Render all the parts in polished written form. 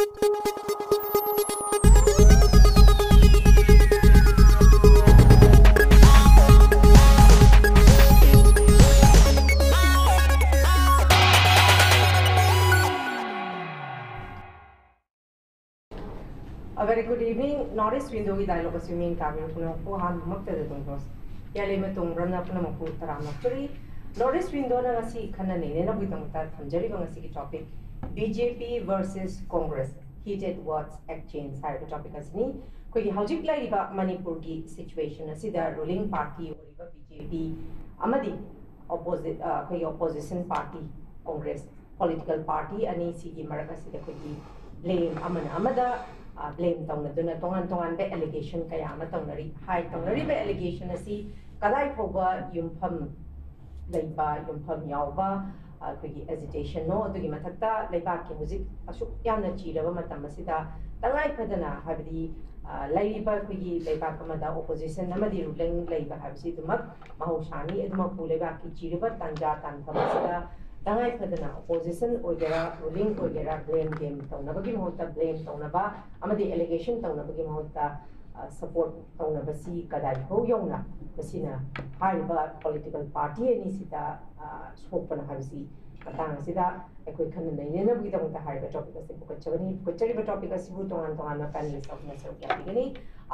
A very good evening. Northeast window की dialogue assuming kami puno ko han makta de tong dos. Yale me tong rana puno mo taram actually. Northeast window na ngasi khana ne na bui tong ta thamjari ba ngasi ki topic BJP versus Congress heated words exchange har ka topic asni koi hojik lai ba Manipur ki situation asida ruling party oriba BJP amadi opposite koi opposition party Congress political party ani si gi maraka sida koi blame amada blame tawna tongan be allegation kaya ama tawnari hai tawnari be allegation asi kadai phoba yumpham leiba yumpham yawba koi agitation no adugi mathakta leiba ke hujik asuk yamna chiraba matam asida tangai phadana habdi laiba koi leiba kamada opposition amadi ruling leiba habsi dumak mahosani eduma puleba ki chiraba tanja tantham asida tangai phadana opposition ogera ruling ogera blame game tawnabagi mohta blame tawnaba amadi allegation tawnabagi mohta support tawnabasi kadai ho yongna basina haiba political party ani sita sopana habsi katang sida ekoi khanna nei na bui tamta haiba topic ase pukachani pukachari ba topic ase bu tongan tongan na panelist of na sir yatigani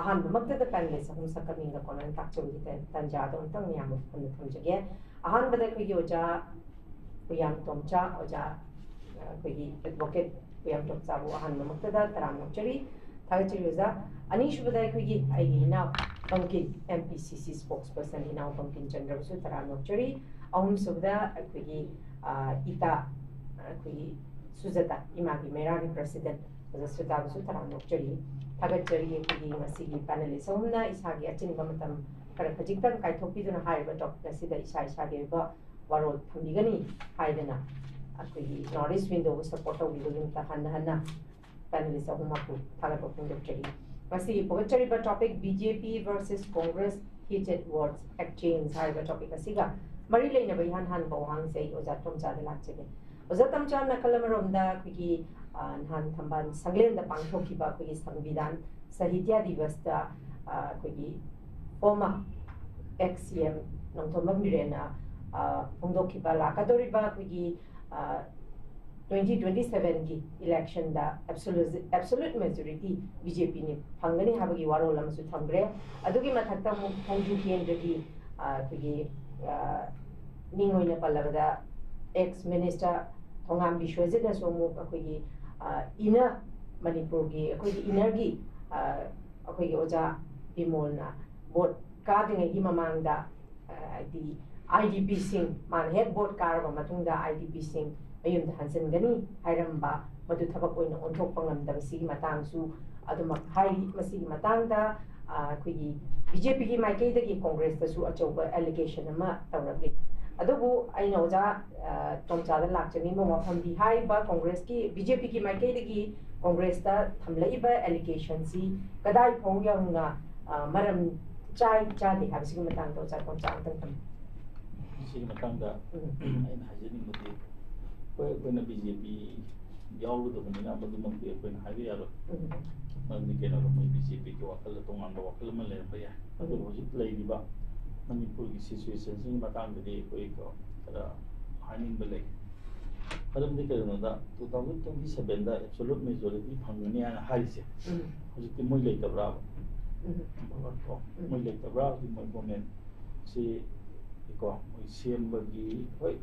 ahan makta da panelist hum sakamin ga konan takchuri tanja don tang yam phun thamjage ahan bada koi oja Puyam Tomcha oja koi advocate Puyam Tomcha bu ahan mamaktada taram nokchari thagachiri oja anish badai koi ai na Pumpkin MPCC spokesperson ina Pumpkin Chandra su taram nokchari ahum subda koi ita koi Sujata imagi meragi president oja suda su taram nokchari thagachari koi masigi panelist ahumna isagi achin bamatam kara khajiktan kaithopiduna haiba topic asida isa ba warol thamigani haidana akoi Northeast window support of the ta hanna panelist ahuma ku thala ko conductari masi pogachari ba topic BJP versus Congress heated words exchange haiba topic asiga mari leina bai han bo hang sei oja tomcha de lakchege oja tomcha nakalamarom da kiki han thamban saglen da pangthoki ba kiki samvidhan sahitya divas da kiki former ex-CM Nongthom Mirena Pungdokiba Lakadoriba Kugi 2027 ki election da absolute majority BJP ni phangani habagi waro lamsu thambre adugi mathakta mu phongju kendagi kugi ningoina palabada ex minister Thongam Bishwajit na somu kugi ina Manipur gi kugi inner gi kugi oja bimolna vote kadingai gi mamangda di IDP sing man head board karaba matungda IDP sing ayum da hansen gani hairamba madu thabak oina onthok pangam da sigi matang su aduma hai masigi matang da kuigi BJP gi maikei da gi Congress da su achoba allegation ama tawrabli adubu aina oja tomcha da lakchani mo mafam di hai ba Congress ki BJP gi maikei da gi Congress da thamlai ba allegation si kadai phong yauna maram chai di habsigi matang to cha tomcha tam ꯁꯤꯒꯤ ꯃꯇꯥꯡꯗ ꯑꯩꯅ ꯍꯥꯏꯖꯅꯤꯡꯕꯗꯤ ꯑꯩꯈꯣꯏꯅ BJP ꯌꯥꯎꯔꯨꯗꯕꯅꯤꯅ ꯃꯗꯨꯃꯛꯇꯤ ꯑꯩꯈꯣꯏꯅ ꯍꯥꯏꯕ ꯌꯥꯔꯣꯏ ꯃꯔꯝꯗꯤ ꯀꯩꯅꯣꯗ ꯃꯣꯏ BJPꯒꯤ ꯋꯥꯈꯜꯗ ꯇꯣꯉꯥꯟꯕ ꯋꯥꯈꯜ ꯑꯃ ꯂꯩꯔꯝꯕ ꯌꯥꯏ ꯑꯗꯨꯕꯨ ꯍꯧꯖꯤꯛ ꯂꯩꯔꯤꯕ ꯃꯅꯤꯄꯨꯔꯒꯤ ꯁꯤꯆꯨꯋꯦꯁꯟꯁꯤꯒꯤ ꯃꯇꯥꯡꯗꯗꯤ ꯑꯩꯈꯣꯏ ꯈꯔ ꯍꯥꯏꯅꯤꯡꯕ ꯂꯩ ꯃꯔꯝꯗꯤ ꯀꯩꯅꯣꯗ 2027ꯗ ꯑꯦꯕꯁꯣꯂꯨꯠ ꯃꯦꯖꯣꯔꯤꯇꯤ ꯐꯪꯒꯅꯤ ꯍꯥꯏꯅ ꯍꯥꯏꯔꯤꯁꯦ ꯍꯧꯖꯤꯛꯇꯤ ꯃꯣꯏ ꯂꯩꯇꯕ꯭ꯔꯥꯕ ꯃꯣꯏ ꯂꯩꯇꯕ꯭ꯔꯥ ꯍꯧꯖꯤꯛ ꯃꯣꯏ ꯒꯣꯔꯃꯦꯟꯁꯤ ko moi sembagi hoi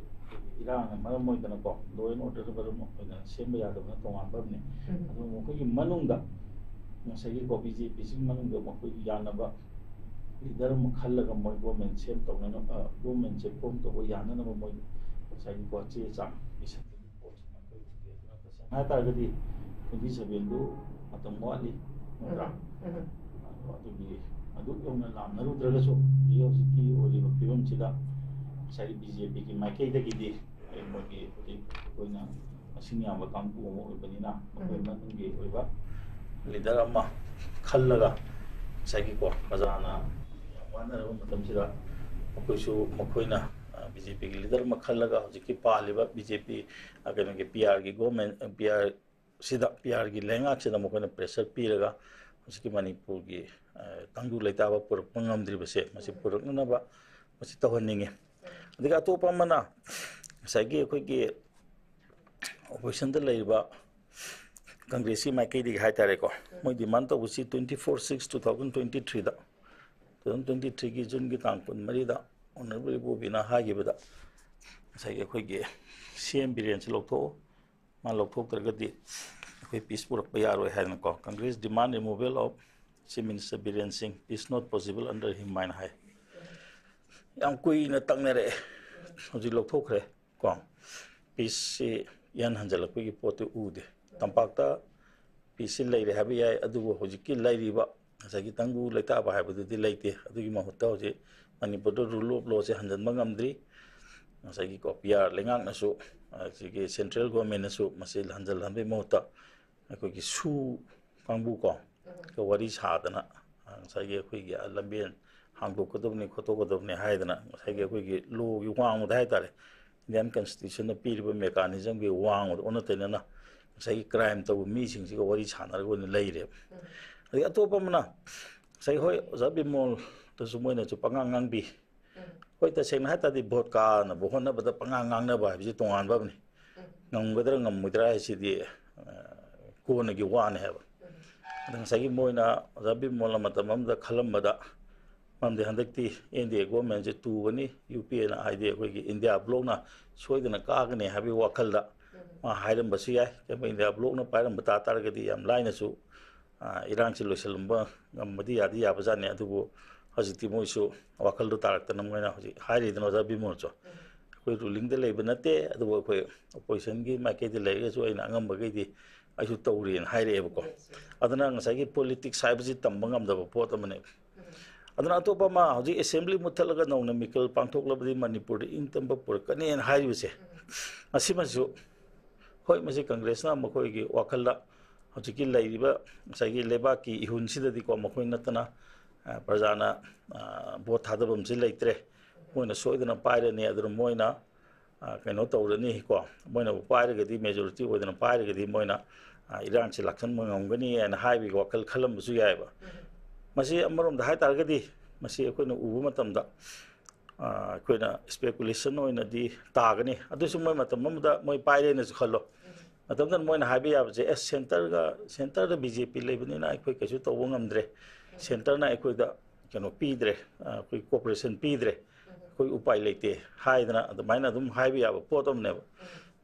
irang maram moi dana ko law and order maram moi dana semba ya dana tongan babne adu mo ko gi manungda ngasagi ko BJP sing manungda mo ko yana ba leader mo khallaga moi government sem tawna no government che form to yana na moi sai ko che cha isa ko ma ko na ta gadi 27 du matam mo ali ra adu gi adu yongna lam naru dragaso yo siki ori ba film chida sai BJP ki maikei da gidi mo gi koina asinya ba kampu mo ibanina ko na ngi oiba leader amma khallaga sai ki ko bazana wana ro matam chida ko su mokoina BJP ki leader ma khallaga jiki paliba BJP agano ki PR ki government PR sida PR gi lengak sida mo kana pressure piraga masiki manipur gi tangdu leitaba purak pangamdri base masi purak na ba masi tawhaninge adiga atopa mana sagi khoi gi opposition da leiba congress mai kai di haitare ko moi demand to busi 24/6/2023 da 2023 gi jun gi tang pun mari da honorable bobina ha gi bada sagi khoi gi CM biren lokto ma lokto targadi khoi peace purak pa yaroi haina ko congress demand removal of Chief Minister Biren Singh is not possible under him mine high yang kui na tangnere hoji lokthokre ko peace yan hanjala kui potu ude tampakta peace leire habi ai adu hoji ki leiriba sagi tangu leita ba habu di leite adu gi mahutta hoji manipur do rule of law se hanjan mangamdri sagi ko PR lengang na su sigi central government na su masil hanjal hanbe mahutta ko gi su kangbu ko ko wari sadana sagi ko gi lambian hangdo ko dobni khoto ko dobni haidana sagi ko gi lo gi wang da haitare Indian constitution na piriba mechanism gi wang ona tenana sagi crime to mi sing si ko wari chana ko ni leire adi atopa mana sai hoi zabi mol to sumoina chu pangangang bi hoi ta seng hata di vote ka na bo hona bada pangangang na ba bi tongan ba ni ngamgadra ngamudra si di ko na gi wan have dan sagi moina zabi mola matamam da khalam bada mamde handakti India government je tu wani UPA na idea ko gi India block na soidana ka ga ne habi wakal da ma hairam basu ya ke India block na pairam bata tar ga di am laina su Iran chi losalamba ngamadi yadi ya bazane adugo hajiti moisu wakal do tarak tanam ngana hoji hairi dano zabi mo cho koi ruling de leiba nate adugo koi opposition gi ma ke de leiga so ina ngam ba gi ayu tawrin haire ko adana ngasai gi politics saibji tambangam da pot amane adana to pa ma hoji assembly muthalaga nongna mikal pangthok labdi manipur in tamba pur kanen hairi se asima su hoi masi congress na makoi gi wakalla hoji ki leiba ngasai gi leba ki ihun sida di ko makoi natana prajana bot thadabam si leitre moina soidana paire ne adru moina kaino tawrani ko moina paire ga di majority odana paire ga di moina Iran chi lakhan mangangani and highway wakal khalam su yaiba masi amarom da hai targadi masi koina ubu matamda koina speculation oina di tagani adu su moi matam da moi paire ne su khallo matamdan moina habi ya je center da BJP lebani na koi kasu to wongamdre center na koi da kano pidre koi cooperation pidre koi upai leite haidana adu maina dum habi ya potom ne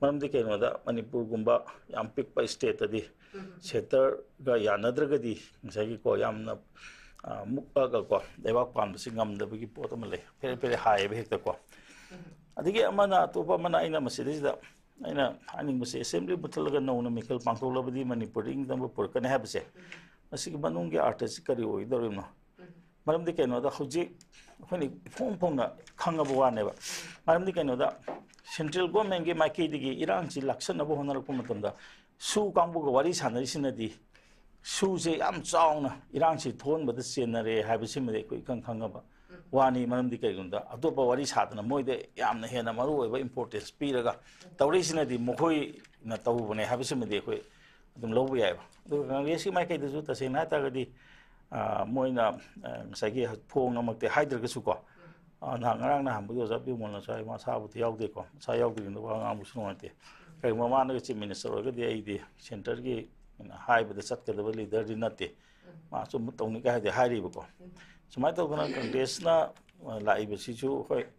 Manamdi keno da Manipur gumba yam pick pa state adi center ga yanadragadi sagi ko yamna mukka ga ko debak pam singam da bigi potom le pere high be hekta ko adigi amana to pa mana ina masidi da ina aning musi assembly butalaga no na mikal pangtol labdi Manipur ing dam pur kan have se masigi manung ge artist kari oi dorim no Manamdi keno da hoji phoni phom na khangaba wa ne ba Manamdi keno da Central government ge maiki digi Iran chi laksan abo honar ko matamda su kangbu ga wari sanari sinadi su je am chaungna Iran chi thon bada senare habisi me ko ikang khanga ba wani manam di kai gunda adopa wari sadana moide yamna hena maru oiba importance piraga tawri sinadi mokhoi na tawu bone habisi me de ko adum lobu yai ba do ngesi maiki de su ta sena ta ga di moina sagi phong namakte haider ga su ko na ngarang na hambu zabi mon na sai ma sabu ti yaw de ko sa yaw de no wa ngamu suno ate kai mama na chief minister ga de ai de center gi na hai ba de sat ka de leader di nate ma su mu tong ni ga de hai ri ko sumai to gona congress na lai ba si chu hoi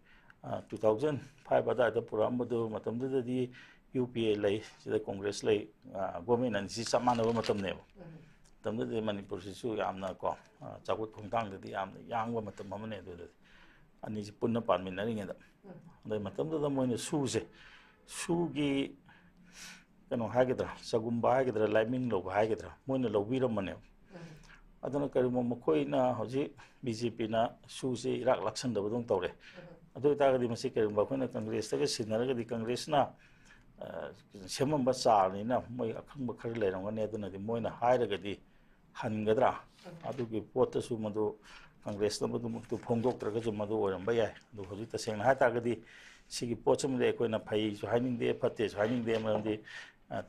2005 ba da puram bu matam de di UPA lai sida congress lai government an si samana ba matam ne tam de Manipur si chu yamna ko chakut khongtang de yamna yang ba matam ma ne de ani punna panmin na ringa da dai matam da moina suje sugi kano hagidra sagumba hagidra liming lo hagidra moina lo biram mane adana karimo mokoi na hoji BJP na suje irak laksan da bodong tawre adu ta ga di masi karimo khona congress ta ga sinara ga di congress na semam ba sa ni na moi akhang ba khar le rang ne aduna di moina haira ga di hangadra adu gi pot su madu Congress na madu tu phongdok tra ga ju madu oram ba ya du hoji ta seng ha ta ga di sigi pochum de ko na phai su hainin de phate su hainin de ma di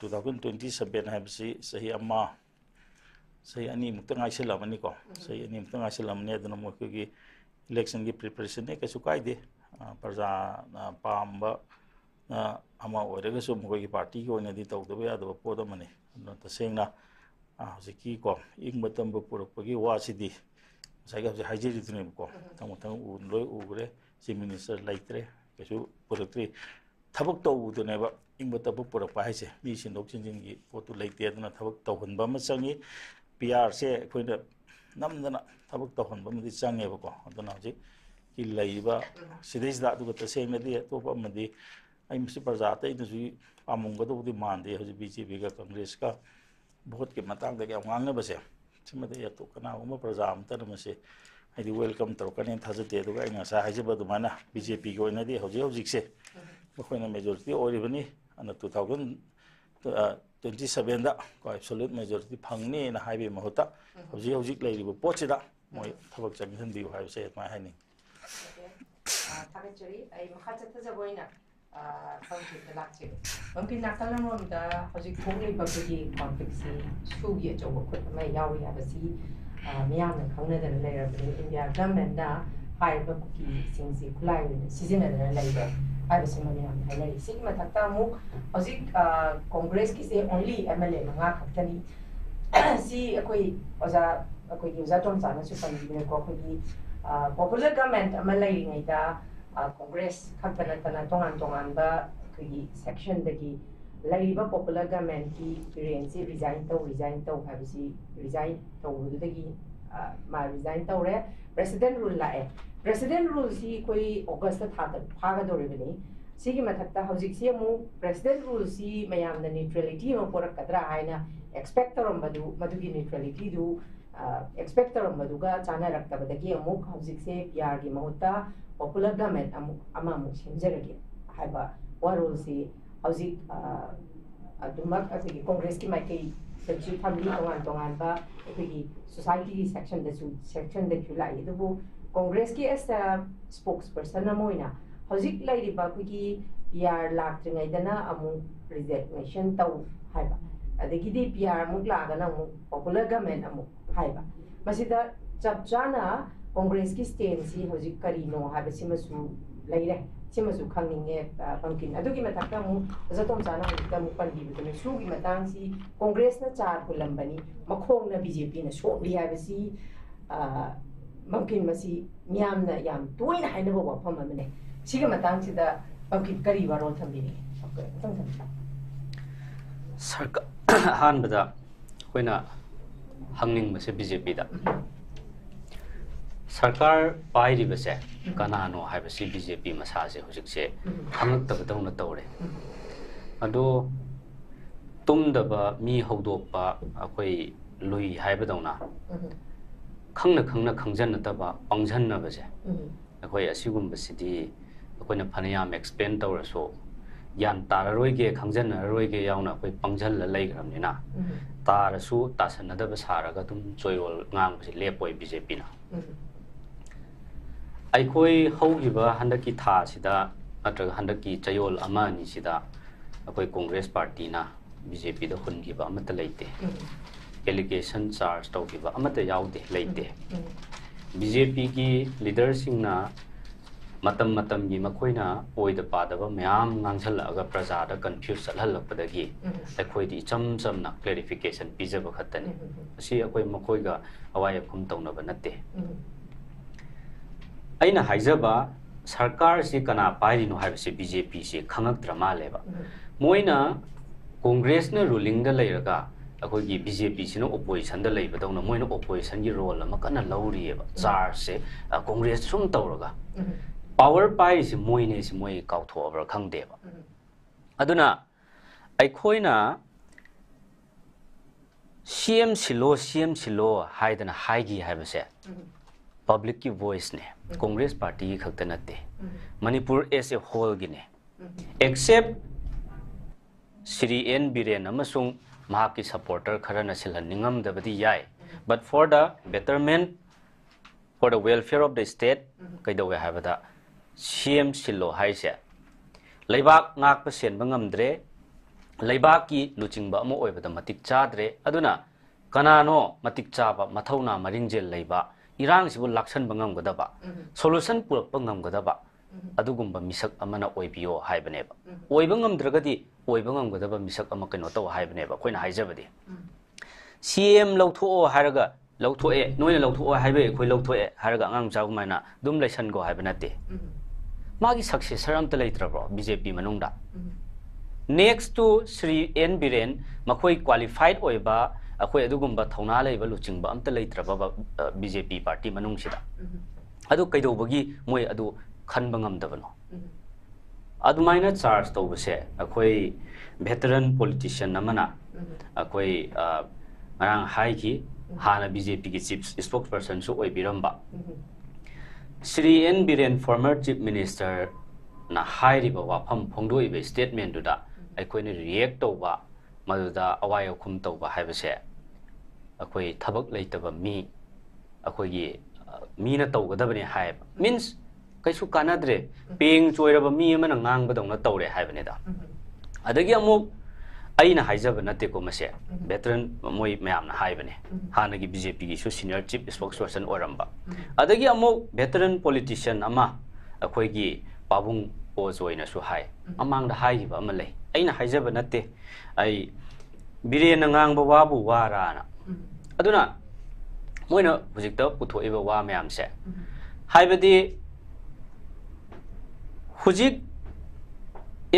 2027 haibsi sahi amma sahi ani mukta ngaiselamani ko sahi ani mukta ngaiselamani aduna mo ki election gi preparation ne kasu kaide parja pamba ama orega so mo gi party ko ne di tawdaba yadaba poda mani no tasengna hojiki ko ing matam bu purakpagi wa sidi saiga haijeri dune ko tamutang u loi ugre chief minister laitre kasu purakri thabak taw dune ba ing matam bu purakpa haise mi sindok chinjin gi potu laite aduna thabak tawhunba ma changi PR se koina namdana thabak tawhunba ma di change ba ko aduna ji ki laiba sidais da du ta sengna di to pa ma di ai msi parja ta ina ju amung ga do di mande hoji BJP ga Congress ka बहुत के मतंग दे ngang बसे सिमदे या तो कना उम प्रजाम तर मसे हाइदि welcome तरो कने थाजते दुगा इन सा हाइजब दुमाना बीजेपी को इनदि हौजे हौजिक से बखोइना मेजॉरिटी ओरिबनी अन 2027 दा को एब्सोल्यूट मेजॉरिटी फंगनी ना हाइबे महता हौजे हौजिक लेरिबो पोचिदा मोय थबक चंगहन दिउ हाइबसे मा हाइनि थागेचरी आई मखा चथजबोइना Pumpkin lakche. Pumpkin nakalam da hojik thongli babgi conflict si sugi achobo khut mai yawi habasi miyam na khangna da layer bi India government da hai babgi singsi khulai season da layer habasi miyam hai sigma thakta mu hojik congress ki se only MLA manga khaktani si akoi oza akoi uza tom sana su pan bi ko khoi popular government amalai ngai da Congress khakana tana tongan ba ki section dagi laiba popular government ki experience resign to habisi resign to dagi ma resign to re president rule la president rule si koi august tha phaga dore bani sigi mathakta hojik si mu president rule si mayam na neutrality ma porak kadra aina expector madugi neutrality du expector maduga chana rakta badagi amu hojik se PR gi mahutta popular government amamu semjerage haiba warul si hauzik adumak aki congress ki maiki section family tongan ba aki society section da chula idubu congress ki as a spokesperson amoina hauzik lairi ba ki PR laktringai dana amu resignation taw haiba adagi di PR muk lagana mu popular government amu haiba masida chapchana Congress ki stand si hojik karino habasi masu laire simasu khangninge pumpkin adugi mathakta mu zatom chana hojika mu pandi bitune sugi matang si Congress na char kulambani makhong na BJP na shokli habasi pumpkin masi miyam na yam toina haina ba wafam amane siga matang sida pumpkin kari warol thambini okay tang sarka han bada hoina hangning mase BJP da सरकार पाइरिबसे कनानो हाइबसी BJP मसासे हुजिकसे खंगतबदौना तौरे अदो तुमदबा मी हौदोपा अखोई Louis हाइबदौना खंगना खंजनतबा पंगजनबसे अखोई असिगुम्बसिदी अखोइना फनयाम explain तौरसो यान ताररोइगे खंजनरोइगे याउना अखोई पंगजल लैग्रमनिना तारसु तासनदब सारगा तुम चोइरोल ngang लेपोइ BJP ना अखोई हौगिबा हंदकी था सिदा नत्रग हंदकी चयोल अमानी सिदा अखोई कांग्रेस पार्टी ना बीजेपी दा हुनगिबा अमत लेते एलिगेशन चार्ज तौगिबा अमत याउदे लेते बीजेपी की लीडर सिंगना मतम की मखोइना ओइद पादबा म्याम ngangjalaga प्रजा दा कंफ्यूज चलहलपदगी अखोइदी चमचमना क्लैरिफिकेशन पिजब खतनी असि अखोई मखोइगा अवाय खुम तौनबा नते अइना हाइजबा सरकार से कना पाइरिनो हाइबसे बीजेपी से खंगक्त्रा मालेबा मोइना कांग्रेस न रूलिंग द लेरगा अखोइगी बीजेपी सिनो ओपोजिशन द लेबदौना मोइना ओपोजिशन की रोल अमा कना लौरिएबा चार्ज से कांग्रेस सुम तौरगा पावर पाइ से मोइने से मोइ काउथोबर खंगदेबा अदुना अखोइना सीएम सिलो हाइदना हाइगी हाइबसे पब्लिक की वॉइस ने कांग्रेस पार्टी की खक्त नते मणिपुर एस ए होल गिने एक्सेप्ट श्री एन बीरेन अमसुंग महाकी सपोर्टर खरन सिलहन निंगम दबदी याय but for the betterment for the welfare of the state कैदवे हाबदा सीएम सिलो हाइसे लेबाक ngak pa sen bangam dre leibaki luchingba amo oibada matik chadre aduna kanano matik chaba mathauna maringjel leiba irang sibu laksan bangam gadaba solution purap bangam gadaba adugumba misak amana oibio haibaneba oibangam dragadi oibangam gadaba misak ama keno taw haibaneba koina haijabadi CM lautho haraga lautho e noina lautho haibe khoi lautho e haraga ngang chagmaina dum lesan go haibanate magi successor amta leitrabro BJP manungda next to Sri N Biren makhoi qualified oiba akhoi adugumba thauna leiba luchingba amta leitraba BJP party manung sida adu kaidobagi moi adu khanba ngamdabano adumaina charge tawbase akhoi veteran politician amana akhoi marang haiki hana BJP ki chief spokesperson su oibiramba Sri N Biren former chief minister na hairiba wafam phongdoibe statement duda aikoine react tawba maduda awai khum tawba haibase akoi thabak leitaba mi akoi gi mina tawgadabani haib means kaisu kanadre peng choiraba mi amana ngangbadongna tawre haibane da adagi amuk aina haijaba nate ko mase veteran moi mayam na haibane hanagi BJP gi su senior chief spokesperson oramba adagi amuk veteran politician ama akoi gi pabung ozoina su hai amang da haiba amalai aina haijaba nate ai birena ngang babu warana aduna moina hujikta puthoiba wa mayam se haibadi hujik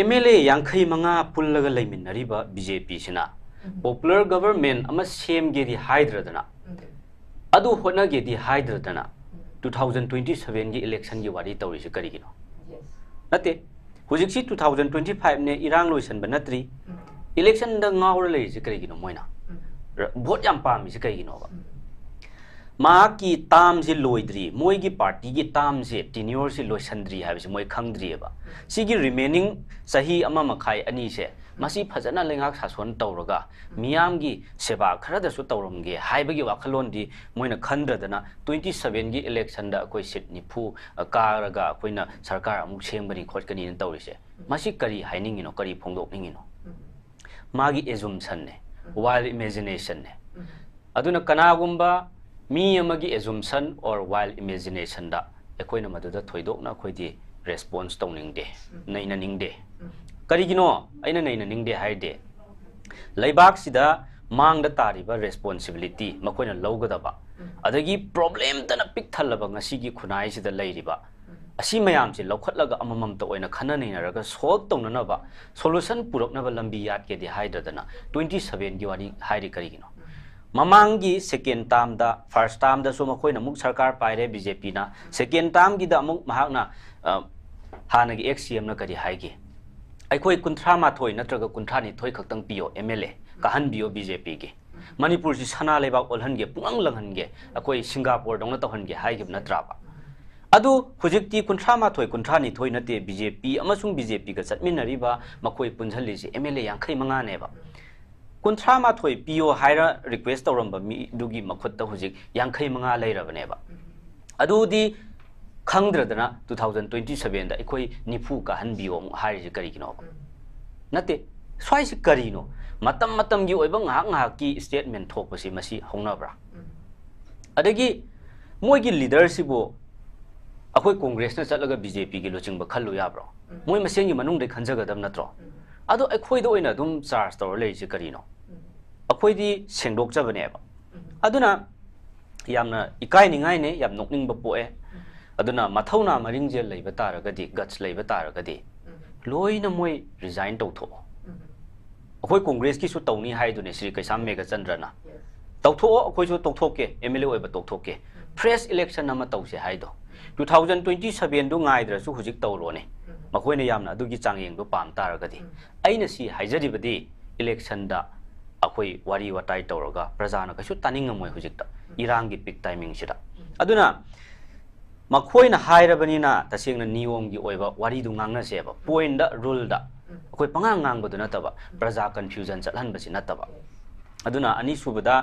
MLA yankhai manga pullaga laiminariba BJP sina popular government ama sem ge di haidradana adu hona ge di haidradana 2027 gi election gi wari tawri se kari gino nate hujik si 2025 ne irang loisan banatri election da ngawr le se kari gino moina vote yam pam se kari gino ba ma ki tam si loidri moi gi party gi tam si tenure si loisandri ha bi moi khangdri ba sigi remaining sahi ama makhai ani se masi phajana lengak sason tawraga miyam gi seba khara da su tawramge haibagi wakhalon di moina khandradana 27 gi election da koi sit ni phu karaga koina sarkar amuk sembani khotkani n tawrise masi kari haining ino kari phongdok ningino magi assumption ne wild imagination ne aduna kanagumba mi amagi assumption or wild imagination da ekoina maduda thoidokna khoidi response tawningde naina ningde karigino aina naina ningde haide laibak sida mangda tariba responsibility makoina lawgadaba adagi problem tana pik thalaba ngasigi khunai sida leiriba asi mayam si lawkhatlaga amamam ta oina khana nainaraga solve tawnanaba solution puroknaba lambi yatke di haidadana 27 gi wari hairi karigino Mamangi second term da first term da so makoi na muk sarkar paire BJP na second term gi da muk mahak na hanagi XCM na kari haige aikoi kunthra ma thoi natraga kunthra ni thoi khaktang pio MLA kahan bio BJP gi Manipur si sana lebak olhan ge pungang langhan ge akoi Singapore dong na tawhan ge haige natra ba adu hujikti kunthra ma thoi kunthra ni thoi nate BJP amasung BJP ga chatminari ba makoi punjhali si MLA yankhai manga ne ba kunthra ma thoi pio haira request tawramba mi dugi makhutta hujik yankhai manga leirabane ba adudi khangdradana 2027 da ikoi nifu ka hanbio hairi ji kari kino nate swai si kari no matam gi oibang nga ki statement thokpasi masi hongnabra adagi moigi leadership bo akoi congress na chatlaga BJP gi lochingba khallu yabro moi masengi manung de khanjagadam natro ado akhoi do ina dum charge tawr lei ji kari no akhoi di sengdok jabane ba aduna yamna ikai ningai ne yam nokning ba poe aduna mathauna maringje leiba taragadi guts leiba taragadi loina moi resign tawtho akhoi congress ki su tawni haidune Sri Kaisam Mega Chandrana tawtho akhoi su tawthoke MLA oiba tawthoke fresh election ama tawse haido 2027 du ngaidra su hujik tawlone makoina yamna adugi changyeng do pam taragadi aina si haijadibadi election da akhoi wari watai tawraga prajana kasu taninga moi hujikta irangi peak timing sida aduna makoina hairabani na tasengna niyom gi oiba wari du ngangna seba point da rule da akhoi pangang ngang du nataba praja confusion chathan basi nataba aduna ani subada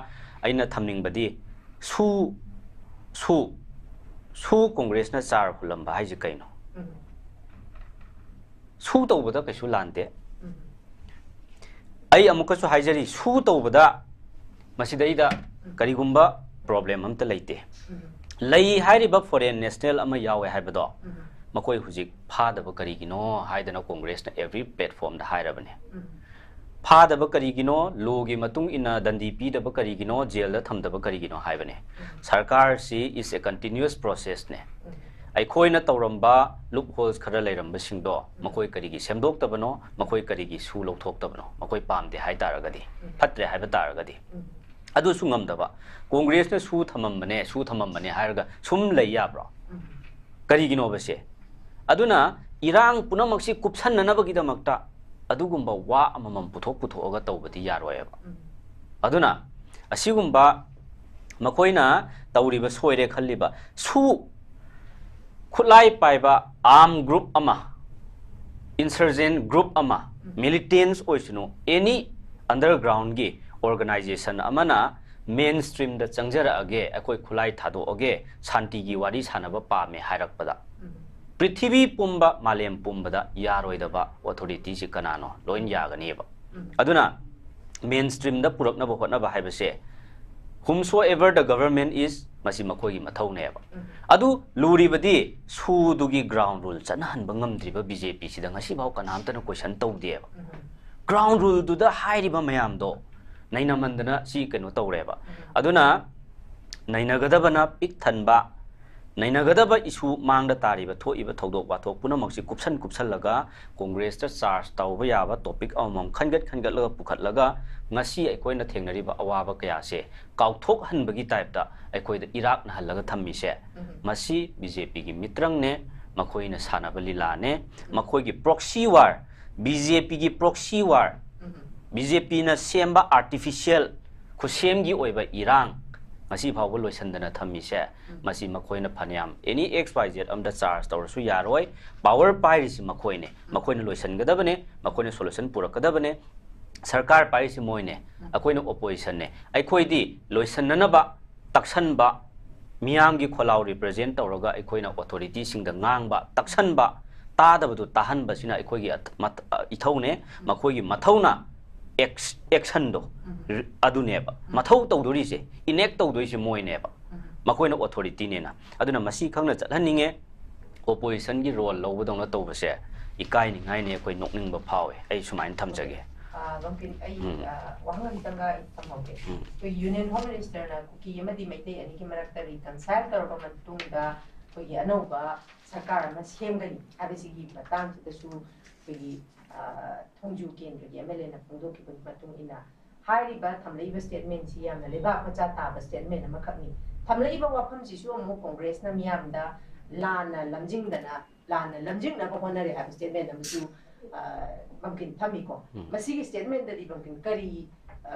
aina thamning badi su congress na char hulamba haiji kaino su tawbada kasu lante ai amukasu haijari su tawbada masidai karigumba problem amta leite lei hairiba foreign national ama yawe haibado makoi hujik phadaba karigino haidana congress na every platform da hairabane phadaba karigino logi matung ina dandi pidaba karigino jail da thamdaba karigino haibane sarkar si is a continuous process ne ai khoina tawramba loopholes khara leiramba singdo makoi karigi semdok tabano makoi karigi su lowthok tabano makoi pamde hai taragadi phatre haiba taragadi adu sungam daba congress na su thamambane hairaga sum leiya bro karigino base aduna irang punamaksi kupsan nanabagi damakta adugumba wa amamam puthok aga tawbati yaroyaba aduna asigumba makoina tawriba soire khalliba su khulai paiba arm group ama insurgent group ama militants oisunu any underground gi organization amana mainstream da changjara age akoi khulai thado age shanti gi wari sanaba pame hairakpada prithvi pumba malem pumba da yaroidaba authority si kanano loin yaganeba aduna mainstream da purakna ba hotna ba haibase whomsoever the government is masi makoi gi mathau neba adu luri badi su dugi ground rule chanahan bangam driba bjp sida ngasi bau kanam tana question tawdeba ground rule du da hairiba mayam do naina mandana si keno tawreba aduna naina gadabana pik thanba nainagadaba isu mangda tariba thoiba thodok wathok punamaksi kupsan laga congress ta charge tawba yaba topic amam khangat laga pukhat laga ngasi aikoina thengnariba awaba kaya se kauthok hanbagi type da aikoida iraq na halaga thammi se masi bjp gi mitrang ne makoina sanaba lila ne makoi gi proxy war bjp gi proxy war bjp na semba artificial khusem gi oiba irang masi phawgo loisandana thammi se masi makoina phaniam any xyz amda charge tawrsu yaroi power pairisi makoine loisangadabane makoina solution purakadabane sarkar pairisi moine akoina opposition ne aikoidi loisananaba taksanba miyamgi kholau represent tawraga aikoina authority singda ngangba taksanba tadabadu tahanba sina aikoigi ithone makoigi mathauna action do aduneba mathau tawdori inek tawdoi se moineba makoina authority ne na aduna masi khangna chathaninge opposition gi role lobodongna tawbase ikai ni ngai ne koi nokning ba phawe ai sumain thamjage bangpin ai wahang tanga thamhoge to union home minister na kuki yamadi maite ani ki marakta reconcile tarba matungda koi anauba sarkar ma semgani abisi gi matang su koi thongju kendra gi mla na pungdo ki bun matung ina hairiba thamleiba statement si yamna leba macha ta ba statement ma khakni thamleiba wafam ji su mo congress na miyamda lana lamjingna ko honare ha statement na su bangkin thami ko masigi statement da di bangkin kari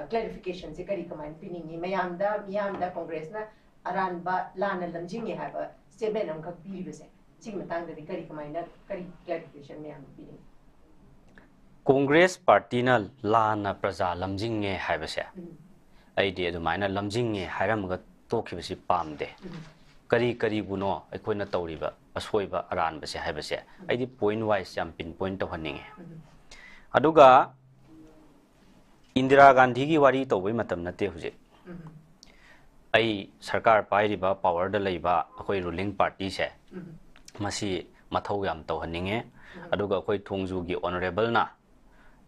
clarification se kari comment piningi miyamda congress na aranba lana lamjingi ha ba statement nam khak pilibase sing matang da di kari comment kari clarification miyam piningi congress party na lana praja lamjinge haibase aidi adumaina lamjinge hairamga tokibasi pamde kari buno aikoina tawriba asoiba aran base haibase aidi point wise jam pin point to haninge aduga indira gandhi gi wari tawbai matam nate huje ai sarkar pairiba power da leiba akoi ruling party se masi mathau yam to haninge aduga akoi thongju gi honorable na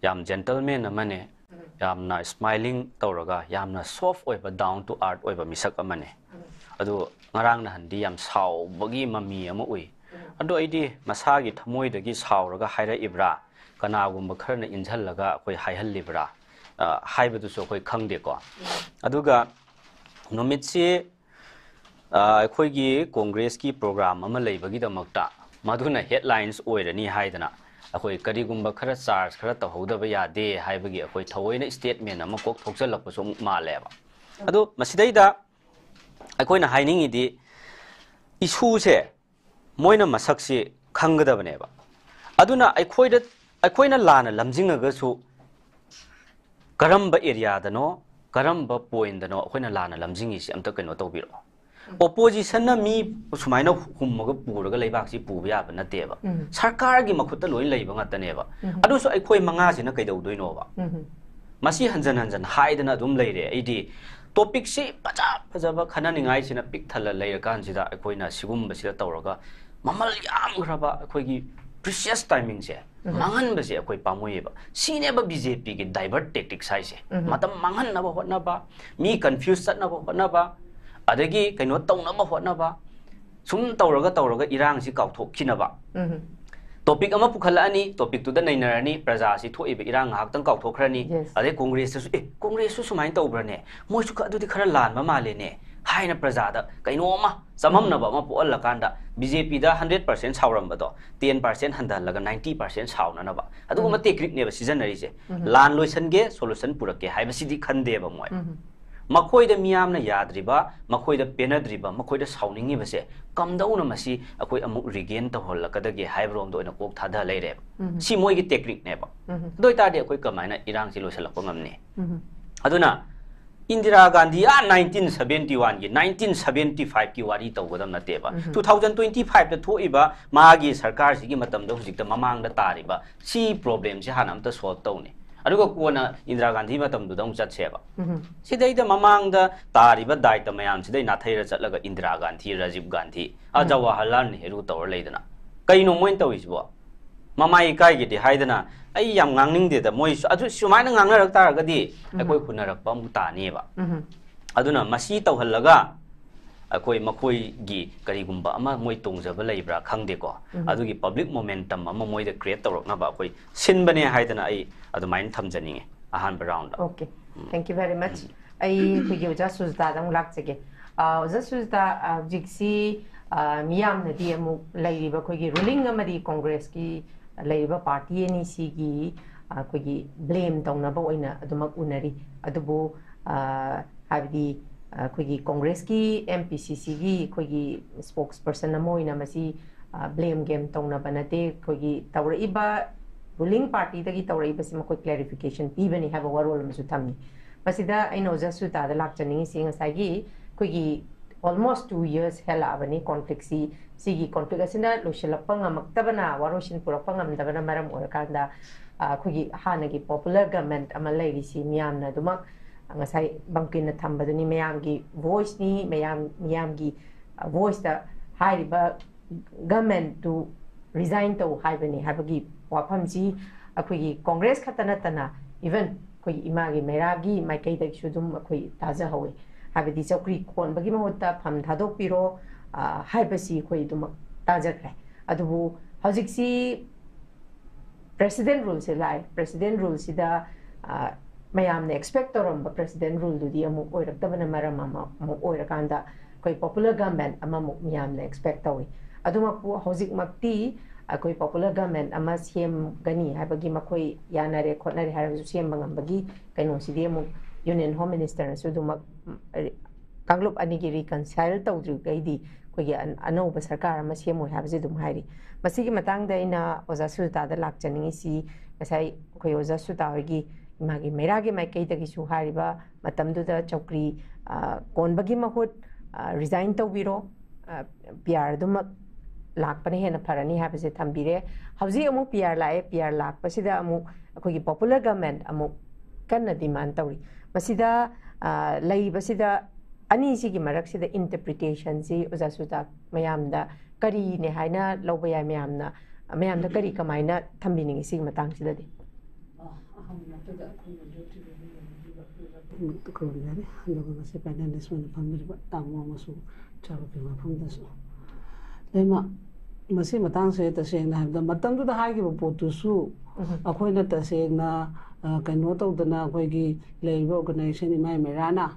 yam gentleman amane yamna smiling tawraga yamna soft oiba down to earth oiba misak amane adu ngarang na handi yam saw bagi mami ama ui adu aidi masagi thamoi dagi sawraga haira ibra kanagumba kharna injhallaga akoi haihallibra haibadu so akoi khangde ko aduga nomitsi akoi gi congress ki program ama leibagi damakta maduna headlines oirani haidana akoi karigumba khara charge khara tahodaba yade haibagi akoi thawoina statement ama kok thokjalakpa so maleba adu masidaida akoina hainingi di issue se moina masak se khanggadabane ba aduna akoina lana lamjingaga su karamba area dano karamba point dano akoina lana lamjingi se amta keno tawbiro opposition na mi sumaina hummaga puraga leibak si puba yaba nateba sarkar gi makhutta loin leiba ngatane ba adu so aikoi manga sina kaidau doino ba masi hanjan hanjan haidana dum leire aidi topic se pajaba khana ningai sina pik thala leira kan sida akoina sigum basida tawraga mamal yam graba akoigi precious timing se mangan base akoi pamoyeba sine ba BJP gi divert tactics sai se matam mangan na ba hotna ba mi confuse sat na ba hotna ba adagi kaino tawna ba hotna ba sum tawraga irang si kauthok khina ba topic ama pukhala ani topic tu da nainarani praja si thoibe irang hak tang kauthokhrani ade congress su congress su sumain tawbrane moi su ka adu di khara lan ma male ne haina praja da kaino ma samam na ba ma pu alla kanda BJP da 100% sauram ba do 10% handal laga 90% sauna na ba adu ma technique ne ba season nari se lan loisan ge solution purake haiba sidi khande ba moi makhoi da miyam na yadriba makhoi da penadriba makhoi da sauningi ba se kamdau na masi akoi amuk regain ta hol ka da ge haibrom do na kok thada leire si moi gi technique ne ba doi ta de akoi kamaina irang si loisalak pa ngamne aduna Indira Gandhi 1971 gi 1975 ki wari tawgadam nate ba 2025 da thoiba magi sarkar sigi matam da hujik da mamang da tariba si problem si hanam ta solve tawne aduga kona Indira Gandhi matam du dang chat seba sidai da mamang da tariba daita mayam sidai na thaira chatlaga Indira Gandhi Rajiv Gandhi Jawaharlal Nehru tawar leidana kaino moin tawisbo mamai kai gi di haidana ai yam ngangning de da moi adu sumai na ngangna rak tar ga di akoi khunarak pam ta ni ba aduna masi tawhallaga akoi makoi gi karigumba ama moi tongjaba leibra khangde ko adugi public momentum ama moi da create tawrak na ba akoi sinbane haidana ai adu main thamjaninge ahan round okay thank you very much ai khigi uja suzda dang lak chege uja suzda jiksi miyam na di amu leiriba khigi ruling amadi congress ki leiba party ni sigi khigi blame tongna ba oina adumak unari adubu habdi khigi congress ki MPCC gi khigi spokesperson na moina masi blame game tongna banate khigi tawriba ruling party da gi tawriba sim khoi clarification pibani have a role masu thamni masida aino jasu ta da lakchani singa sagi khigi almost 2 years hela abani conflict sigi conflict asina loshilappa ngamaktabana waroshin purappa ngamdabana maram orakanda khigi hanagi popular government ama leiri si miyamna dumak ngasai bangkin thambaduni miyamgi voice ni miyamgi voice da haiba government to resign to haibani habagi wafamji akhigi congress khatana tana even khoi imagi meragi maikai da shudum khoi taja hawi habidi chokri kon bagi mahutta pham thadok piro haibasi khoi dum tajakre adubu hojiksi president rule se lai president rule sida mayam ne expect torom president rule du di amu oirak tabana maram ama mu oirakanda khoi popular government ama mu miyam ne expect tawi aduma pu hojik makti akoi popular government ama sem gani habagi makhoi yanare khonare harasu sem bangam bagi kaino sidi amu Union Home Minister na suduma Kanglup anigi reconcile tawdri gaidi kogi anauba sarkar ama semo habse dum hairi masigi matang da ina oza suta da lakchaningi si masai koi oza suta gi magi meragi mai kai da gi su hariba matamdu da chokri konbagi mahut resign tawbiro PR dum lakpane hena pharani habse thambire hauji amu PR lae PR lakpasida amu kogi popular government amu kanna demand tawri masida leibasida ani sigi marak sida interpretation si oza suta mayamda kari ne haina lobaya mayamda kari kamaina thambini sigi matang sida di Kurunari handoga masi finance man family tamo masu charo ke ma pham dasu lema masi matang se ta seng na habda matam du da hagi bo potu su akhoi na ta seng na kaino tawdana akhoi gi leiba organization imai merana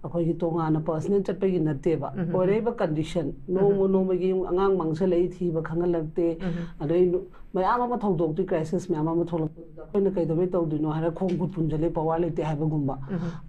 akhoi gi tonga na personal chat pagi natte ba oreba condition no gi angang mangsa lei thi ba khangal lagte adai mayam ama thodok ti crisis mayam ama tholok akhoi kai dobe tawdino hara khong gut punjale power lete haba gumba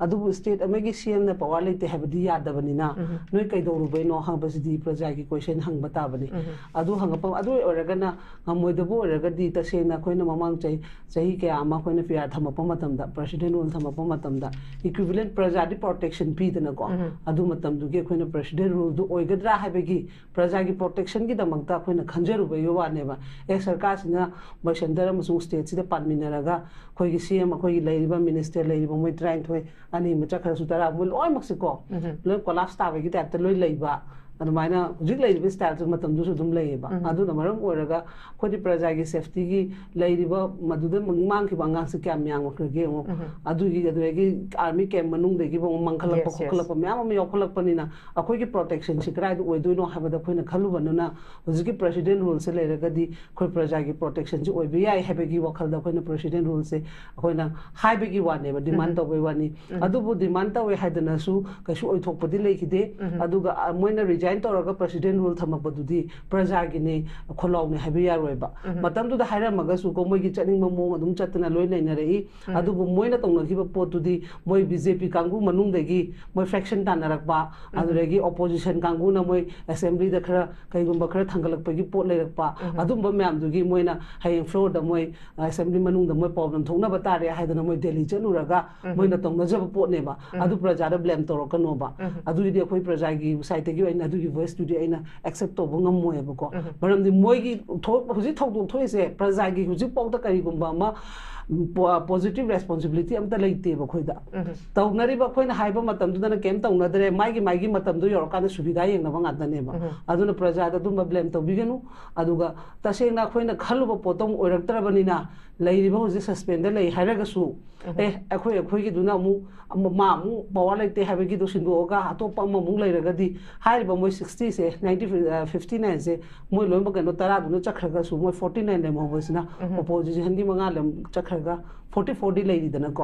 adu state amagi CM na power lete haba di yadabani na noi kai do rubai no hang basidi praja gi question hang bata bani adu hang pa adu oraga na ngamoi dobo oraga di ta se na khoi na mamang chahi ke ama khoi na pia thama pa matam da president rule thama pa matam da equivalent praja di protection pi dana ko adu matam du ge khoi na president rule du oigadra habegi praja gi protection gi damang ta khoi na khanjaru ba yo wa ne ba ek sarkar ꯇꯔꯥꯁꯤꯅ ꯃꯣꯏ centre ꯑꯃꯁꯨꯡ ꯁ꯭ꯇꯦꯠꯁꯤꯗ ꯄꯥꯟꯃꯤꯟꯅꯔꯒ ꯑꯩꯈꯣꯏꯒꯤ ꯁꯤఎꯝ ꯑꯩꯈꯣꯏꯒꯤ ꯂꯩꯔꯤꯕ minister ꯂꯩꯔꯤꯕ ꯃꯣꯏ 19 ꯑꯅꯤ ꯑꯃ ꯆꯠꯈ꯭ꯔꯁꯨ 10 ꯃꯣꯏ ꯂꯣꯏꯅꯃꯛꯁꯤꯀꯣ ꯂꯣꯏ ꯀꯣꯂꯥꯞꯁ ꯇꯥꯕꯒꯤ ꯇꯥꯏꯞꯇ ꯂꯣꯏ ꯂꯩꯕ ꯑꯗꯨꯃꯥꯏꯅ ꯍꯧꯖꯤꯛ ꯂꯩꯔꯤꯕ ꯁ꯭ꯇꯥꯏꯜꯁꯨ ꯃꯇꯝꯗꯨꯁꯨ ꯑꯗꯨꯝ ꯂꯩꯌꯦꯕ ꯑꯗꯨꯅ ꯃꯔꯝ ꯑꯣꯏꯔꯒ ꯑꯩꯈꯣꯏꯗꯤ ꯄ꯭ꯔꯖꯥꯒꯤ ꯁꯦꯐꯇꯤꯒꯤ ꯂꯩꯔꯤꯕ ꯃꯗꯨꯗ ꯃꯥꯡꯈꯤꯕ ꯑꯉꯥꯡꯁꯤ ꯀꯌꯥꯝ ꯌꯥꯝꯈ꯭ꯔꯒꯦ ꯑꯃꯨꯛ ꯑꯗꯨꯗꯒꯤ ꯑꯥꯔꯃꯤ ꯀꯦꯝ ꯃꯅꯨꯡꯗꯒꯤ ꯃꯥꯡꯈꯠꯂꯛꯄ ꯈꯣꯠꯈꯠꯂꯛꯄ ꯃꯌꯥꯝ ꯑꯃ ꯌꯥꯎꯈꯠꯂꯛꯄꯅꯤꯅ ꯑꯩꯈꯣꯏꯒꯤ ꯄ꯭ꯔꯣꯇꯦꯛꯁꯟꯁꯤ ꯀꯗꯥꯏꯗ ꯑꯣꯏꯗꯣꯏꯅꯣ ꯍꯥꯏꯕꯗ ꯑꯩꯈꯣꯏꯅ ꯈꯜꯂꯨꯕꯅꯤꯅ ꯍꯧꯖꯤꯛꯀꯤ ꯄ꯭ꯔꯦꯁꯤꯗꯦꯟ ꯔꯨꯜꯁꯦ ꯂꯩꯔꯒꯗꯤ ꯑꯩꯈꯣꯏ ꯄ꯭ꯔꯖꯥꯒꯤ ꯄ꯭ꯔꯣꯇꯦꯛꯁꯟꯁꯤ ꯑꯣꯏꯕ ꯌꯥꯏ ꯍꯥꯏꯕꯒꯤ ꯋꯥꯈꯜꯗ ꯑꯩꯈꯣꯏꯅ ꯄ꯭ꯔꯦꯁꯤꯗꯦꯟ ꯔꯨꯜꯁꯦ ꯑꯩꯈꯣꯏꯅ ꯍꯥꯏꯕꯒꯤ ꯋꯥꯅꯦꯕ ꯗꯤꯃꯥꯟ ꯇꯧꯕꯒꯤ ꯋꯥꯅꯤ ꯑꯗꯨꯕꯨ ꯗꯤꯃꯥꯟ ꯇꯧꯋꯦ ꯍꯥꯏꯗꯅꯁꯨ ꯀꯩꯁꯨ ꯑꯣꯏꯊꯣꯛꯄꯗꯤ ꯂꯩꯈꯤꯗꯦ ꯑꯗꯨꯒ ꯃꯣꯏꯅ ꯔꯤꯖꯥꯏꯟ ꯇꯧꯔꯒ ꯄ꯭ꯔꯦꯁꯤꯗꯦꯟ ꯔꯨꯜ ꯊꯝꯃꯛꯄꯗꯨꯗꯤ ꯄ꯭ꯔꯖꯥꯒꯤꯅꯤ ꯈꯣꯜꯂꯥꯎꯅꯤ ꯍꯥꯏꯕ ꯌꯥꯔꯣꯏꯕ ꯃꯇꯝꯗꯨꯗ ꯍꯥꯏꯔꯝꯃꯒꯁꯨ ꯀꯣ ꯃꯣꯏꯒꯤ ꯆꯠꯅꯤꯡꯕ ꯃꯑꯣꯡ ꯑꯗꯨꯝ ꯆꯠꯇꯅ ꯂꯣꯏ ꯂꯩꯅꯔꯛꯏ ꯑꯗꯨꯕꯨ ꯃꯣꯏꯅ ꯇꯧꯅꯈꯤꯕ ꯄꯣꯠꯇꯨꯗꯤ ꯃꯣꯏ ꯕꯤꯖꯦꯄꯤ ꯀꯥꯡꯕꯨ ꯃꯅꯨꯡꯗꯒꯤ ꯃꯣꯏ ꯐ꯭ꯔꯦꯛꯁꯟ ꯇꯥꯟꯅꯔꯛꯄ ꯑꯗꯨꯗꯒꯤ ꯑꯣꯄꯣꯖꯤꯁꯟ ꯀꯥꯡꯕꯨꯅ ꯃꯣꯏ ꯑꯦꯁꯦꯝꯕ꯭ꯂꯤꯗ ꯈꯔ ꯀꯩꯒꯨꯝꯕ ꯈꯔ ꯊꯥꯡꯒꯠꯂꯛꯄꯒꯤ ꯄꯣꯠ ꯂꯩꯔꯛꯄ ꯑꯗꯨꯝꯕ ꯃꯌꯥꯝꯗꯨꯒꯤ ꯃꯣꯏꯅ ꯍꯌꯦꯡ ꯐ꯭ꯂꯣꯔꯗ ꯃꯣꯏ ꯑꯦꯁꯦꯝꯕ꯭ꯂꯤ ꯃꯅꯨꯡꯗ ꯃꯣꯏ ꯄ꯭ꯔꯣꯕ꯭ꯂꯦꯝ ꯊꯣꯛꯅꯕ ꯇꯥꯔꯦ ꯍꯥꯏꯗꯅ ꯃꯣꯏ ꯗꯦꯜꯂꯤ ꯆꯠꯂꯨꯔꯒ ꯃꯣꯏꯅ ꯇꯧꯅꯖꯕ ꯄꯣꯠꯅꯦꯕ ꯑꯗꯨ ꯄ꯭ꯔꯖꯥꯗ ꯕ꯭ꯂꯦꯝ ꯇꯧꯔꯛꯀꯅꯣꯕ ꯑꯗꯨꯒꯤꯗꯤ ꯑꯩꯈꯣꯏ ꯄ꯭ꯔꯖꯥꯒꯤ ꯁꯥꯏꯠꯇꯒꯤ ꯑꯣꯏꯅ ꯑꯗꯨꯒꯤ ꯚꯣꯏꯁꯇꯨꯗꯤ ꯑꯩꯅ ꯑꯦꯛꯁꯦꯞ ꯇꯧꯕ ꯉꯝꯃꯣꯏꯕꯀꯣ ꯃꯔꯝꯗꯤ ꯃꯣꯏꯒꯤ ꯍꯧꯖꯤꯛ ꯊꯧꯗꯣꯛ ꯊꯣꯛꯏꯁꯦ ꯄ꯭ꯔꯖꯥꯒꯤ ꯍꯧꯖꯤꯛꯐꯥꯎꯗ ꯀꯔꯤꯒꯨꯝꯕ ꯑꯃ ꯄꯣꯖꯤꯇꯤꯚ ꯔꯦꯁꯄꯣꯟꯁꯤꯕꯤꯂꯤꯇꯤ ꯑꯝꯇ ꯂꯩꯇꯦꯕ ꯑꯩꯈꯣꯏꯗ ꯇꯧꯅꯔꯤꯕ ꯑꯩꯈꯣꯏꯅ ꯍꯥꯏꯕ ꯃꯇꯝꯗꯨꯗꯅ ꯀꯩꯝ ꯇꯧꯅꯗ꯭ꯔꯦ ꯃꯥꯒꯤ ꯃꯇꯝꯗꯨ ꯌꯧꯔꯀꯥꯟꯗ ꯁꯨꯕꯤꯗꯥ ꯌꯦꯡꯅꯕ ꯉꯥꯛꯇꯅꯦꯕ ꯑꯗꯨꯅ ꯄ꯭ꯔꯖꯥꯗ ꯑꯗꯨꯝꯕ ꯕ꯭ꯂꯦꯝ ꯇꯧꯕꯤꯒꯅꯨ ꯑꯗꯨꯒ ꯇꯁꯦꯡꯅ ꯑꯩꯈꯣꯏꯅ ꯈꯜꯂꯨꯕ ꯄꯣꯠꯇꯣ ꯑꯃꯨꯛ ꯑꯣꯏꯔꯛꯇ꯭ꯔꯕꯅꯤꯅ ꯂꯩꯔꯤꯕ ꯍꯧꯖꯤꯛ ꯁꯁꯄꯦꯟꯗ ꯂꯩ ꯍꯥꯏꯔꯒꯁꯨ ꯑꯩꯈꯣꯏꯒꯤꯗꯨꯅ ꯑꯃꯨꯛ ꯃꯥ ꯑꯃꯨꯛ ꯄꯋꯥꯔ ꯂꯩꯇꯦ ꯍꯥꯏꯕꯒꯤꯗꯣ ꯁꯤꯟꯗꯣꯛꯑꯒ ꯑꯇꯣꯞꯄ ꯑꯃꯃꯨꯛ ꯂꯩꯔꯒꯗꯤ ꯍꯥꯏꯔꯤꯕ ꯃꯣꯏ 60ꯁꯦ 59ꯁꯦ ꯃꯣꯏ ꯂꯣꯏꯅꯃꯛ ꯀꯩꯅꯣ 10ꯗꯨꯅ ꯆꯠꯈ꯭ꯔꯒꯁꯨ ꯃꯣꯏ 49 ꯂꯩꯍꯧꯕꯁꯤꯅ ꯑꯣꯄꯣꯖꯤꯁꯟꯒꯤ 5 ꯆꯠꯈ꯭ꯔꯒ 44ꯗꯤ ꯂꯩꯔꯤꯗꯅꯀꯣ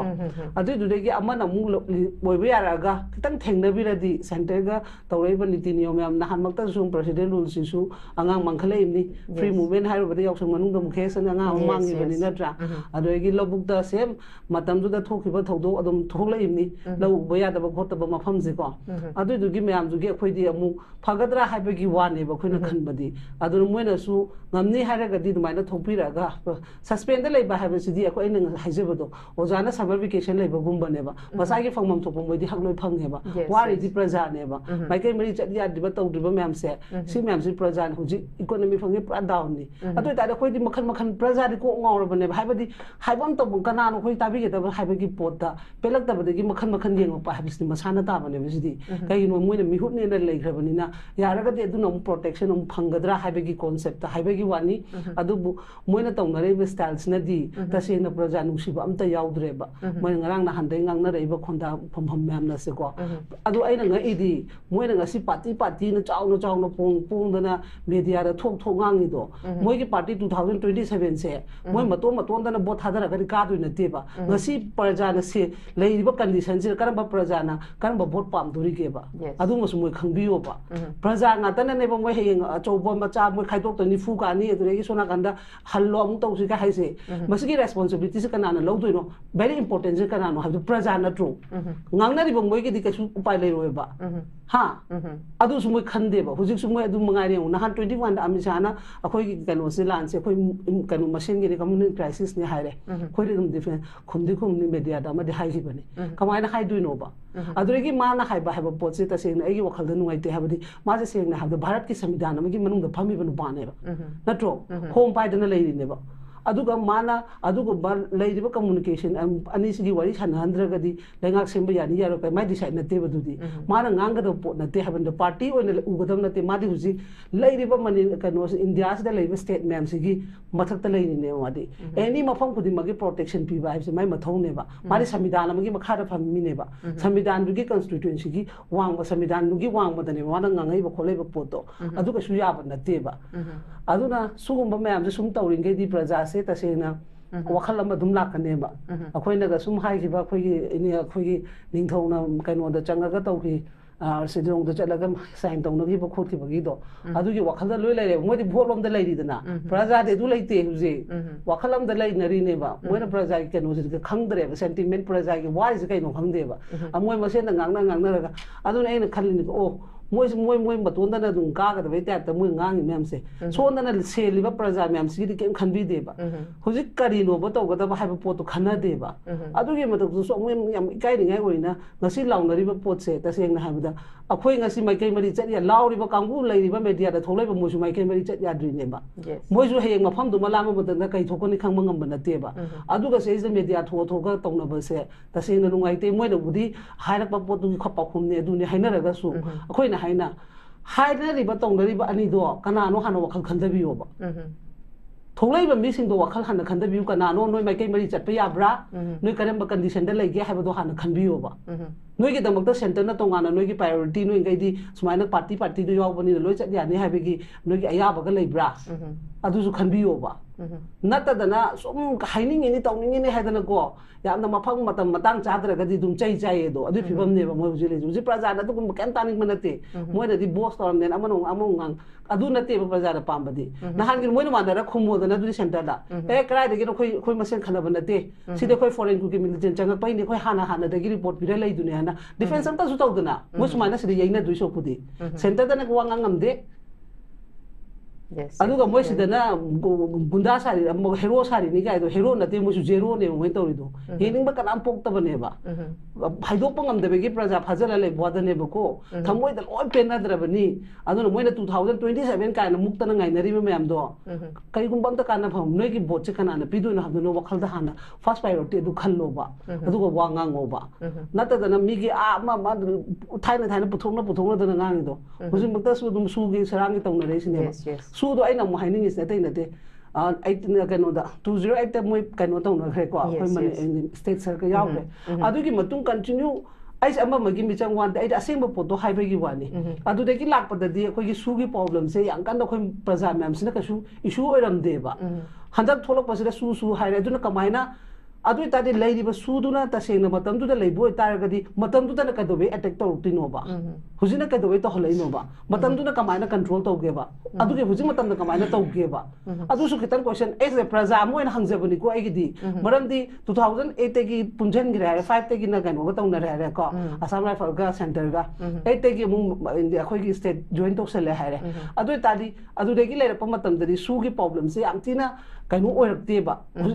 ꯑꯗꯨꯏꯗꯨꯗꯒꯤ ꯑꯃꯅ ꯑꯃꯨꯛ ꯑꯣꯏꯕ ꯌꯥꯔꯛꯑꯒ ꯈꯤꯇꯪ ꯊꯦꯡꯅꯕꯤꯔꯗꯤ ꯁꯦꯟꯇꯔꯒ ꯇꯧꯔꯛꯏꯕ ꯅꯤꯇꯤ ꯅꯤꯌꯣꯝ ꯃꯌꯥꯝ ꯅꯍꯥꯟꯃꯛꯇꯁꯨ ꯄ꯭ꯔꯦꯁꯤꯗꯦꯟ ꯔꯨꯜꯁꯤꯁꯨ ꯑꯉꯥꯡ ꯃꯥꯡꯈꯠꯂꯛꯏꯕꯅꯤ ꯐ꯭ꯔꯤ ꯃꯨꯚꯃꯦꯟ ꯍꯥꯏꯔꯨꯕꯗ ꯌꯥꯎꯁꯪ ꯃꯅꯨꯡꯗ ꯃꯨꯈꯦꯁꯅ ꯑꯉꯥꯡ ꯑꯃ ꯃꯥꯡꯉꯤꯕꯅꯤ ꯅꯠꯇ꯭ꯔꯥ ꯑꯗꯨꯗꯒꯤ ꯂꯧꯕꯨꯛꯇ ꯁꯦꯝ ꯃꯇꯝꯗꯨꯗ ꯊꯣꯛꯈꯤꯕ ꯊꯧꯗꯣꯛ ꯑꯗꯨꯝ ꯊꯣꯛꯂꯛꯏꯕꯅꯤ ꯂꯧ ꯎꯕ ꯌꯥꯗꯕ ꯈꯣꯠꯇꯕ ꯃꯐꯝꯁꯦꯀꯣ ꯑꯗꯨꯏꯗꯨꯒꯤ ꯃꯌꯥꯝꯗꯨꯒꯤ ꯑꯩꯈꯣꯏꯗꯤ ꯑꯃꯨꯛ ꯐꯒꯗ꯭ꯔꯥ ꯍꯥꯏꯕꯒꯤ ꯋꯥꯅꯦꯕ ꯑꯩꯈꯣꯏꯅ ꯈꯟꯕꯗꯤ ꯑꯗꯨꯅ ꯃꯣꯏꯅꯁꯨ ꯉꯝꯅꯤ ꯍꯥꯏꯔꯒꯗꯤ ꯑꯗꯨꯃꯥꯏꯅ ꯊꯣꯛꯄꯤꯔꯛꯑꯒ ꯁꯁꯄꯦꯟꯗ ꯂꯩꯕ ꯍꯥꯏꯕꯁꯤꯗꯤ ꯑꯩꯅ ꯍꯥꯏꯖꯕꯗꯣ ꯑꯣꯖꯥꯅ ꯁꯝꯃꯔ ꯚꯦꯀꯦꯁꯟ ꯂꯩꯕꯒꯨꯝꯕꯅꯦꯕ ꯃꯁꯥꯒꯤ ꯐꯪꯐꯝ ꯊꯣꯛꯄ ꯃꯣꯏꯗꯤ ꯍꯛ ꯂꯣꯏ ꯐꯪꯉꯦꯕ ꯋꯥꯔꯤꯗꯤ ꯄ꯭ꯔꯖꯥꯅꯦꯕ ꯃꯥꯏꯀꯩ ꯃꯔꯤ ꯆꯠ ꯌꯥꯗ꯭ꯔꯤꯕ ꯇꯧꯗ꯭ꯔꯤꯕ ꯃꯌꯥꯝꯁꯦ ꯁꯤ ꯃꯌꯥꯝꯁꯤ ꯄ꯭ꯔꯖꯥꯅ ꯍꯧꯖꯤꯛ ꯏꯀꯣꯅꯣꯃꯤ ꯐꯪꯉꯤ ꯄꯨꯔꯥ ꯗꯥꯎꯟꯅꯤ ꯑꯗꯨ ꯑꯣꯏꯇꯥꯔꯗꯤ ꯑꯩꯈꯣꯏꯗꯤ ꯃꯈꯜ ꯃꯈꯜ ꯄ꯭ꯔꯖꯥꯗꯤ ꯀꯣꯛ ꯉꯥꯎꯔꯕꯅꯦꯕ ꯍꯥꯏꯕꯗꯤ ꯍꯥꯏꯐꯝ ꯇꯧꯐꯝ ꯀꯅꯥꯅꯣ ꯑꯩꯈꯣꯏ ꯇꯥꯕꯤꯒꯗꯕ ꯍꯥꯏꯕꯒꯤ ꯄꯣꯠꯇ ꯄꯦꯜꯂꯛꯇꯕꯗꯒꯤ ꯃꯈꯜ ꯃꯈꯜ ꯌꯦꯡꯉꯛꯄ ꯍꯥꯏꯕꯁꯤꯗꯤ ꯃꯁꯥꯅ ꯇꯥꯕꯅꯦꯕ ꯁꯤꯗꯤ ꯀꯩꯒꯤꯅꯣ ꯃꯣꯏꯅ ꯃꯤꯍꯨꯠꯅꯦꯅ ꯂꯩꯈ꯭ꯔꯕꯅꯤ나 ꯌꯥꯔꯒꯗꯤ ꯑꯗꯨꯅ ꯑꯃꯨꯛ ꯄ꯭ꯔꯣꯇꯦꯛꯁꯟ ꯑꯃꯨꯛ ꯐꯪꯒꯗ꯭ꯔꯥ ꯍꯥꯏꯕꯒꯤ ꯀꯣꯟꯁꯦꯞꯇ ꯍꯥꯏꯕꯒꯤ ꯋꯥꯅꯤ ꯑꯗꯨꯕꯨ ꯃꯣꯏꯅ ꯇꯧꯅꯔꯤꯕ ꯁ꯭ꯇꯥꯏꯜꯁꯤꯅꯗꯤ ꯇꯁꯦꯡꯅ ꯄ꯭ꯔꯖꯥ ꯅꯨꯡꯁꯤꯕ ꯑꯝꯇ ꯌꯥꯎꯗ꯭ꯔꯦꯕ ꯃꯣꯏꯅ ꯉꯔꯥꯡ ꯅꯍꯥꯟꯗꯩ ꯉꯥꯡꯅꯔꯛꯏꯕ ꯈꯣꯟꯗꯥ ꯐꯝꯐꯝ ꯃꯌꯥꯝꯅꯁꯦꯀꯣ ꯑꯗꯨ ꯑꯩꯅ ꯉꯛꯏꯗꯤ ꯃꯣꯏꯅ ꯉꯁꯤ ꯄꯥꯔꯇꯤꯅ ꯆꯥꯎꯅ ꯄꯣꯡꯗꯅ ꯃꯦꯗꯤꯌꯥꯗ ꯊꯣꯛ ꯉꯥꯡꯉꯤꯗꯣ ꯃꯣꯏꯒꯤ ꯄꯥꯔꯇꯤ 2027ꯁꯦ ꯃꯣꯏ ꯃꯇꯣꯟꯗꯅ ꯚꯣꯠ ꯊꯥꯗꯔꯒꯗꯤ ꯀꯥꯗꯣꯏ ꯅꯠꯇꯦꯕ ꯉꯁꯤ ꯄ꯭ꯔꯖꯥꯅ ꯂꯩꯔꯤꯕ ꯀꯟꯗꯤꯁꯟꯁꯤꯗ ꯀꯔꯝꯕ ꯄ꯭ꯔꯖꯥꯅ ꯀꯔꯝꯕ ꯚꯣꯠ ꯄꯥꯝꯗꯣꯔꯤꯒꯦꯕ ꯑꯗꯨꯃꯁꯨ ꯃꯣꯏ ꯈꯪꯕꯤꯌꯣꯕ ꯄ꯭ꯔꯖꯥ ꯉꯥꯛꯇꯅꯅꯦꯕ ꯃꯣꯏ ꯍꯌꯦꯡ ꯑꯆꯧꯕ ꯃꯆꯥ ꯃꯣꯏ ꯈꯥꯏꯗꯣꯛꯇ ꯅꯤꯐꯨ ꯀꯥꯅꯤ ꯑꯗꯨꯗꯒꯤ ꯁꯣꯝ ꯅꯥꯀꯟꯗ ꯍꯜꯂꯣ ꯑꯃꯨꯛ ꯇꯧꯁꯤꯒ ꯍꯥꯏꯁꯦ ꯃꯁꯤꯒꯤ ꯔꯦꯁꯄꯣꯟꯁꯤꯕꯤꯂꯤꯇꯤꯁꯦ ꯀꯅꯥꯅ ꯂꯧꯗꯣꯏꯅꯣ ꯚꯦꯔꯤ ꯏꯝꯄꯣꯔꯇꯦꯟꯁꯦ ꯀꯅꯥꯅꯣ ꯍꯥꯏꯕꯗꯨ ꯄ꯭ꯔꯖꯥ ꯅꯠꯇ꯭ꯔꯣ ꯉꯥꯡꯅꯔꯤꯕ ꯃꯣꯏꯒꯤꯗꯤ ꯀꯩꯁꯨ ꯎꯄꯥꯏ ꯂꯩꯔꯣꯏꯕ ꯍꯥ ꯑꯗꯨꯁꯨ ꯃꯣꯏ ꯈꯟꯗꯦꯕ ꯍꯧꯖꯤꯛꯁꯨ ꯃꯣꯏ ꯑꯗꯨꯝ ꯃꯉꯥꯏꯔꯦ ꯌꯦꯡꯉꯨ ꯅꯍꯥꯟ 21ꯗ ꯑꯃꯤꯠ ꯁꯥꯍꯅ ꯑꯩꯈꯣꯏꯒꯤ ꯀꯩꯅꯣꯁꯦ ꯂꯥꯟꯁꯦ ꯑꯩꯈꯣꯏ ꯀꯩꯅꯣ ꯃꯁꯦꯟꯒꯤꯅꯤ ꯀꯝꯃ꯭ꯌꯨꯅꯤꯇꯤ ꯀ꯭ꯔꯥꯏꯁꯤꯁꯅꯤ ꯍꯥꯏꯔꯦ ꯑꯩꯈꯣꯏꯗꯤ ꯑꯗꯨꯝ ꯗꯤꯐꯦꯟ ꯈꯨꯝꯗꯤ ꯃꯦꯗꯤꯌꯥꯗ ꯑꯃꯗꯤ ꯍꯥꯏꯈꯤꯕꯅꯤ ꯀꯃꯥꯏꯅ ꯍꯥꯏꯗꯣꯏꯅꯣꯕ ꯑꯗꯨꯗꯒꯤ ꯃꯥꯅ ꯍꯥꯏꯕ ꯄꯣꯠꯁꯦ ꯇꯁꯦꯡꯅ ꯑꯩꯒꯤ ꯋꯥꯈꯜꯗ ꯅꯨꯡꯉꯥꯏꯇꯦ ꯍꯥꯏꯕꯗꯤ ꯃꯥꯁꯦ ꯁꯦꯡꯅ ꯍꯥꯏꯕꯗ ꯚꯥꯔꯠꯀꯤ ꯁꯪꯕꯤꯙꯥꯟ ꯑꯃꯒꯤ ꯃꯅꯨꯡꯗ ꯐꯝꯃꯤꯕ ꯅꯨꯄꯥꯅꯦꯕ ꯅꯠꯇ꯭ꯔꯣ ꯍꯣꯝ ꯄꯥꯏꯗꯅ ꯂꯩꯔꯤꯅꯦꯕ ꯑꯗꯨꯒ ꯃꯥꯅ ꯑꯗꯨꯒꯨꯝꯕ ꯂꯩꯔꯤꯕ ꯀꯝꯃꯨꯅꯤꯀꯦꯁꯟ ꯑꯅꯤꯁꯤꯒꯤ ꯋꯥꯔꯤ ꯁꯥꯟꯅꯍꯟꯗ꯭ꯔꯒꯗꯤ ꯂꯩꯉꯥꯛ ꯁꯦꯝꯕ ꯌꯥꯅꯤ ꯌꯥꯔꯣꯏ ꯃꯥꯏ ꯗꯤꯁꯥꯏꯠ ꯅꯠꯇꯦꯕ ꯑꯗꯨꯗꯤ ꯃꯥꯅ ꯉꯥꯡꯒꯗꯕ ꯄꯣꯠ ꯅꯠꯇꯦ ꯍꯥꯏꯕꯅꯤꯗ ꯄꯥꯔꯇꯤ ꯑꯣꯏꯅ ꯎꯒꯗꯕ ꯅꯠꯇꯦ ꯃꯥꯗꯤ ꯍꯧꯖꯤꯛ ꯂꯩꯔꯤꯕ ꯀꯩꯅꯣꯁꯤ ꯏꯟꯗꯤꯌꯥꯁꯤꯗ ꯂꯩꯔꯤꯕ ꯁ꯭ꯇꯦꯠ ꯃꯌꯥꯝꯁꯤꯒꯤ ꯃꯊꯛꯇ ꯂꯩꯔꯤꯅꯦꯕ ꯃꯥꯗꯤ ꯑꯦꯅꯤ ꯃꯐꯝ ꯈꯨꯗꯤꯡꯃꯛꯀꯤ ꯄ꯭ꯔꯣꯇꯦꯛꯁꯟ ꯄꯤꯕ ꯍꯥꯏꯕꯁꯤ ꯃꯥꯏ ꯃꯊꯧꯅꯦꯕ ꯃꯥꯗꯤ ꯁꯪꯕꯤꯙꯥꯟ ꯑꯃꯒꯤ ꯃꯈꯥꯗ ꯐꯝꯕ ꯃꯤꯅꯦꯕ ꯁꯪꯕꯤꯙꯥꯟꯗꯨꯒꯤ ꯀꯟꯁꯇꯤꯇ꯭ꯌꯨꯟꯁꯤꯒꯤ ꯋꯥꯡꯕ ꯁꯪꯕꯤꯙꯥꯟꯗꯨꯒꯤ ꯋꯥꯡꯃꯗꯅꯦꯕ ꯃꯥꯅ ꯉꯥꯡꯉꯛꯏꯕ ꯈꯣꯠꯂꯛꯏꯕ ꯄꯣꯠꯇꯣ ꯑꯗꯨ ꯀꯩꯁꯨ ꯌꯥꯕ ꯅꯠꯇꯦꯕ ꯑꯗꯨꯅ ꯁꯤꯒꯨꯝꯕ ꯃꯌꯥꯝꯁꯦ ꯁꯨꯝ ꯇꯧꯔꯤꯉꯩꯗꯤ ꯄ꯭ꯔꯖꯥꯁꯦ ꯇꯁꯦꯡꯅ ꯋꯥꯈꯜ ꯑꯃ ꯑꯗꯨꯝ ꯂꯥꯛꯀꯅꯦꯕ ꯑꯩꯈꯣꯏꯅꯒ ꯁꯨꯝ ꯍꯥꯏꯈꯤꯕ ꯑꯩꯈꯣꯏꯒꯤ ꯅꯤꯡꯊꯧꯅ ꯀꯩꯅꯣꯗ ꯆꯪꯉꯒ ꯇꯧꯈꯤ ꯁꯤꯂꯣꯡꯗ ꯆꯠꯂꯒ ꯁꯥꯏꯟ ꯇꯧꯅꯈꯤꯕ ꯈꯣꯠꯈꯤꯕꯒꯤꯗꯣ ꯑꯗꯨꯒꯤ ꯋꯥꯈꯜꯗ ꯂꯣꯏ ꯂꯩꯔꯦꯕ ꯃꯣꯏꯗꯤ ꯚꯣꯠ ꯂꯣꯝꯗ ꯂꯩꯔꯤꯗꯅ ꯄ꯭ꯔꯖꯥꯗꯤ ꯑꯗꯨ ꯂꯩꯇꯦ ꯍꯧꯖꯤꯛ ꯋꯥꯈꯜ ꯑꯃꯗ ꯂꯩꯅꯔꯤꯅꯦꯕ ꯃꯣꯏꯅ ꯄ꯭ꯔꯖꯥꯒꯤ ꯀꯩꯅꯣꯁꯤꯗꯤ ꯈꯪꯗ꯭ꯔꯦꯕ ꯁꯦꯟꯇꯤꯃꯦꯟ ꯄ꯭ꯔꯖꯥꯒꯤ ꯋꯥꯔꯤꯁꯦ ꯀꯩꯅꯣ ꯈꯪꯗꯦꯕ ꯃꯣꯏ ꯃꯁꯦꯟꯗ ꯉꯥꯡꯅꯔꯒ ꯑꯗꯨꯅ ꯑꯩꯅ ꯈꯜꯂꯤꯅꯤ ꯑꯣ मोई मतोंदना दुम कागदबे टाइप मोई ngang मैम से सोंदना सेलिबा प्रजा मैम सिगी केम खनबीदेबा हुजिक करिनोबो तौगदबा हाइबा पोतो खनदेबा अदुगे मतबु सो मोई याम इकाइनिङाइ ओइना ngasi लाउनरिबा पोतसे तसेंना हाबदा अखोइ ngasi माइकै मरि चरिया लाउरिबा कांगु लैरिबा मीडिया दा थोलाइबा मोसु माइकै मरि चरिया द्रिनेबा मोइजु हेयeng मफम दुमा लामा बदना कै थोकनि खंबा ngamba नतेबा अदुगा सेइज मीडिया थो थोगा तौनबसे तसेंना नुंगाइते मोइना बुदि हाइरपा पोतुगि खपा खुमने अदुनि हाइनरगासु अखोइना हाइना हाइनरिबा तौनरिबा अनिदो कनानो हानो वखल खंदबियोबा थोलाइबा मिसिंदो वखल हाना खंदबियु कनानो नोइ माइकै मरि चटपा याब्रा नोइ करम कंडीशन दा लैगे हाइबदो हाना खनबियोबा नोइ गे दमक सेंटर ना तोंगाना नोइ गी प्रायोरिटी नोइ गैदी सुमाइना पार्टी दो यावबनि लोइ चट यानि हाइबगी नोइ गी अयाबगा लैब्रा अदुसु खनबियोबा नतदना सुम हाइनिङिनि तौनिङिनि हाइदना को यामना मफंग मतम मतंग चाद्रगदि दुम चै चाइएदो अदु फिबमनेबा मोइ हुजि लेजु हुजि प्रजाना दुगुम केम तानिङ मनते मोइदि बोस तोरमनेन अमनो अमोंगां अदु नतेबा प्रजाना पाम्बदि नहानगि मोइना मानदरा खुमोदना दुदि सेंटरदा ए कराइदगि खोइ खोइ मसेन खनबा नते सिदे खोइ फॉरेन कुकि मिलिटेंट चंगक पैनि खोइ हाना दगि रिपोर्ट पिरा लैदुने हाना डिफेंस अंता सु तौदना मोइ सुमाइना सिदे यैना दुइसो पुदि सेंटरदना वांगां ngamde अदुगा मोइ सिदना गुंडा सारी हेरो सारी नि गाइदो हेरो नते मोसु जेरो ने मोइ तौरिदो हेनिंबा कनाम पोक्तबनेबा फाइदोकपा ngamdebegi प्रजा फाजला ले बदनेबको थमोइदा लोइ पेनद्रबनी अदुना मोइना 2027 काइना मुक्तना ngainariba मैमदो कइगुंबा अंत काना फम नोइगी बोट से कनाना पिदुना हबदनो वखलदा हाना फर्स्ट प्रायोरिटी अदु खल्लोबा अदुगा वांगांगोबा नतदना मिगी मा थाइना पुथोंना दना ngangido हुजिमक्ता सु दुम सुगी सरांगी तौनरेसिने सुदो आइना मो हाइनिङिस नते नते 2008 मोइ कनो तौनखरे को अखोइ मन स्टेट सरकार यावले अदुगी मतुं कंटिन्यू आइस अमा मगी मिचंग वान आइ असेंबो पोतो हाइबगी वानी अदुदगी लाकपददी अखोइगी सुगी प्रॉब्लम से यांकन अखोइ प्रजा मैमसिना कसु इशू ओइरमदेबा हंदक थोलकपसिदा सु हाइरे अदुना कमाइना अदु तादि लैरिबा सुदुना तसेंना मतमदुदा लैबो तारगदी मतमदुदा कदोबे अटैक तौतिनोबा हुजिना कदोबे तो हलैनोबा मतमदुना कमाइना कंट्रोल तौगेबा अदुगे हुजि मतमदा कमाइना तौगेबा अदुसु खितन क्वेश्चन एज ए प्रजा मोइन हंगजबनी को आइगिदी मरमदी 2008 तेगी पुंजन गिरे 5 तेगी ना गनो तौना रे को असम राइफल गा सेंटर गा 8 तेगी मु इंडिया खोगी स्टेट जॉइन तौसले हारे अदु तादि अदुदेगी लेरप मतमददी सुगी प्रॉब्लम से यामतिना कनो ओइरक्तेबा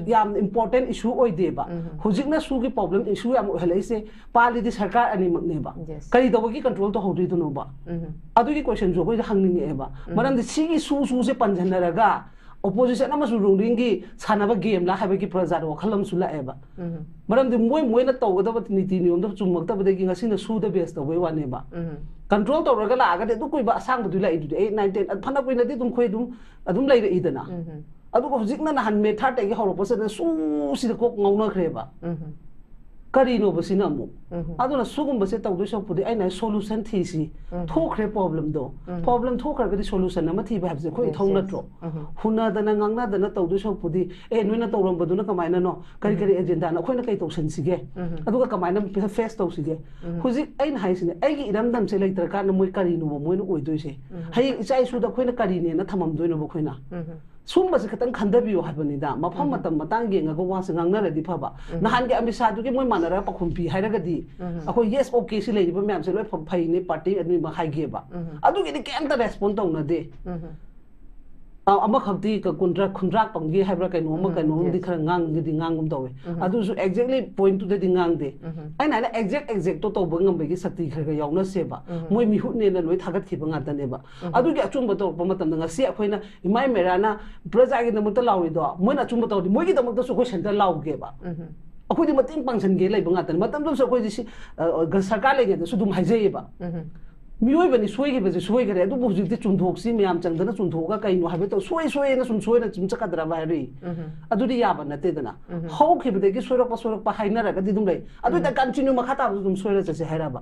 याम इंपोर्टेंट इशू ओइदेबा हुजिकना सुगी प्रॉब्लम इशू याम ओहलैसे पालिदि सरकार अनिमकनेबा करी दबगी कंट्रोल तो होद्रिदुनोबा अदुगी क्वेश्चन जो कोइ हंगनिङेबा मरमदि सिगी सु से पंजनरगा opposition amasu ruling gi sanaba game la habaki praja ro khalam sula eba maram de moi na tawgada bat niti niom da chumak ta bade gi ngasina su da best da wane ba control to raga la aga de du koi ba sang bu du la idu 8 9 10 phana koi na di dum khoi dum adum lai re idana adu ko hujik na han me tha te gi horo posa su si da kok ngauna khre ba करीनो बसिना मु अदुना सुगुम बसे तौदो सपुदि आइना solution thesis थोखरे problem दो problem थोखरगदि solution अमा थी बाबसे खोइ थौनत्रो हुना दना ngangna dana तौदो सपुदि ए नोइना तौरम बदुना कमाइना no करी करी एजेंडा ना खोइना कै तौसनसिगे अदुगा कमाइना फेस तौसिगे हुजि आइन हाइसिने आइगी इरम दम से लेतर का न मोइ करीनो मोइना ओइदोइसे हाइ इचाइ सुदा खोइना करीने ना थमम दोइनो बो खोइना सुमबसे खतन खंदबियो हाबनिदा मफम मतम मतंग गेंगा वास ngangnaradi phaba nahan ge amisa du ge moi manara pakhumpi hairagadi akoi yes okay si leiba myam se loi phai ne party admi ma hai ge ba adu ge kem ta respond tong na de ama khapti ka khundrak panggi haibra kai no ma kai no di khara ngang di ngangum tawe adu su exactly point to the ngang de ai na exact to to bangam be gi sakti khara yauna se ba moi mi hut ne na loi thagat thi banga ta ne ba adu ge achum ba to pa matam nga se akhoina imai merana praja gi namu ta lawi do moi na chum ba to moi gi damak to su ko center law ge ba akhoi di mating pangsan ge lai banga ta matam dum so khoi ji sarkar le ge su dum haijei ba मियोय बनि सोइगे बजे सोइ गरे अदु बुजिति चुनथोक्सि मियाम चंगदना चुनथोगा कइनो हाबे तो सोइ ना सोइ ना चुम चकदरा बारि अदुदि याबा नतेदना हौखिबदेगी सोरक हाइनरगा दिदुम लै अदु द कंटिन्यू मखा ता दुम सोइरा चसे हाइराबा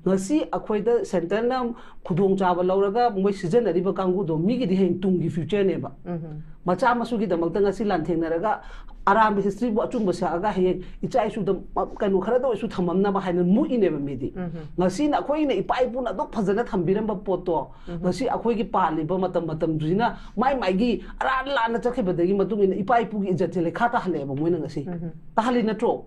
ngasi अखोइदा सेंटर ना खुदोंग चाबा लौरगा मोइ सिजनरिबा कांगु दो मिगी दि हें तुंगी फ्यूचर नेबा मचा मसुगी दमकता ngasi लानथेंनरगा aram history bo achum ba sa aga he ichai su da kanu khara do su thamam na ba haina mu ine ba medi ngasi na khoi na ipai pu na dok phajana thambiram ba poto ngasi akhoi gi pali ba matam jina mai gi ara la na chakhe ba dagi matung ina ipai pu gi ijat le khata hale ba moina ngasi ta hali na tro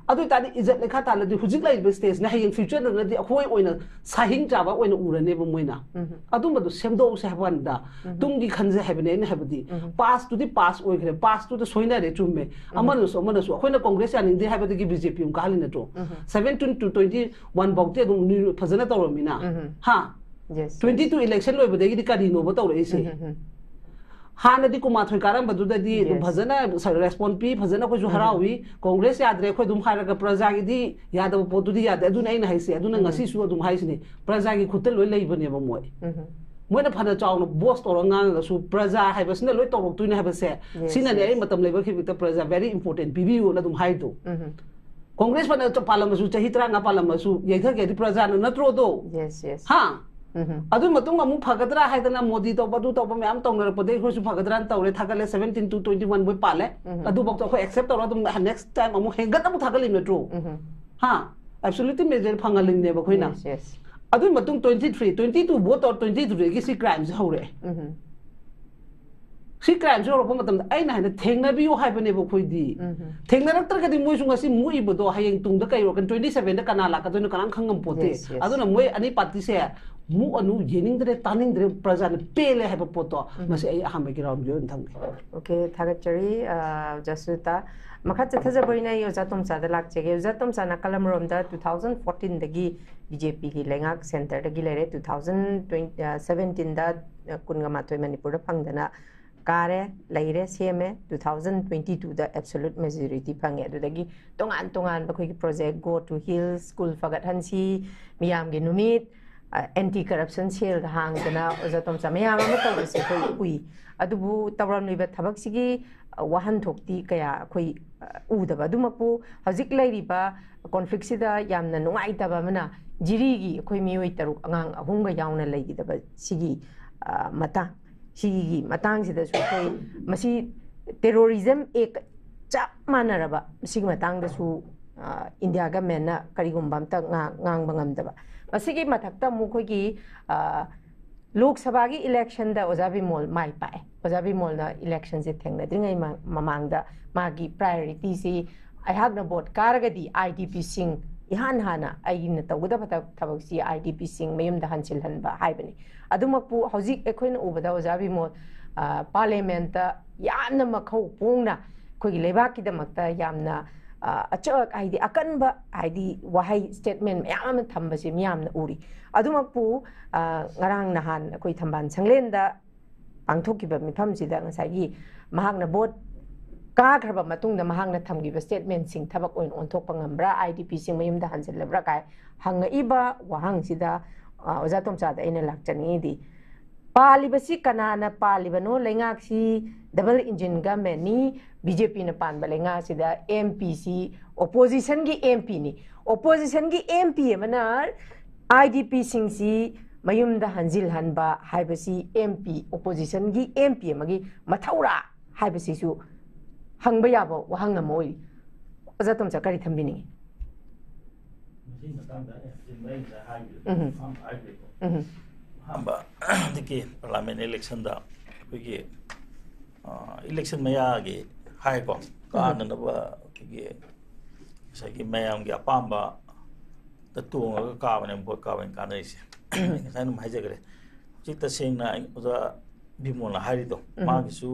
adu ta di ijat le khata la di hujik lai ba stage na hayeng future na di akhoi oina sahing ja ba oina urane ba moina adu ma do semdo se haban da tungi khanje habne ne habdi pass to the pass oi khre pass to the soina re chumme amana so khoina congress ani de habdi gi bjp um kali na to 17 to 21 bokte dum ni phajana tawramina ha yes 22 election loi bade gi kadi no ba tawre se हाना दी कुमार थोय कारम बदुदा दी भजना response P भजना को जो हरावी कांग्रेस याद रे खोय दुम हारा का प्रजा की दी याद अब पोतु दी याद अदु नै न हाइसे अदु न ngasi सु दुम हाइसने प्रजा की खुत लोय लेबने ब मोय मोयना फना चाउन बोस तोर ngang सु प्रजा हाइबसने लोय तोरक तुने हाइबसे सिना ने आई मतम लेब खि त प्रजा वेरी इंपोर्टेंट पीबीओ न दुम हाइ दो कांग्रेस फना पालम सु चही 3 पालम सु येथा के प्रजा न नत्रो दो यस यस हां अदु मतुंग अमु फगदरा हाइदना मोदी तो बदु तो मैम तोंगर पदे खोसु फगदरान तौरे थागले 17 to 21 बय पाले अदु बक तो खो एक्सेप्ट तौर तुम नेक्स्ट टाइम अमु हेंगत अमु थागले मेट्रो हां एब्सोल्युटली मेजर फंगलिंग ने बखोइना यस अदु मतुंग 23 22 वोट और 23 की सी क्राइम्स हौरे सी क्राइम्स हौर प मतम आई ना थेंगनाबियो हाइबने बखोइदी थेंगनारक्तर मोय सुंगासी मुइबदो हायेंग तुंग कई रोकन 27 दा कना लाका दोन कनां खंगम पोते अदुना मोय अनि पार्टी से मु अनु येनिंगदरे तानिंगदरे प्रजा ने पेले हाइब पोतो मसे आई हामे की राउंड जो थंगे ओके थागचरी जसुता मखा चथजबोइना योजा तुमसा द लाकचेगे योजा तुमसा ना कलम रोम दा 2014 दगी बीजेपी की लेंगाक सेंटर दगी लेरे 2017 दा कुनगा माथोय मणिपुर फंगदना कारे लेरे सेमे 2022 दा एब्सोल्यूट मेजॉरिटी फंगे अदुदगी तोंगान बखोय की project go to hill school फगत हंसी मियाम गे नुमित एंटी करप्शन सेल हांगदना ओजा तोमसा मयाम अमा तौबसे खोय उई अदुबु तवरम लिबा थबक सिगी वाहन थोक्ति कया खोय उदबा दुमपु हजिक लैरिबा कॉन्फ्लिक्ट सिदा यामना नुंगाइतबा मना जिरीगी खोय मियोय तरुक अंगांग अहुंगा यावना लैगिदबा सिगी मता सिगी मतंग सिदा सु खोय मसी टेररिज्म एक चाप मानरबा सिगी मतंग दसु इंडिया गवर्नमेंट ना करिगुम्बा त ngang bangam मसिगी मथक्ता मुखोगी लोक सभा की इलेक्शन दा ओजाबी मोल माइ पाए ओजाबी मोल ना इलेक्शन से थेंगना द्रिंgai ममांग दा मागी प्रायोरिटी से अहाग ना वोट कारगदी आईडीपी सिंह इहान हाना आइगिन तौगदा थबक सी आईडीपी सिंह मयम दा हंसिल हनबा हाइबनी अदुमपु हौजिक एखोइन उबदा ओजाबी मोल पार्लियामेंट यामना मखौ पोंगना खोगी लेबाकी दमकता यामना अचक आइदी अकनबा आइदी वहाई स्टेटमेंट याम थंबसे मियामना उरी अदुमपु ngarang nahan koi thamban sanglenda pangthokiba mifamsida ngasagi mahakna bot ka khraba matungda mahakna thamgiba statement sing thabak oin onthokpa ngambra idp sing mayumda hanselabra kai hangaiba wahang sida oja tomcha da ina lakchani di palibasi kanana palibano lengaksi double engine government ni BJP na pan balenga sida MPC opposition gi MP ni opposition gi MP mana IDP singsi mayumda hanjil hanba haibasi MP opposition gi MP magi mathaura haibasi su hangba yabo wahang namoi oja tomcha kari thambini hamba diki parliament election da ki election maya gi hai ko kana na ba ki sai ki mayam gi apamba da tuang ka ba ne bo ka ba ka nei se sai num haije gare chik ta sing na oza bimona hari do ma gi su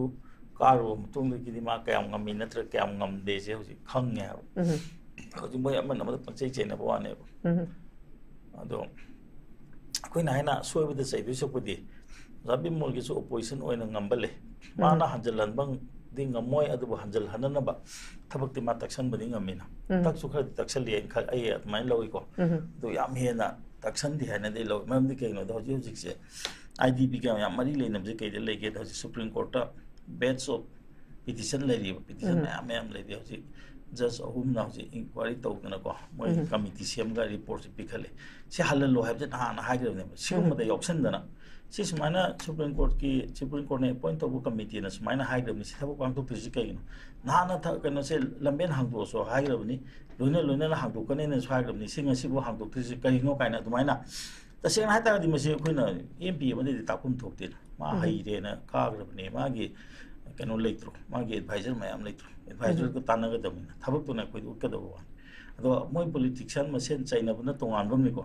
karu tung gi di ma kayam ngam min natra kayam ngam de se hoji khang ne hoji moi amana ma pachai che na ba ne ado koi na haina soi bi de sai du sopudi rabi mol gi su opposition oina ngambale mana hanjalan bang di ngamoy adu hanjal hanana ba thabak ti ma taksan bani ngamina tak su khar taksan li khar ai atmai loi ko do yam hena taksan di hana de loi mam di ke no do ji jik se idp ga yam mari le nam je ke de le ke do supreme court ta bench of petition le ri petition am le de ji जज अहुमना हजे inquiry तौदनको मोय committee सेमगा report पिखले से hello हाबजे नाना हाइग्रने सिगुमदा यौसनदना से Sumana supreme court ने appoint तौब committee ना सुमाना हाइग्रने से थबक पांगतो प्रिजि कइनो नाना थ कनो से लंबेन हांगदोसो हाइग्रबनी लोइना हांगदोकने ने हाइग्रबनी सिंग सिबो हांगदोक्तिसि करिनो काइना दुमाइना तसेना हाइतागदि मसे अखोइना एमपी अमदि ताकुम थोक्ते मा हाइरेना काग्रबने मागी कनो लेत्रो मागी एडवाइजर मयाम लेत्रो एडवाइजर को तानागदमिना थबक तुना कोइ उक्कदबो अदो मोय पॉलिटिशियन मसेन चाइनाबना तोंगानबमनिको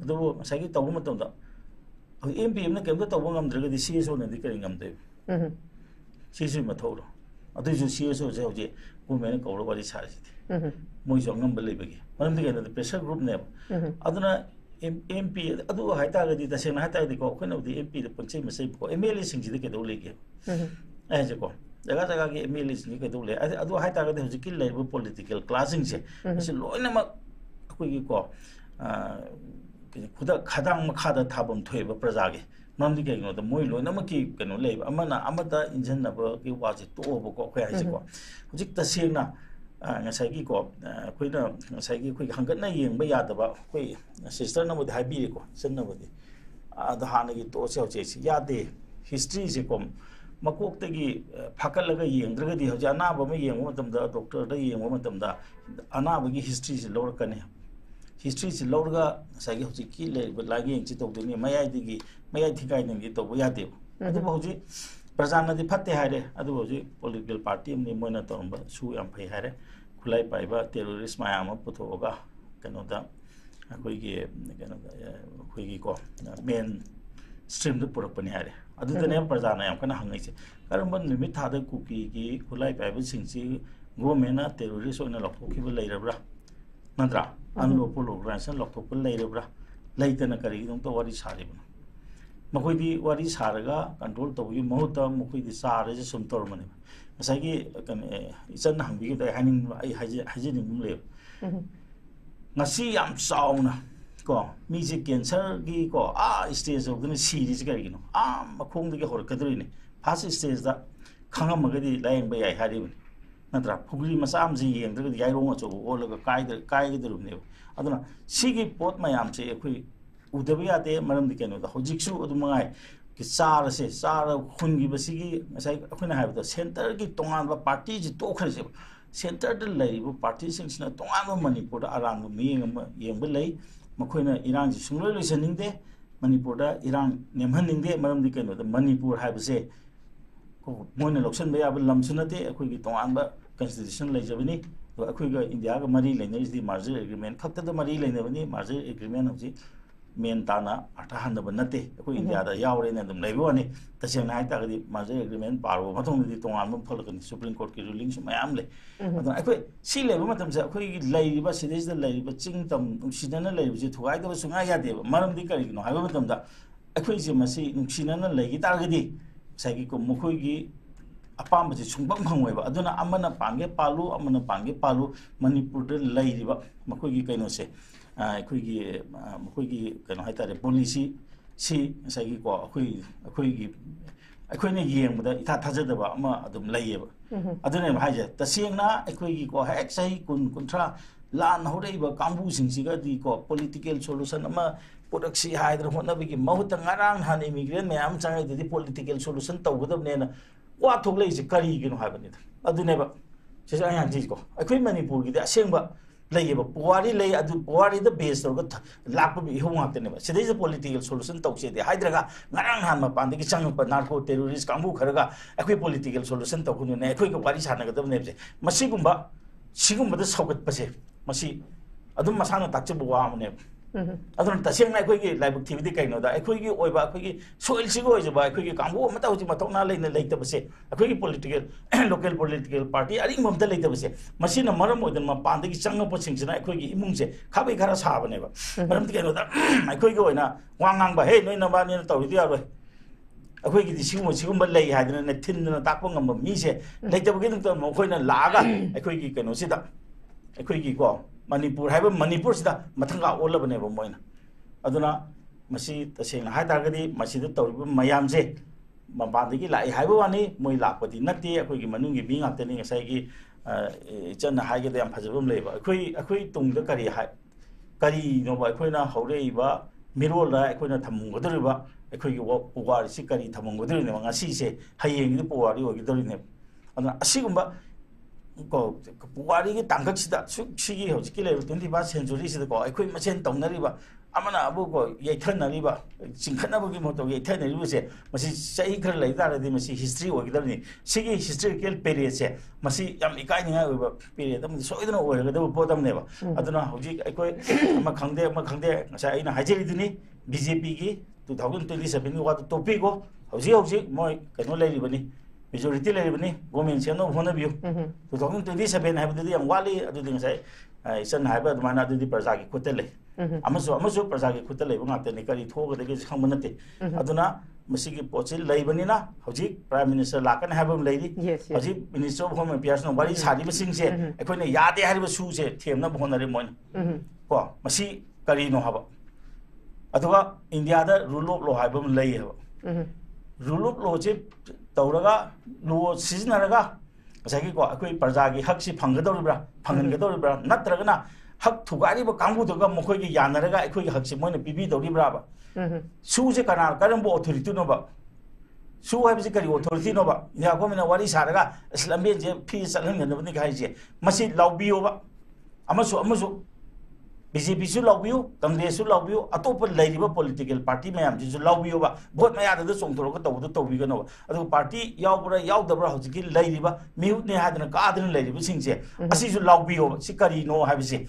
अदो मसागी तौब मतंदा एमपी अमना केमदा तौब ngamद्रगदि सीएसओ नदि करि ngamदे सीएसओ मथौरो अदुजु सीएसओ जे होजे गवर्नमेंट कौरो वारी सारिसिति मोइसो ngamba लेबगे मरमदि केना प्रेशर ग्रुप ने अदुना एमपी अदु हाइतागदि तसेना हाइतागदि को खनौदि एमपी द पंचै मसै को एमएलए सिंगजिदि केदौ लेगे ऐसे को जगह के एमएलए सिंग केदौ ले अदु हाइतागदि होजिकि लेबो पॉलिटिकल क्लासिंग से लोइनमक अखोइगि को खुदा खदांग मखादा थाबम थोइबा प्रजागे मरमदि केनो द मोइ लोइनमकि केनो लेबा अमना अमदा इंजननबो कि वाजि तोबो को खै हाइसे को होजिक तसेना ngasai ko koina ngasai ki khoi hangat na yeng ba ya da ba khoi sister na mod habi ko sen na bod ada hana gi to se che si ya de history se kom makok te gi phakal laga yeng dra ga di hoja na ba me yeng mo tam da doctor da yeng mo tam da ana ba gi history se lor ka ne history se lor ga ngasai gi hoji ki le ba la gi yeng chi to de ni mayai di gi mayai thikai ne gi to ba ya de adu ba hoji प्रजाना दि फते हारे अदु होजि political party नि मोना तोंबा सु याम फै हारे खुलाई पाइबा terrorist मायाम पुथोगा कनोदा अखोइगी कनोदा अखोइगी को main stream दु पुरपनि हारे अदु तने प्रजाना याम कना हंगैसे करम निमित थादा कुकी की खुलाई पाइबा सिंसी गवर्नमेंट टेररिस्ट ओना लखोखिबा लैरब्रा नद्रा अनलोफुल ऑर्गेनाइजेशन लखोखिबा लैरब्रा लैतना करी दम तो वारी सारिबन मखोइदी वारी सारगा कंट्रोल तौगी महुता मखोइदी सारजे सुम तोरमने मसागी कन इचन हंबी द हानिंग आई हाजिनि मुले ngasi yam sauna ko mi je cancer gi ko stage of the series ga gi no makhong de hor kadri ne first stage da khangam ga di laing ba yai hari bin natra phugri masam ji yeng de yai rong cho o la ga kai gi de rum ne aduna sigi pot mayam che khoi udaba yate maram di keno da hojiksu adumangai ki sara se sara khungi basigi ngasai akhuna haibda center gi tongan ba party ji to khare center da lei bu party sing sina tongan ba manipur da arang mi yeng ba lei makhoina irang ji sungloi loisaning de manipur da irang nemhan ning de maram di keno da manipur haibse ko moina loksan ba ya ba lam sunate akhoi gi tongan ba constitution lei jabini akhoi ga india ga mari leina is di merger agreement khakta da mari leina bani merger agreement hoji main ताना अटा हंदब नते को India दा यावरे ने दम लेबो ने तसेना high तागदि माजे agreement पारबो मथों दि तोंगान म फलकनि सुप्रीम कोर्ट की रूलिंग सु मयाम ले अदन अखोइ सी लेबो मतम से अखोइ लैरिबा सिदेज दा लैरिबा चिंग तम नुसिदना लैरिबो जे थुगाइ दब सुंगा यादेबो मरम दि करिनो हाइबो मतम दा अखोइ जे मसी नुसिनना लैगि तागदि साइकि को मखोइ गी अपाम जे सुंबम खंगोइबा अदुना अमना पांगे पालु अमना पांगे पालु मणिपुर द लैरिबा मखोइ गी कैनो से अखोइगी मखोइगी कनो हाइतारे पॉलिसी सी साइगी को अखोइगी अखोइने येंबदा इथा थाजदबा अमा अदुम लैयेबा अदुने हाइजे तसेंगना अखोइगी को हेक सही कुंट्रा लान होरेबा कांबु सिंगसिगा दी को पॉलिटिकल सॉल्यूशन अमा प्रोडक्सी हाइद्र होनबगी महुत ngarang han इमिग्रेंट मैम चांगै दि पॉलिटिकल सॉल्यूशन तौगदबनेना वा थोगलैसे करिगिनो हाइबनि अदुनेबा सेसा यान जी को अखोइ मणिपुर गी असेंबा लेबा पुवारी ले अदु पुवारी द बेस तौग लाप बि होंगातने बा सिदे पॉलिटिकल सॉल्यूशन तौसे दे हाइद्रगा ngarang han ma pan de changpa narco terrorist कांबु खरगा अखोइ पॉलिटिकल सॉल्यूशन तौखुनु ने अखोइ को वारी सानगदब नेबसे मसिगुंबा सिगुंबद सौगत पसे मसि अदुम मसाना ताचबो वामने अदुन तसेंना अखोइगी लाइबक थिबिदि कैनो दा अखोइगी ओइबा अखोइगी सोइल सिगो ओइजबा अखोइगी कांबु मता होजि मतौना लेने लेतबसे अखोइगी पॉलिटिकल लोकल पॉलिटिकल पार्टी अरिंग ममता लेतबसे मसिना मरम ओइदन मा पांदगी चंगप सिंगसिना अखोइगी इमुंगसे खाबै खरा साबनेबा मरम कैनो दा अखोइगी ओइना वांगांबा हे नोइ नबानि तौरिदि यारोय अखोइगी दि सिगुम लei हादना ने थिनना ताकपो ngam मीसे लेतबगी दम मखोइना लागा अखोइगी कैनो सिदा अखोइगी को मणिपुर है मणिपुर से मथंगा ओलबने मोइना अदुना मसी तसेंग हाइतागदि मसीद तौरिब मयाम से मपादगी लाई हाइबो वानी मोइ लापदि नते अखोइगी मनुंगी बि ngakतनि ngasai gi ꯆꯟꯅ ꯍꯥꯏꯒꯗ ꯌꯥꯝ ꯐꯖꯕ ꯑꯃ ꯂꯩꯕ ꯑꯩꯈꯣꯏ ꯇꯨꯡꯗ ꯀꯔꯤꯅꯣꯕ ꯑꯩꯈꯣꯏꯅ ꯍꯧꯔꯛꯏꯕ ꯃꯤꯔꯣꯜꯗ ꯑꯩꯈꯣꯏꯅ ꯊꯝꯃꯝꯒꯗꯧꯔꯤꯕ ꯑꯩꯈꯣꯏꯒꯤ ꯄꯨꯋꯥꯔꯤꯁꯤ ꯀꯔꯤ ꯊꯝꯃꯝꯒꯗꯧꯔꯤꯅꯦꯕ ꯉꯁꯤꯁꯦ ꯍꯌꯦꯡꯒꯤꯗꯤ ꯄꯨꯋꯥꯔꯤ ꯑꯣꯏꯒꯗꯧꯔꯤꯅꯦꯕ ꯑꯗꯨꯅ ꯑꯁꯤꯒꯨꯝꯕ ꯄꯨꯋꯥꯔꯤꯒꯤ ꯇꯥꯡꯀꯛꯁꯤꯗ ꯁꯤꯒꯤ ꯍꯧꯖꯤꯛꯀꯤ ꯂꯩꯔꯤꯕ 21st ꯁꯦꯟꯆꯨꯔꯤꯁꯤꯗꯀꯣ ꯑꯩꯈꯣꯏ ꯃꯁꯦꯟ ꯇꯧꯅꯔꯤꯕ ꯑꯃꯅ ꯑꯃꯕꯨ ꯌꯩꯊꯅꯔꯤꯕ ꯆꯤꯡꯈꯠꯅꯕꯒꯤ ꯃꯍꯨꯠꯇ ꯌꯩꯊꯅꯔꯤꯕꯁꯦ ꯃꯁꯤ ꯆꯍꯤ ꯈꯔ ꯂꯩ ꯇꯥꯔꯗꯤ ꯃꯁꯤ ꯍꯤꯁꯇ꯭ꯔꯤ ꯑꯣꯏꯒꯗꯕꯅꯤ ꯁꯤꯒꯤ ꯍꯤꯁꯇꯣꯔꯤꯀꯦꯜ ꯄꯦꯔꯤꯌꯗꯁꯦ ꯃꯁꯤ ꯌꯥꯝ ꯏꯀꯥꯏꯅꯤꯡꯉꯥꯏ ꯑꯣꯏꯕ ꯄꯦꯔꯤꯌꯗ ꯑꯃꯗꯤ ꯁꯣꯏꯗꯅ ꯑꯣꯏꯔꯒꯗꯕ ꯄꯣꯠ ꯑꯃꯅꯦꯕ ꯑꯗꯨꯅ ꯍꯧꯖꯤꯛ ꯑꯩꯈꯣꯏ ꯑꯃ ꯈꯪꯗꯦ ꯉꯁꯥꯏ ꯑꯩꯅ ꯍꯥꯏꯖꯔꯤꯗꯨꯅꯤ BJPꯒꯤ 2027ꯒꯤ ꯋꯥꯗꯨ ꯇꯣꯛꯄꯤꯈꯣ ꯍꯧꯖꯤꯛ ꯃꯣꯏ ꯀꯩꯅꯣ ꯂꯩꯔꯤꯕꯅꯤ ꯃꯦꯖꯣꯔꯤꯇꯤ ꯂꯩꯔꯤꯕꯅꯤ ꯒꯣꯔꯃꯦꯟ ꯁꯦꯝꯅꯕ ꯍꯣꯠꯅꯕꯤꯌꯨ 2027 ꯍꯥꯏꯕꯗꯨꯗꯤ ꯌꯥꯝ ꯋꯥꯠꯂꯤ ꯑꯗꯨꯗꯤ ꯉꯁꯥꯏ ꯏꯆꯟꯅ ꯍꯥꯏꯕ ꯑꯗꯨꯃꯥꯏꯅ ꯑꯗꯨꯗꯤ ꯄ꯭ꯔꯖꯥꯒꯤ ꯈꯨꯠꯇ ꯂꯩ ꯑꯃꯁꯨ ꯄ꯭ꯔꯖꯥꯒꯤ ꯈꯨꯠꯇ ꯂꯩꯕ ꯉꯥꯛꯇꯅꯤ ꯀꯔꯤ ꯊꯣꯛꯑꯒꯗꯒꯦ ꯈꯪꯕ ꯅꯠꯇꯦ ꯑꯗꯨꯅ ꯃꯁꯤꯒꯤ ꯄꯣꯠꯁꯤ ꯂꯩꯕꯅꯤꯅ ꯍꯧꯖꯤꯛ ꯄ꯭ꯔꯥꯏꯝ ꯃꯤꯅꯤꯁꯇꯔ ꯂꯥꯛꯀꯅꯤ ꯍꯥꯏꯕ ꯑꯃ ꯂꯩꯔꯤ ꯍꯧꯖꯤꯛ ꯃꯤꯅꯤꯁꯇꯔ ꯑꯣꯐ ꯍꯣꯝ ꯑꯦꯐꯤꯌꯔꯁꯅ ꯋꯥꯔꯤ ꯁꯥꯔꯤꯕꯁꯤꯡꯁꯦ ꯑꯩꯈꯣꯏꯅ ꯌꯥꯗꯦ ꯍꯥꯏꯔꯤꯕ ꯁꯨꯁꯦ ꯊꯦꯝꯅꯕ ꯍꯣꯠꯅꯔꯤ ꯃꯣꯏꯅ ꯀꯣ ꯃꯁꯤ ꯀꯔꯤꯅꯣ ꯍꯥꯏꯕ ꯑꯗꯨꯒ ꯏꯟꯗꯤꯌꯥꯗ ꯔꯨꯜ ꯑꯣꯐ ꯂꯣ ꯍꯥꯏꯕ ꯑꯃ ꯂꯩ ꯍꯥꯏꯕ ꯔꯨꯜ ꯑꯣꯐ ꯂꯣꯁꯤ ꯇꯧꯔꯒ ꯂꯣ ꯁꯤꯖꯤꯟꯅꯔꯒ ꯉꯁꯥꯏꯒꯤꯀꯣ ꯑꯩꯈꯣꯏ ꯄ꯭ꯔꯖꯥꯒꯤ ꯍꯛꯁꯤ ꯐꯪꯒꯗꯧꯔꯤꯕ꯭ꯔꯥ ꯐꯪꯍꯟꯒꯗꯧꯔꯤꯕ꯭ꯔꯥ ꯅꯠꯇ꯭ꯔꯒꯅ ꯍꯛ ꯊꯨꯒꯥꯏꯔꯤꯕ ꯀꯥꯡꯕꯨꯗꯨꯒ ꯃꯈꯣꯏꯒꯤ ꯌꯥꯅꯔꯒ ꯑꯩꯈꯣꯏꯒꯤ ꯍꯛꯁꯤ ꯃꯣꯏꯅ ꯄꯤꯕꯤꯗꯧꯔꯤꯕ꯭ꯔꯥꯕ ꯁꯨꯁꯦ ꯀꯔꯝꯕ ꯑꯣꯊꯣꯔꯤꯇꯤꯅꯣꯕ ꯁꯨ ꯍꯥꯏꯕꯁꯤ ꯀꯔꯤ ꯑꯣꯊꯣꯔꯤꯇꯤꯅꯣꯕ ꯏꯟꯗꯤꯌꯥ ꯒꯣꯔꯃꯦꯟꯅ ꯋꯥꯔꯤ ꯁꯥꯔꯒ ꯂꯝꯕꯦꯟꯁꯦ ꯐ꯭ꯔꯤ ꯆꯠꯍꯟꯒꯗꯕꯅꯤ ꯍꯥꯏꯁꯦ ꯃꯁꯤ ꯂꯥꯎꯕꯤꯌꯣꯕ ꯑꯃꯁꯨ BJPꯁꯨ ꯂꯥꯎꯕꯤꯌꯨ ꯀꯪꯒ꯭ꯔꯦꯁꯁꯨ ꯂꯥꯎꯕꯤꯌꯨ ꯑꯇꯣꯞꯄ ꯂꯩꯔꯤꯕ ꯄꯣꯂꯤꯇꯤꯀꯦꯜ ꯄꯥꯔꯇꯤ ꯃꯌꯥꯝꯁꯤꯁꯨ ꯂꯥꯎꯕꯤꯌꯣꯕ ꯚꯣꯠ ꯃꯌꯥꯗ ꯆꯣꯡꯊꯣꯔꯒ ꯇꯧꯕꯗꯨ ꯇꯧꯕꯤꯒꯅꯣꯕ ꯑꯗꯨꯒ ꯄꯥꯔꯇꯤ ꯌꯥꯎꯕ꯭ꯔꯥ ꯌꯥꯎꯗꯕ꯭ꯔꯥ ꯍꯧꯖꯤꯛꯀꯤ ꯂꯩꯔꯤꯕ ꯃꯤꯍꯨꯠꯅꯦ ꯍꯥꯏꯗꯅ ꯀꯥꯗꯅ ꯂꯩꯔꯤꯕꯁꯤꯡꯁꯦ ꯑꯁꯤꯁꯨ ꯂꯥꯎꯕꯤꯌꯣꯕ ꯁꯤ ꯀꯔꯤꯅꯣ ꯍꯥꯏꯕꯁꯤ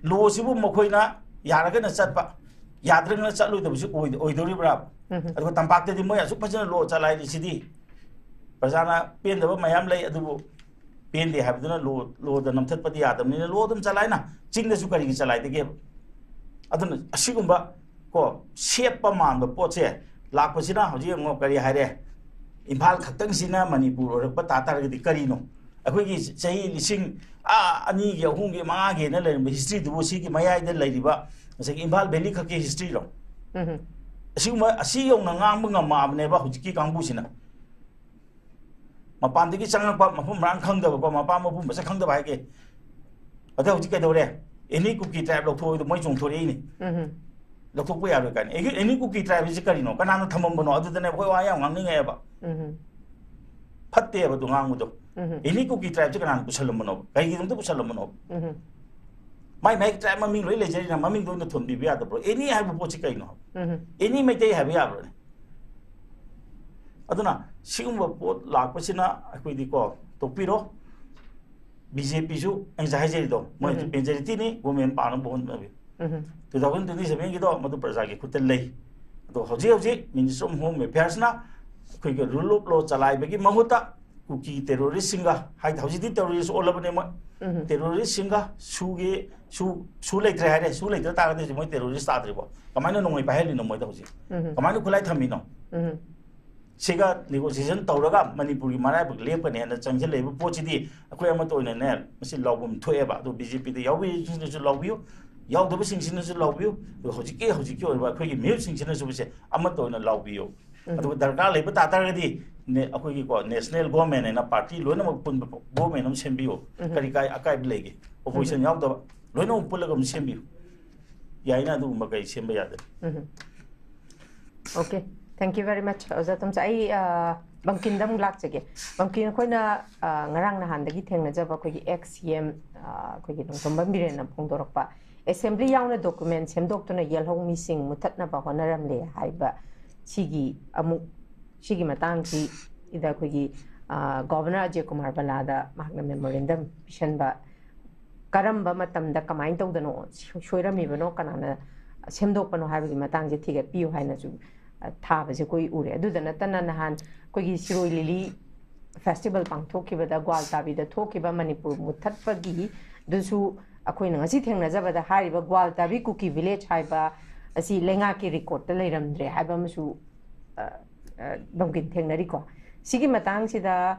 ꯂꯣꯁꯤꯕꯨ ꯃꯈꯣꯏꯅ ꯌꯥꯔꯒꯅ ꯆꯠꯄ ꯌꯥꯗ꯭ꯔꯒꯅ ꯆꯠꯂꯣꯏꯗꯕꯁꯤ ꯑꯣꯏꯗꯧꯔꯤꯕ꯭ꯔꯥ ꯑꯗꯨꯒ ꯇꯝꯄꯥꯛꯇꯗꯤ ꯃꯣꯏ ꯑꯁꯨꯛ ꯐꯖꯅ ꯂꯣ ꯆꯂꯥꯏꯔꯤꯁꯤꯗꯤ ꯄ꯭ꯔꯖꯥꯅ ꯄꯦꯟꯗꯕ ꯃꯌꯥꯝ ꯂꯩ ꯑꯗꯨꯕꯨ ꯄꯦꯟꯗꯦ ꯍꯥꯏꯕꯗꯨꯅ ꯂꯣꯗ ꯅꯝꯊꯠꯄꯗꯤ ꯌꯥꯗꯕꯅꯤꯅ ꯂꯣ ꯑꯗꯨꯝ ꯆꯂꯥꯏꯅ ꯆꯤꯡꯗꯁꯨ ꯀꯔꯤꯒꯤ ꯆꯂꯥꯏꯗꯒꯦꯕ ꯑꯗꯨꯅ ꯑꯁꯤꯒꯨꯝꯕ ꯀꯣ ꯁꯦꯠꯄ ꯃꯥꯟꯕ ꯄꯣꯠꯁꯦ ꯂꯥꯛꯄꯁꯤꯅ ꯍꯧꯖꯤꯛ ꯑꯃꯨꯛ ꯀꯔꯤ ꯍꯥꯏꯔꯦ ꯏꯝꯐꯥꯜ ꯈꯛꯇꯪꯁꯤꯅ ꯃꯅꯤꯄꯨꯔ ꯑꯣꯏꯔꯛꯄ ꯇꯥꯔꯒꯗꯤ ꯀꯔꯤꯅꯣ ꯑꯩꯈꯣꯏꯒꯤ ꯆꯍꯤ 2,000 3,000 5,000 ꯂꯩꯔꯝꯕ ꯍꯤꯁꯇ꯭ꯔꯤꯗꯨꯕꯨ ꯁꯤꯒꯤ ꯃꯌꯥꯏꯗ ꯂꯩꯔꯤꯕ ꯉꯁꯥꯏꯒꯤ ꯏꯝꯐꯥꯜ ꯚꯦꯂꯤ ꯈꯛꯀꯤ ꯍꯤꯁꯇ꯭ꯔꯤꯔꯣ ꯑꯁꯤ ꯌꯧꯅ ꯉꯥꯡꯕ ꯉꯝꯃꯛꯑꯕꯅꯦꯕ ꯍꯧꯖꯤꯛꯀꯤ ꯀꯥꯡꯕꯨꯁꯤꯅ ꯃꯄꯥꯟꯗꯒꯤ ꯆꯪꯉꯛꯄ ꯃꯐꯝ ꯃꯔꯥꯡ ꯈꯪꯗꯕꯀꯣ ꯃꯄꯥ ꯃꯄꯨ ꯃꯁꯛ ꯈꯪꯗꯕ ꯍꯥꯏꯒꯦ ꯑꯗ ꯍꯧꯖꯤꯛ ꯀꯩꯗꯧꯔꯦ ꯑꯦꯅꯤ ꯀꯨꯀꯤ ꯇ꯭ꯔꯥꯏꯕ ꯂꯧꯊꯣꯛꯑꯣꯏꯗꯣ ꯃꯣꯏ ꯆꯣꯡꯊꯣꯔꯛꯏꯅꯤ ꯂꯧꯊꯣꯛꯄ ꯌꯥꯔꯣꯏ ꯀꯥꯏꯅ ꯑꯦꯅꯤ ꯀꯨꯀꯤ ꯇ꯭ꯔꯥꯏꯕꯁꯤ ꯀꯔꯤꯅꯣ ꯀꯅꯥꯅ ꯊꯝꯃꯝꯕꯅꯣ ꯑꯗꯨꯗꯅꯦ ꯑꯩꯈꯣꯏ ꯋꯥ ꯌꯥꯝ ꯉꯥꯡꯅꯤꯡꯉꯛꯑꯦꯕ ꯐꯠꯇꯦꯕ ꯑꯗꯨ ꯉꯥꯡꯕꯗꯣ ꯑꯦꯅꯤ ꯀꯨꯀꯤ ꯇ꯭ꯔꯥꯏꯕꯁꯤ ꯀꯅꯥꯅ ꯄꯨꯁꯜꯂꯝꯕꯅꯣ ꯀꯩꯒꯤꯗꯃꯛꯇ ꯄꯨꯁꯜꯂꯝꯕꯅꯣ ꯃꯥꯏ ꯇ꯭ꯔꯥꯏꯕ ꯃꯃꯤꯡ ꯂꯣꯏ ꯂꯩꯖꯔꯤꯅ ꯃꯃꯤꯡꯗꯣ ꯑꯣꯏꯅ ꯊꯣꯟꯕꯤꯕ ꯌꯥꯗꯕ꯭ꯔꯣ ꯑꯦꯅꯤ ꯍꯥꯏꯕ ꯄꯣꯠꯁꯤ ꯀꯩꯅꯣ ꯑꯦꯅꯤ ꯃꯩꯇꯩ ꯍꯥꯏꯕ ꯌꯥꯕ꯭ꯔꯣꯅꯦ ꯑꯗꯨꯅ ꯁꯤꯒꯨꯝꯕ ꯄꯣꯠ ꯂꯥꯛꯄꯁꯤꯅ ꯑꯩꯈꯣꯏꯗꯤꯀꯣ ꯇꯣꯛꯄꯤꯔꯣ BJPꯁꯨ ꯑꯩꯅ ꯍꯥꯏꯖꯔꯤꯗꯣ ꯃꯣꯏꯁꯨ ꯃꯦꯖꯣꯔꯤꯇꯤꯅꯤ ꯒꯣꯔꯃꯦꯟ ꯄꯥꯟꯅꯕ ꯍꯣꯠꯅꯕꯤꯌꯨ 2027ꯒꯤꯗꯣ ꯃꯗꯨ ꯄ꯭ꯔꯖꯥꯒꯤ ꯈꯨꯠꯇ ꯂꯩ ꯑꯗꯣ ꯍꯧꯖꯤꯛ ꯃꯤꯅꯤꯁꯇꯔ ꯑꯣꯐ ꯍꯣꯝ ꯑꯦꯐꯤꯌꯔꯁꯅ ꯑꯩꯈꯣꯏꯒꯤ ꯔꯨꯜ ꯑꯣꯐ ꯂꯣ ꯆꯂꯥꯏꯕꯒꯤ ꯃꯍꯨꯠꯇ ꯀꯨꯀꯤ ꯇꯦꯔꯣꯔꯤꯁꯁꯤꯡꯒ ꯍꯥꯏꯗꯤ ꯍꯧꯖꯤꯛꯇꯤ ꯇꯦꯔꯣꯔꯤꯁ ꯑꯣꯜꯂꯕꯅꯦ ꯃꯣꯏ ꯇꯦꯔꯣꯔꯤꯁꯁꯤꯡꯒ ꯁꯨ ꯂꯩꯇ꯭ꯔꯦ ꯍꯥꯏꯔꯦ ꯁꯨ ꯂꯩꯇ꯭ꯔ ꯇꯥꯔꯒꯗꯤ ꯃꯣꯏ ꯇꯦꯔꯣꯔꯤꯁ ꯇꯥꯗ꯭ꯔꯤꯕꯣ ꯀꯃꯥꯏꯅ ꯅꯣꯡꯃꯩ ꯄꯥꯏꯍꯜꯂꯤꯅꯣ ꯃꯣꯏꯗ ꯍꯧꯖꯤꯛ ꯀꯃꯥꯏꯅ ꯈꯨꯠꯂꯥꯏ ꯊꯝꯃꯤꯅꯣ ꯁꯤꯒ ꯅꯦꯒꯣꯁꯤꯌꯦꯁꯟ ꯇꯧꯔꯒ ꯃꯅꯤꯄꯨꯔꯒꯤ ꯃꯔꯥꯏꯕꯛ ꯂꯦꯞꯀꯅꯤ ꯍꯥꯏꯅ ꯆꯪꯁꯤꯜꯂꯛꯏꯕ ꯄꯣꯠꯁꯤꯗꯤ ꯑꯩꯈꯣꯏ ꯑꯃꯠꯇ ꯑꯣꯏꯅꯅꯦ ꯃꯁꯤ ꯂꯥꯎꯐꯝ ꯊꯣꯛꯑꯦꯕ ꯑꯗꯣ BJPꯗ ꯌꯥꯎꯕꯤꯁꯤꯡꯅꯁꯨ ꯂꯥꯎꯕꯤꯌꯨ ꯌꯥꯎꯗꯕꯁꯤꯡꯁꯤꯅꯁꯨ ꯂꯥꯎꯕꯤꯌꯨ ꯑꯗꯨꯒ ꯍꯧꯖꯤꯛꯀꯤ ꯑꯣꯏꯕ ꯑꯩꯈꯣꯏꯒꯤ ꯃꯤꯍꯨꯠꯁꯤꯡꯁꯤꯅꯁꯨ ꯃꯁꯦ ꯑꯃꯠꯇ ꯑꯣꯏꯅ ꯂꯥꯎꯕꯤꯌꯨ ꯑꯗꯨꯒ ꯗꯔꯀꯥꯔ ꯂꯩꯕ ꯇꯥꯔꯒꯗꯤ ꯑꯩꯈꯣꯏꯒꯤꯀꯣ ꯅꯦꯁꯅꯦꯜ ꯒꯣꯔꯃꯦꯟ ꯍꯥꯏꯅ ꯄꯥꯔꯇꯤ ꯂꯣꯏꯅꯃꯛ ꯄꯨꯟꯕ ꯒꯣꯔꯃꯦꯟ ꯑꯃ ꯁꯦꯝꯕꯤꯌꯨ ꯀꯔꯤ ꯑꯀꯥꯏꯕ ꯂꯩꯒꯦ ꯑꯣꯄꯣꯖꯤꯁꯟ ꯌꯥꯎꯗꯕ ꯂꯣꯏꯅꯃꯛ ꯄꯨꯜꯂꯒ ꯑꯃ ꯁꯦꯝꯕꯤꯌꯨ ꯌꯥꯏꯅ ꯑꯗꯨꯒꯨꯝꯕ ꯀꯩ ꯁꯦꯝꯕ ꯌꯥꯗꯦ Okay, thank you very much. Ozatumsa ai bangkindam lakchage. Bangkin akoina ngarang nahandagi thengnajaba akogi XCM akogi nongtombam birena phongdorakpa assembly yauna document semdoktuna yelhong mising mutatna ba honaramle haiba sigi amuk sigi matangsi ida akogi governor Ajay Kumar Balada mahakna memorandum pishanba karamba matamda kamain tawdano soiramibano kanana semdokpano haibagi matangje thigat piyu haina ju ꯊꯥꯕꯁꯦ ꯀꯣꯏ ꯎꯔꯦ ꯑꯗꯨꯗ ꯅꯠꯇꯅ ꯅꯍꯥꯟ ꯑꯩꯈꯣꯏꯒꯤ ꯁꯤꯔꯣꯏ ꯂꯤꯂꯤ festival ꯄꯥꯡꯊꯣꯛꯈꯤꯕꯗ ꯒ꯭ꯋꯥꯜꯇꯥꯕꯤꯗ ꯊꯣꯛꯈꯤꯕ ꯃꯅꯤꯄꯨꯔ ꯃꯨꯠꯊꯠꯄꯒꯤ ꯑꯗꯨꯁꯨ ꯑꯩꯈꯣꯏꯅ ꯉꯁꯤ ꯊꯦꯡꯅꯖꯕꯗ ꯍꯥꯏꯔꯤꯕ ꯒ꯭ꯋꯥꯜꯇꯥꯕꯤ ꯀꯨꯀꯤ ꯚꯤꯂꯦꯖ ꯍꯥꯏꯕ ꯑꯁꯤ ꯂꯩꯉꯥꯛꯀꯤ ꯔꯦꯀꯣꯔꯗꯇ ꯂꯩꯔꯝꯗ꯭ꯔꯦ ꯍꯥꯏꯕ ꯑꯃꯁꯨ ꯕꯝꯀꯤꯟ ꯊꯦꯡꯅꯔꯤꯀꯣ ꯁꯤꯒꯤ ꯃꯇꯥꯡꯁꯤꯗ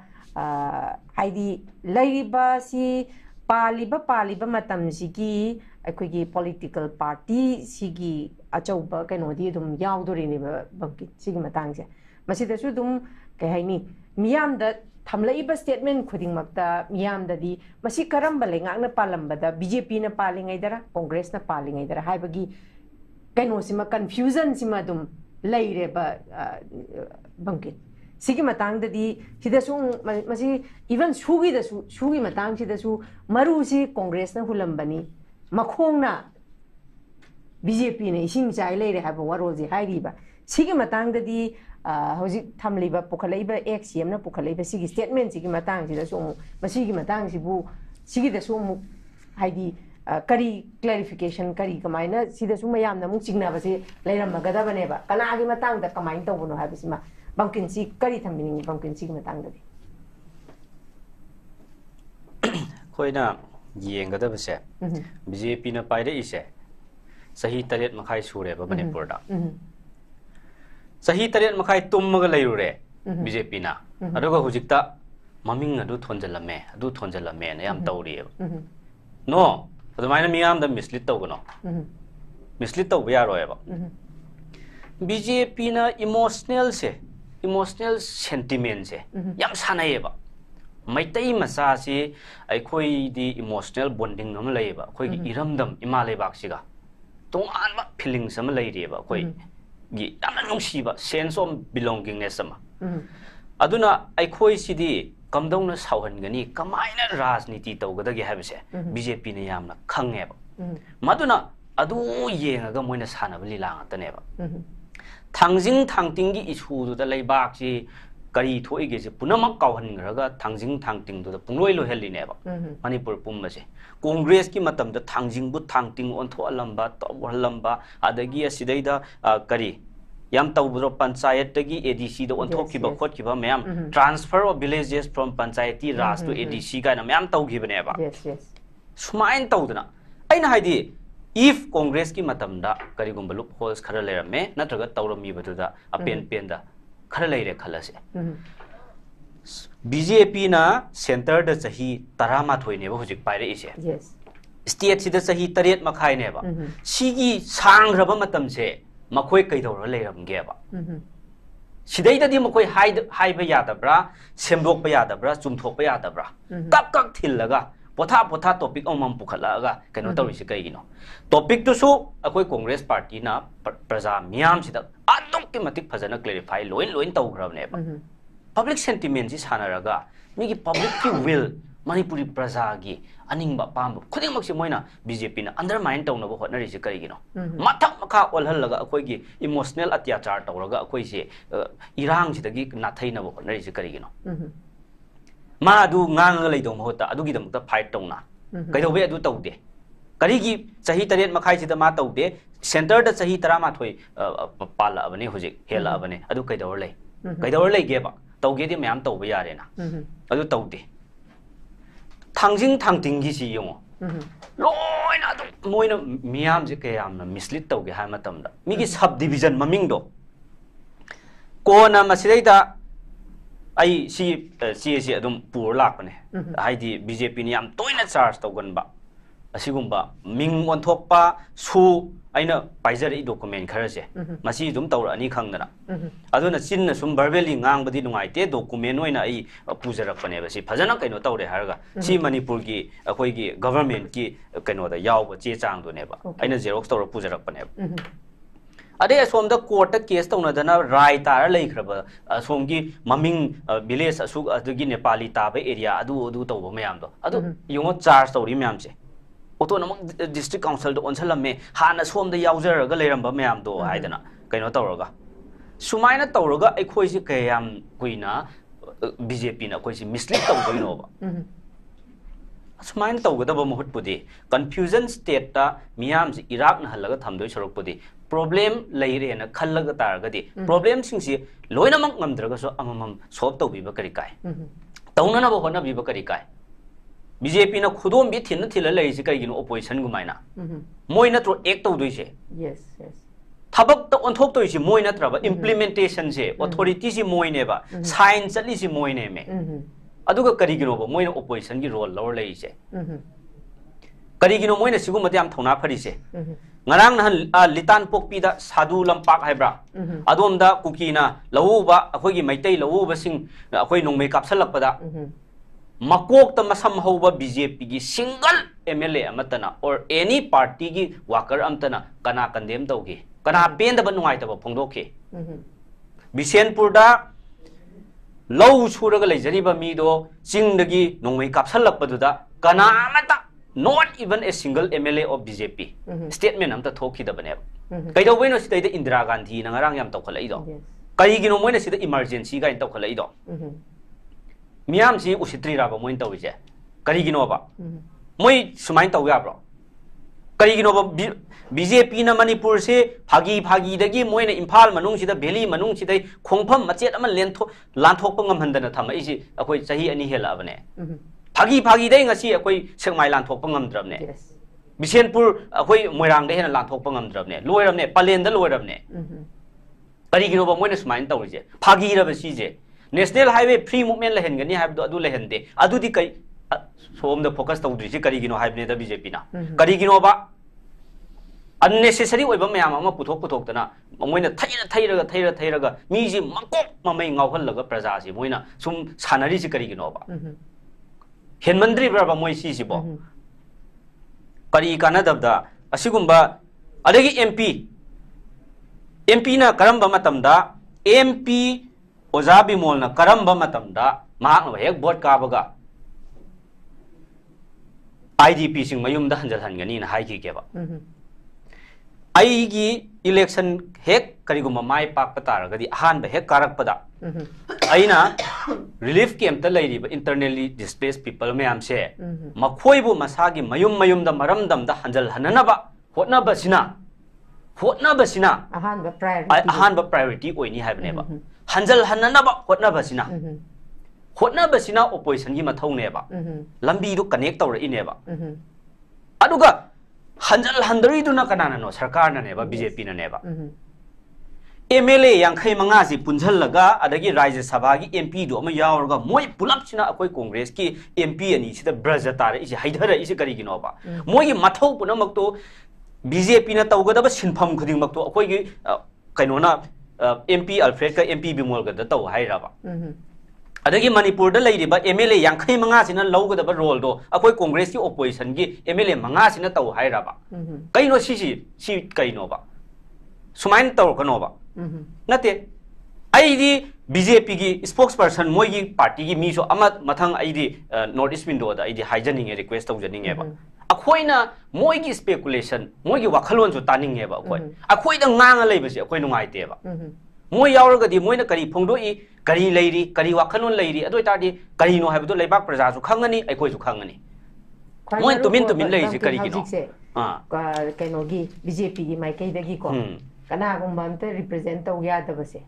ꯍꯥꯏꯗꯤ ꯂꯩꯔꯤꯕꯁꯤ ꯄꯥꯜꯂꯤꯕ ꯃꯇꯝꯁꯤꯒꯤ ꯑꯩꯈꯣꯏꯒꯤ ꯄꯣꯂꯤꯇꯤꯀꯦꯜ ꯄꯥꯔꯇꯤ ꯁꯤꯒꯤ ꯑꯆꯧꯕ ꯀꯩꯅꯣꯗꯤ ꯑꯗꯨꯝ ꯌꯥꯎꯗꯣꯔꯤꯅꯦꯕ ꯕꯝꯀꯤꯟ ꯁꯤꯒꯤ ꯃꯇꯥꯡꯁꯦ ꯃꯁꯤꯗꯁꯨ ꯑꯗꯨꯝ ꯀꯩ ꯍꯥꯏꯅꯤ ꯃꯤꯌꯥꯝꯗ ꯊꯝꯂꯛꯏꯕ ꯁ꯭ꯇꯦꯠꯃꯦꯟ ꯈꯨꯗꯤꯡꯃꯛꯇ ꯃꯤꯌꯥꯝꯗꯗꯤ ꯃꯁꯤ ꯀꯔꯝꯕ ꯂꯩꯉꯥꯛꯅ ꯄꯥꯜꯂꯝꯕꯗ BJPꯅ ꯄꯥꯜꯂꯤꯉꯩꯗꯔ ꯀꯣꯡꯒ꯭ꯔꯦꯁꯅ ꯄꯥꯜꯂꯤꯉꯩꯗꯔ ꯍꯥꯏꯕꯒꯤ ꯀꯩꯅꯣꯁꯤꯃ ꯀꯟꯐ꯭ꯌꯨꯖꯟꯁꯤꯃ ꯑꯗꯨꯝ ꯂꯩꯔꯦꯕ ꯕꯪꯀꯤꯠ ꯁꯤꯒꯤ ꯃꯇꯥꯡꯗꯗꯤ ꯁꯤꯗꯁꯨ ꯃꯁꯤ ꯏꯚꯟ ꯁꯨꯒꯤ ꯃꯇꯥꯡꯁꯤꯗꯁꯨ ꯃꯔꯨꯁꯤ ꯀꯣꯡꯒ꯭ꯔꯦꯁꯅ ꯍꯨꯜꯂꯝꯕꯅꯤ ꯃꯈꯣꯡꯅ BJPꯅ ꯏꯁꯤꯡ ꯆꯥꯏ ꯂꯩꯔꯦ ꯍꯥꯏꯕ ꯋꯥꯔꯣꯜꯁꯤ ꯍꯥꯏꯔꯤꯕ ꯁꯤꯒꯤ ꯃꯇꯥꯡꯗꯗꯤ ꯍꯧꯖꯤꯛ ꯊꯝꯂꯤꯕ ꯄꯨꯈꯠꯂꯛꯏꯕ CMꯅ ꯄꯨꯈꯠꯂꯛꯏꯕ ꯁꯤꯒꯤ ꯁ꯭ꯇꯦꯠꯃꯦꯟꯁꯤꯒꯤ ꯃꯇꯥꯡꯁꯤꯗꯁꯨ ꯑꯃꯨꯛ ꯃꯁꯤꯒꯤ ꯃꯇꯥꯡꯁꯤꯕꯨ ꯁꯤꯒꯤꯗꯁꯨ ꯑꯃꯨꯛ ꯍꯥꯏꯗꯤ ꯀꯔꯤ ꯀ꯭ꯂꯦꯔꯤꯐꯤꯀꯦꯁꯟ ꯀꯔꯤ ꯀꯃꯥꯏꯅ ꯁꯤꯗꯁꯨ ꯃꯌꯥꯝꯅ ꯑꯃꯨꯛ ꯆꯤꯡꯅꯕꯁꯦ ꯂꯩꯔꯝꯃꯒꯗꯕꯅꯦꯕ ꯀꯅꯥꯒꯤ ꯃꯇꯥꯡꯗ ꯀꯃꯥꯏꯅ ꯇꯧꯕꯅꯣ ꯍꯥꯏꯕꯁꯤꯃ ꯕꯪꯀꯤꯟꯁꯤ ꯀꯔꯤ ꯊꯝꯕꯤꯅꯤꯡꯉꯤ ꯕꯪꯀꯤꯟꯁꯤꯒꯤ ꯃꯇꯥꯡꯗꯗꯤ ꯑꯩꯈꯣꯏꯅ ꯌꯦꯡꯒꯗꯕꯁꯦ BJPꯅ ꯄꯥꯏꯔꯛꯏꯁꯦ ꯆꯍꯤ 8 ꯃꯈꯥꯏ ꯁꯨꯔꯦꯕ ꯃꯅꯤꯄꯨꯔꯗ ꯆꯍꯤ 8 ꯃꯈꯥꯏ ꯇꯨꯝꯃꯒ ꯂꯩꯔꯨꯔꯦ BJPꯅ ꯑꯗꯨꯒ ꯍꯧꯖꯤꯛꯇ ꯃꯃꯤꯡ ꯑꯗꯨ ꯊꯣꯟꯖꯜꯂꯝꯃꯦꯅ ꯌꯥꯝ ꯇꯧꯔꯤꯑꯦꯕ ꯅꯣ ꯑꯗꯨꯃꯥꯏꯅ ꯃꯤꯌꯥꯝꯗ ꯃꯤꯁꯂꯤꯠ ꯇꯧꯒꯅꯣ ꯃꯤꯁꯂꯤꯠ ꯇꯧꯕ ꯌꯥꯔꯣꯏꯕ BJPꯅ 이모셔널 ꯁꯦꯟꯇꯤꯃꯦꯟꯁꯦ ꯌꯥꯝ ꯁꯥꯟꯅꯩꯌꯦꯕ ꯃꯩꯇꯩ ꯃꯆꯥꯁꯤ ꯑꯩꯈꯣꯏꯗꯤ 이모셔널 ꯕꯣꯟꯗꯤꯡ ꯑꯃ ꯂꯩꯌꯦꯕ ꯑꯩꯈꯣꯏꯒꯤ 이름ꯗꯝ ꯏꯃꯥ ꯂꯩꯕꯥꯛꯁꯤꯒ ꯇꯣꯉꯥꯟꯕ ꯐꯤꯂꯤꯡꯁ ꯑꯃ ꯂꯩꯔꯤꯑꯦꯕ ꯑꯩꯈꯣꯏꯒꯤ ꯌꯥꯝꯅ ꯅꯨꯡꯁꯤꯕ ꯁꯦꯟꯁ ꯑꯣꯐ ꯕꯤꯂꯣꯡꯒꯤꯡꯅꯦꯁ ꯑꯃ ꯑꯗꯨꯅ ꯑꯩꯈꯣꯏꯁꯤꯗꯤ ꯀꯝꯗꯧꯅ ꯁꯥꯎꯍꯟꯒꯅꯤ ꯀꯃꯥꯏꯅ ꯔꯥꯖꯅꯤꯇꯤ ꯇꯧꯒꯗꯒꯦ ꯍꯥꯏꯕꯁꯦ BJPꯅ ꯌꯥꯝꯅ ꯈꯪꯉꯦꯕ ꯃꯗꯨꯅ ꯑꯗꯨ ꯌꯦꯡꯉꯒ ꯃꯣꯏꯅ ꯁꯥꯟꯅꯕ ꯂꯤꯂꯥ ꯉꯥꯛꯇꯅꯦꯕ ꯊꯥꯡꯖꯤꯡ ꯊꯥꯡꯇꯤꯡꯒꯤ ꯏꯁꯨꯗꯨꯗ ꯂꯩꯕꯥꯛꯁꯤ ꯀꯔꯤ ꯊꯣꯛꯏꯒꯦꯁꯦ ꯄꯨꯝꯅꯃꯛ ꯀꯥꯎꯍꯟꯈ꯭ꯔꯒ ꯊꯥꯡꯖꯤꯡ ꯊꯥꯡꯇꯤꯡꯗꯨꯗ ꯄꯨꯡꯂꯣꯏ ꯂꯣꯏꯍꯜꯂꯤꯅꯦꯕ ꯃꯅꯤꯄꯨꯔ ꯄꯨꯝꯕꯁꯦ ꯀꯣꯡꯒ꯭ꯔꯦꯁꯀꯤ ꯃꯇꯝꯗ ꯊꯥꯡꯖꯤꯡꯕꯨ ꯊꯥꯡꯇꯤꯡ ꯑꯣꯟꯊꯣꯛꯍꯜꯂꯝꯕ ꯇꯧꯍꯜꯂꯝꯕ ꯑꯗꯒꯤ ꯑꯁꯤꯗꯩꯗ ꯀꯔꯤ ꯌꯥꯝ ꯇꯧꯕꯗꯣ ꯄꯟꯆꯥꯌꯠꯇꯒꯤ ADCꯗ ꯑꯣꯟꯊꯣꯛꯈꯤꯕ ꯈꯣꯠꯈꯤꯕ ꯃꯌꯥꯝ transfer of villages from Panchayati Raj to ADC ꯀꯥꯏꯅ ꯃꯌꯥꯝ ꯇꯧꯈꯤꯕꯅꯦꯕ ꯁꯨꯃꯥꯏꯅ ꯇꯧꯗꯅ ꯑꯩꯅ ꯍꯥꯏꯗꯤ if ꯀꯣꯡꯒ꯭ꯔꯦꯁꯀꯤ ꯃꯇꯝꯗ ꯀꯔꯤꯒꯨꯝꯕ ꯂꯨꯞ ꯍꯣꯜꯁ ꯈꯔ ꯂꯩꯔꯝꯃꯦ ꯅꯠꯇ꯭ꯔꯒ ꯇꯧꯔꯝꯃꯤꯕꯗꯨꯗ ꯑꯄꯦꯟ ꯄꯦꯟꯗ खर लेरे खलसे BJPना सेंटर द चही 13 नेबो हुजिक पाइरे इसे स्टेट सिदा चही 8 मखाइ नेबा सिगी सांग्रब मतमसे मखोय कैदौर लेरमगेबा सिदैददि मखोय हाइबा यादब्रा सेमदोकबा यादब्रा चुमथोकबा यादब्रा कक कक थिल्लगा पोथा पोथा टॉपिक ओमम पुखलागा कनो तौरिसे कैगिनो टॉपिक तुसु अखोय कांग्रेस पार्टी ना प्रजा मियाम सिदा अदुक मतिक फजना क्लेरिफाई लोइन तौग्रबनेबा पब्लिक सेंटिमेंट जी सानरगा मिगी पब्लिक की विल मणिपुरी प्रजा की अनिंग पाम खुदिमक मोइना BJP ना अंडरमाइन तौनबो होटनरिसे करिगिनो मथक मखा ओलहलगा अखोयगी इमोशनल अत्याचार तौरगा अखोयसे इरांग सिदगी नाथैनबो होटनरिसे करिगिनो मा अदु ngang लेदो महता अदुगी दमता फाइट तौना कैदोबे अदु तौदे करिगी चही 8 मखाइ सिदा मा तौदे सेंटर द चही 13 पाला अबने हुजिक हेला अबने अदु कैदोर लेगेबा तौगेदि म्याम तौबा यारेना अदु तौदे थांजिंग थांतिंगी सि यंगो लोइना अदु मोइना मियाम जे कयामना मिसलीड तौगे हा मतमदा मिगी सब डिवीजन ममिंग दो कोना मसिदैदा आई सी अदुम पुर लापने हाइदी BJP नि याम तोइना चार्ज तौगनबा असिगुम्बा मिंग ओन्थोकपा सु आइना पाइजरई डॉक्यूमेंट खरसे मसी दुम तौर अनि खंगना अदुना चिन्ना सुम वर्बली ngang नुंगाइते डॉक्यूमेंट ओइना आई पुजरपने बसी फजना कैनो तौरे हारगा सी मणिपुर की अखोइगी गवर्नमेंट की कैनोदा याव चे चांग दुनेबा आइना जेरोक्स तौर पुजरपने अदे असोम द कोर्ट केस तौनदना राय तार लेखरब असोम की ममिंग विलेज असुग अदुगी नेपाली ताबे एरिया अदु तौबो मयाम दो अदु योंगो चार्ज तौरी मयाम से ऑटोनोमस डिस्ट्रिक्ट काउंसिल दो ओनसलमे हाना सोम द यावजरगा लेरंबा मयाम दो हाइदना कैनो तौरगा सुमाइना तौरगा अखोइसे कयाम कुइना BJP ना कोइसे मिसलीड तौबोइनोबा सुमाइन तौगदब महत्पुदी कंफ्यूजन स्टेट ता मियाम से इराक न हल्लगा थमदोय सरोकपुदी प्रॉब्लम लेरेना खल्लगा तारगदी प्रॉब्लम सिंगसी लोइनमक ngमद्रगसो अममम सॉल्व तौबिबा करी काय तौननबो होनबिबा करी काय BJP ना खुदोम बि थिन लेरिसे करिगिनो ओपोजिशन गुमाइना मोइ नत्रो एक तौदोइसे थबक त ओन्थोक तोइसे मोइ नत्रबा इंप्लीमेंटेशन से अथॉरिटी से मोइनेबा साइन चलिसे मोइने मे अदुगा करिगिनोबा मोइना ओपोजिशन की रोल लवर लेइसे Karigino Moina Sigum Matiam Tona Parise. Ngarang Litan Pokpida Sadu Lampak Hebra. Adomda Kukina, Lauba, Ahogi Maite, Lauba Sing, Ahoy no make up Salapada. Makok the Masam Hova BJP single MLA Amatana or any party gi Wakar Amtana, Kana condemn dogi. Kana pain the Banuite of Pondoke. Bisen Purda Low Suraga Jariba Mido, Sing the gi, no make up Salapaduda, Kana Amata. Not even a single MLA of BJP. Statement am the Toki the Banep. Kaito Wino state the Indira Gandhi, Nangarangam Tokalaido. Kaigino Wina see the emergency guy in Tokalaido. Miam si Usitri Raba Mointa Wije. Kariginova. Moi Sumainta Gabro. Kariginova BJP na Manipur se, Pagi Dagi, Moina Impal Manung, the Belly Manung, the Kongpam, Machet Lento, Lantopangam Handana Tama, is a quite Sahi and Hilavane. Pagi day, I see a quay Semi Lantopangam drumne. Bisenpur, a quay Moirang day and Lantopangam drumne. Lower of ne, Palen the lower of ne. Kariginova Moinas Mind Tawije. Pagi of a CJ. National Highway pre movement Lahengani have to do Lahende. Adudikai, so the focus of the Karigino Highway the BJP. Kariginova unnecessary way Mayama Putokana. When a Taylor, Miji Mako, Mamma Ngalaga Prazazi, Moina, some Sanarisi Kariginova. Henmandri Brava Moisibo Kari Kanada, Asigumba, Adegi MP na Karamba Matamda, MP Ozabi Molna, Karamba Matamda, Mark Heg Bot Kabaga IDP Sing Mayum Danjal Hangani, Haiki Geva. Aigi election Hek Kariguma Mai Pak Patara, the Han the Hek Karakpada. Aina relief camp the lady internally displaced people may am say Makoibu Masagi Mayum the Maramdam the Hanjal Hananaba what Nabasina a hand priority or any have never Hanjal Hananaba what Nabasina opposition Yimatone never Lambi to connect or in never Aduga Hanjal Handari do not canano Sarkana never BJP never MLA yang kay mangazi punjalaga adagi Raja Sabagi MP do mayawarga moy pulapsina akoy Congress ki MP ani sida Brazatara is Haidara is Kariginoba. Moy Matho Punamakto BJP na Taugadaba Sinpam Kudimakto akoy Kainona MP Alfred MP Bimolga the Tau Hairaba. Adagi Manipur the lady but MLA yang kay mangazina logo the role do akoy Congress ki opposition gi MLA mangazina Tau Hairaba. Kaino si Kainova. Sumain Tau Kanova. Nate ID BJP gi spokesperson Moigi party gi miso amat mathang ID Northeast window da ID hijacking request tau janing eba akhoina Moigi speculation Moigi wakhalon so taning eba akhoi da ngang lei basi akhoi nungai te ba moi yauraga di moina kari phongdo I kari leiri kari wakhalon leiri adoi ta di kari no haibu leibak praja su khangani akhoi su khangani moi tumin lei ji kari gi no kainogi BJP gi mai kai dagi ko Kana kung bante represent tau yada base.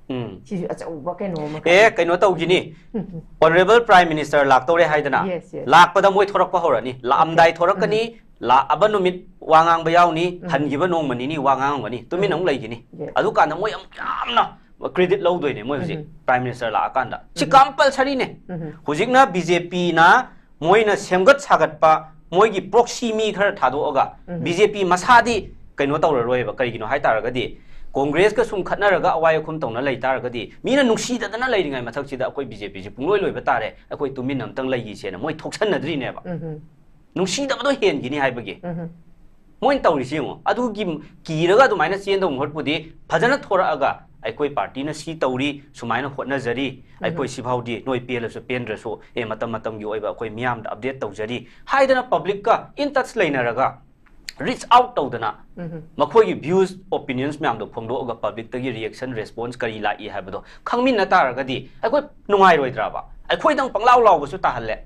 Si achaw keno ma. Kaino tau gini. Honorable Prime Minister lak tore haidana. Lak pada moi thorak pa horani. La amdai thorak kani la abanumit wangang bayaw ni hangiba nong manini wangang mani. Tumin ang lay gini. Adu kana moi amna credit low doy ne moi hujik Prime Minister la akanda. Si compulsory ne. Hujik na BJP na moi na semgat sagat pa moi gi proxy mi khar thado oga. BJP masadi kaino tau roi ba kari gino hai taragadi. Congress ka sum khatna raga awai khum tawna lei taragadi mina nungsi da na leiringai mathak chida akoi BJP ji pungloi loi ba tare akoi tumin nam tang lei gi sena moi thoksan na dri ne ba nungsi da ba do hen gi ni hai ba gi moi tawri singo adu gi ki raga du maina chen dong hot pudi phajana thora aga akoi party na si tawri sumaina hotna jari akoi si bhaudi noi pel so pendra so e matam gi oiba akoi miam da update tawjari haidana public ka in touch leina raga reach out to the na Makoy views opinions me am the Pongdo of public reaction response kari la I have do Kangmin Nataragadi I quit Nungai Draba I quit on Panglau law was to Tahale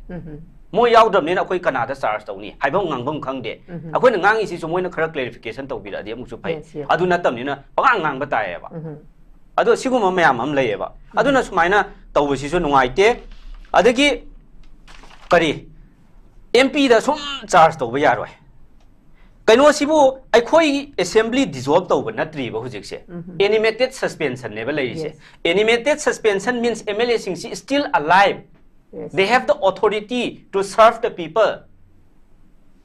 Mo Yaudam in a quick Canada stars to me I don't ngang kang de I quit ngang is some way correct clarification to be the Musu pay I do not in a Pangang but I ever I do Siguma Mam layeva I do not minor to was so no idea Adagi Kari MP the some charge to Bayaroi Kaino sibu aikoi assembly dissolve tawba natri ba hujik se animated suspension level se animated suspension means MLA sing still alive they have the authority to serve the people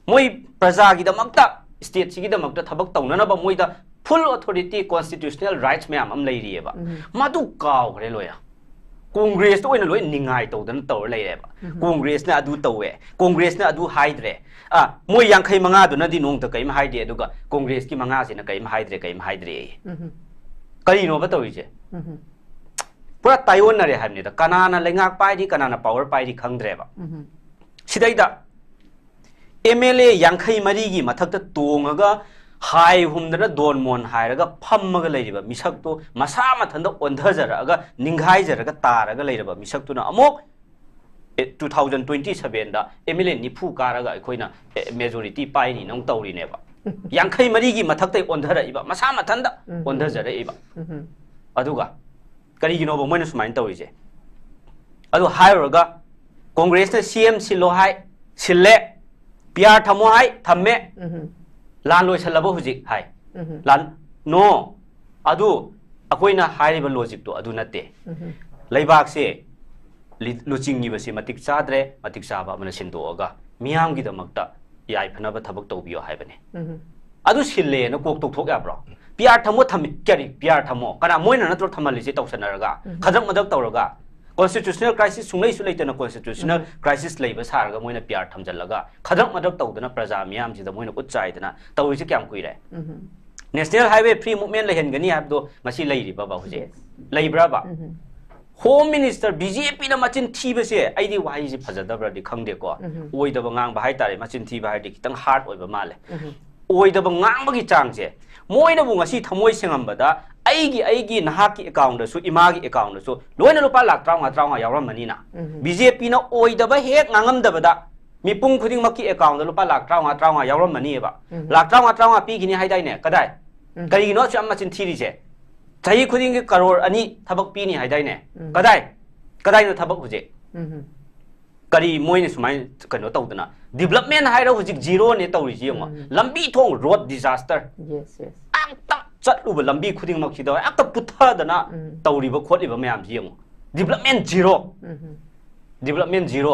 moi praja gi damakta state gi damakta thabak tawnana ba moi da full authority constitutional rights me am lei ri ba madu kaw gre loya Congress to loi ningai to dan to lei ba Congress na adu towe Congress na adu haidre moi yang khai manga du na di nong ta kai ma haide aduga Congress ki manga se na kai ma haidre kari no ba to ije pura taiwan na re ha ni da kanana lengak pai di kanana power pai di khangdre ba sidai da MLA yang khai mari gi mathak ta tongaga hai humdana don mon hairaga phammaga leiriba misak to masa mathanda ondhajaraga ninghai-jaraga taraga leiriba misak tuna amok 2027 da MLA nifu karaga aikoina majority pai ni nong tawri neba yankhai mari gi mathak tai ondhara iba masa mathanda ondhajara iba aduga kari gino bo moina sumain tawri je adu hairaga Congress na CM silo hai sille PR thamo hai thamme lan loi chalaba hujik hai lan no adu akoina hairiba logic to adu natte leibak se luching ni basi matik chadre matik chaba mana sindo aga miyam gi damakta yai phana ba thabak tawbiyo haibane adu sille na kok tok thok ya bro PR thamo thami kari PR thamo kana moina natro thamali se tawsanaraga khajak madak tawraga constitutional crisis sungai sulai tena constitutional crisis leiba sarga moina PR thamjalaga khadrak madak tawdana praja miyam ji da moina utchai dana tawri se kyam kuire national highway free movement lehen gani habdo ngasi leiri ba ba huje leibra ba home minister BJP na machin thiba se aidi wai ji phajadabra di khangde ko oidaba ngang ba hai tare machin thiba hai di kitang hard oiba male oidaba ngang ba gi chang je moina bu ngasi thamoi sengambada aigi nahaki account su imagi account su loina lupa lak traunga yawram manina BJP na oidaba hek ngangam dabada mipung khuding maki account lupa lak traunga yawram mani ba lak traunga pi gini haidai ne kadai kari no cham machin thiri je chahi khuding ge crore ani thabak pi ni haidai ne kadai no thabak huje kari moine sumai kano tawdana development haira hujik zero ne tawri ji mo lambi thong road disaster yes chatluba lambi khuding mak chida akta puthadana tawriba khotliba mayam jiyang development zero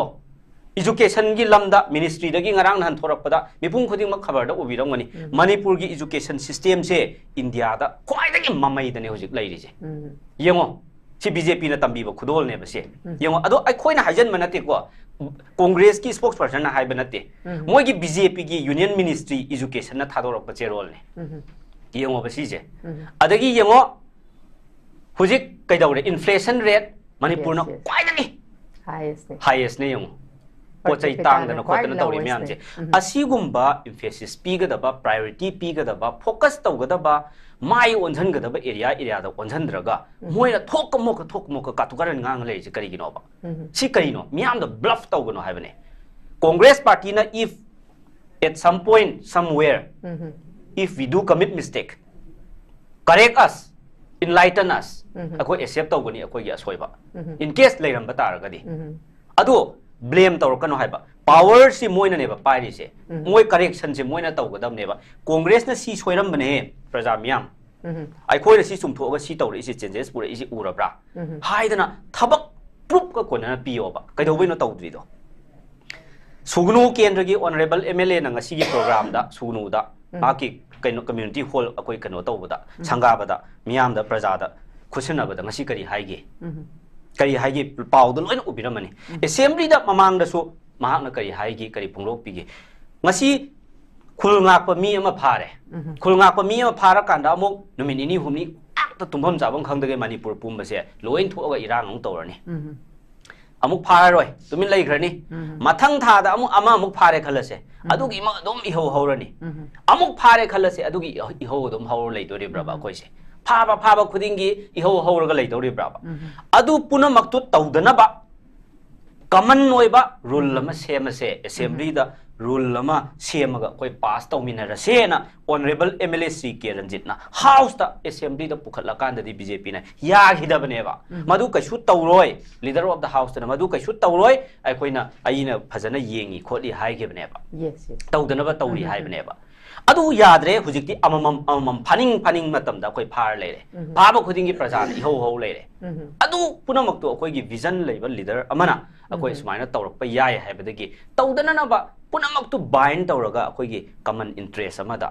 education gi lamda ministry dagi ngarang nan thorakpada mipung khuding mak khabar da ubiramgani manipur gi education system se india da khwai dagi mamai dane hojik lairi je yengo si BJP na tambi ba khudol ne ba se yengo ado ai khoina hajan manate ko Congress ki spokesperson na hai banate moi gi BJP gi union ministry education na thadorak ba cherol ne yengo ba si je adagi yengo hujik kaidawre inflation rate manipur na kwai dani highest ne yengo pochai tang dana khotana tawri myam je asigumba emphasis pigadaba priority pigadaba focus tawgadaba mai onjan gadaba area da onjandraga moina thokmok ka tukaran ngang le je kari gino ba si kari no myam da bluff tawgano haibane Congress party na if at some point somewhere if we do commit mistake correct us enlighten us akoi accept tawgani akoi ya soiba in case leiram bataragadi adu blame tawrkano haiba power si moina neba pairi se moi correction se moina tawgadam neba Congress na si soiram bane praja miyam ai khoi na si sumthoga si tawri si changes pura isi urabra haidana thabak proof ka kona piyo ba kaidobai no tawdri do sugnu kendra gi honorable MLA na ngasi gi program da sugnu da aki kaino community hall akoi kano tawbada sangabada miyam da praja da khusinabada ngasi kari haige kari haigi pau do loina ubiramani assembly da mamang da so mahakna kari haigi kari pungrok pigi ngasi khulngak pa mi ama phare khulngak pa mi ama phara kanda amok numin ini humni akta tumbam jabam khangdage manipur pumba se loin thoga irang ong tawrani amuk phara roi tumin lai khrani mathang tha da amuk phare khalase adugi ma dom iho horani amuk phare khalase adugi iho dom hor lai dori braba koise phaba khudingi iho howraga leidori braba adu puna maktu tawdana ba common noiba rule lama semase assembly da rule lama semaga koi pass tawminara sena honorable MLA CK Ranjit na house da assembly da pukhatla kanda di BJP na ya hidabane ba madu kaisu tawroi leader of the house da madu kaisu tawroi ai koina aina phajana yengi kholi haigibane ba yes tawdana ba tawri haibane ba adu yadre hujikti amam phaning matam da koi phar leire phaba khudingi praja iho ho leire adu punamakto akoi gi vision leiba leader amana akoi sumaina tawrak pa yai haibadagi tawdana na ba पुनमक तो बाइन तौरगा अखोगी common interest अमदा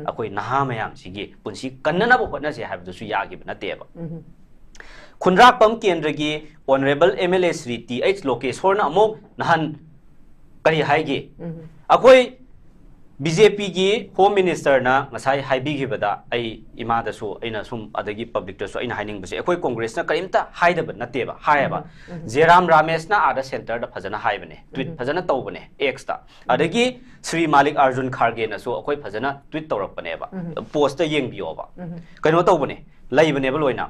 अखोई नहा मयाम सिगी पुंसी कन्नना बो होना से हाबदुसु Yagi नतेबा खुनरापम केंद्र की honourable MLA Shri Th. Lokeshwar अमुक नहन करी हाइगे अखोई बीजेपी की होम मिनिस्टर ना ngасai हाइबिगिबदा आई इमादसु अइना सुम अदगी पब्लिक तसु अइना हाइनिंग बसे अखोई कांग्रेस ना करिमता हाइदब नतेबा हायबा जेराम रमेश ना आदा सेंटर दा फजना हाइबने ट्वीट फजना तौबने एक्स ता अदगी श्री मालिक अर्जुन खारगे नसु अखोई फजना ट्वीट तौरपनेबा पोस्ट येंगबियोबा कनो तौबने लाइबनेबा लोइना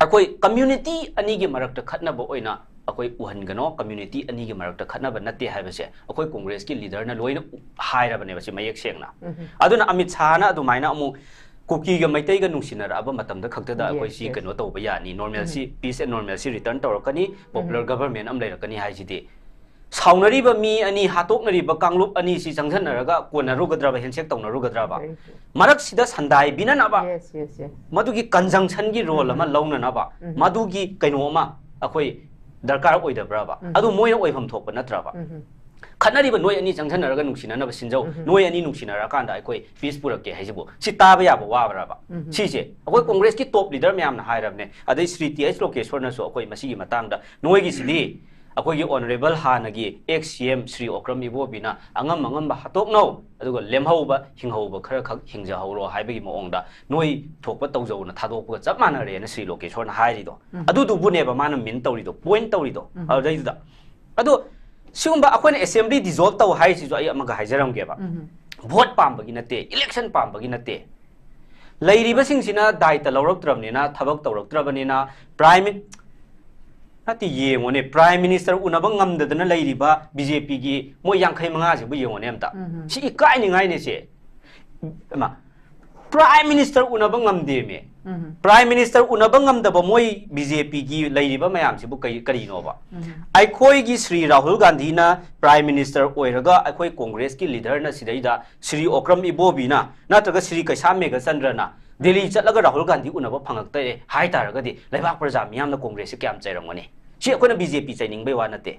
अखोई कम्युनिटी अनी के मरक खतनबो ओइना अखोई उहनगनो कम्युनिटी अनी के मरक खतनब नते हाइबसे अखोई कांग्रेस की लीडर ना लोइना हाइरबने बसे मयक सेंगना अदुना अमित शाह ना अदुमाइना अमु कुकी ग मैतै ग नुसिनर अब मतम द खक्तदा अखोई सी कनो तौबा यानी normal peace and normal return तौरकनी पॉपुलर गवर्नमेंट अम लेरकनी हाइसिदे साउनरीबा मी अनी हातोकनरीबा कांगलुप अनी सी संगनरगा कोनरुगद्राबा हेंसेक तौनरुगद्राबा मरक सिदा संदाय बिननाबा मदुगी कंजंक्शन की रोल अमा लौननाबा मदुगी कैनोमा अखोई दरकार ओइदब्राबा अदु मोयना ओइफम थोकपा नत्राबा खनरीबा नोय अनी संगनरगा नुसिननबा सिनजौ नोय अनी नुसिनरा कांदा अखोई पीस पुरके हाइजिबो सि ताबा याबा वाबराबा सिसे अखोई कांग्रेस की टॉप लीडर म्यामना हाइरबने अदै श्री टी.एच. लोकेश्वर नसो अखोई मसिगी मतांगदा नोयगी सिदी अखोई ऑनरेबल हानगी एक्स सीएम श्री ओक्रम इबोबिना अंगम अंगम हातोकनो अदुगो लेमहौबा हिंहौबा खर खक हिंजहौरो हाइबगी मोंगदा नोई थोकपा तौजौना थादोकपा चप मानरेना श्री लोकेश्वर ना हाइरिदो अदुदुबुनेबा माना मिन तौरिदो पॉइंट तौरिदो अदैदा अदो सिगुम्बा अखोइन असेंबली डिसॉल्व तौ हाइसिजो आई अमगा हाइजरमगेबा वोट पामबगी नते इलेक्शन पामबगी नते लैरिबसिंगसिना दायित्व लौरक्त्रबनिना थबक तौरक्त्रबनिना प्राइम नाती येंगोने प्राइम मिनिस्टर उनबा ngamdadana leiriba बीजेपी की मोय 85 से बु येंगोने amta si ikaini ne se ma prime minister उनबा ngamde me प्राइम मिनिस्टर उनबा ngamdaba मोय बीजेपी की leiriba mayam se बु करिनो बा आइखोई की श्री राहुल गांधी ना प्राइम मिनिस्टर ओइरगा आइखोई कांग्रेस की लीडर ना सिदैदा श्री ओक्रम इबोबिना नत्रगा श्री कैसाम मेघचंद्र ना दिल्ली चलगा राहुल गांधी उनबा फंगक्तरे हाय तारगदि लेबाक प्रजा मियामना कांग्रेस से क्याम चैरंगनी सी अखोना बीजेपी चैनिंगबे वा नते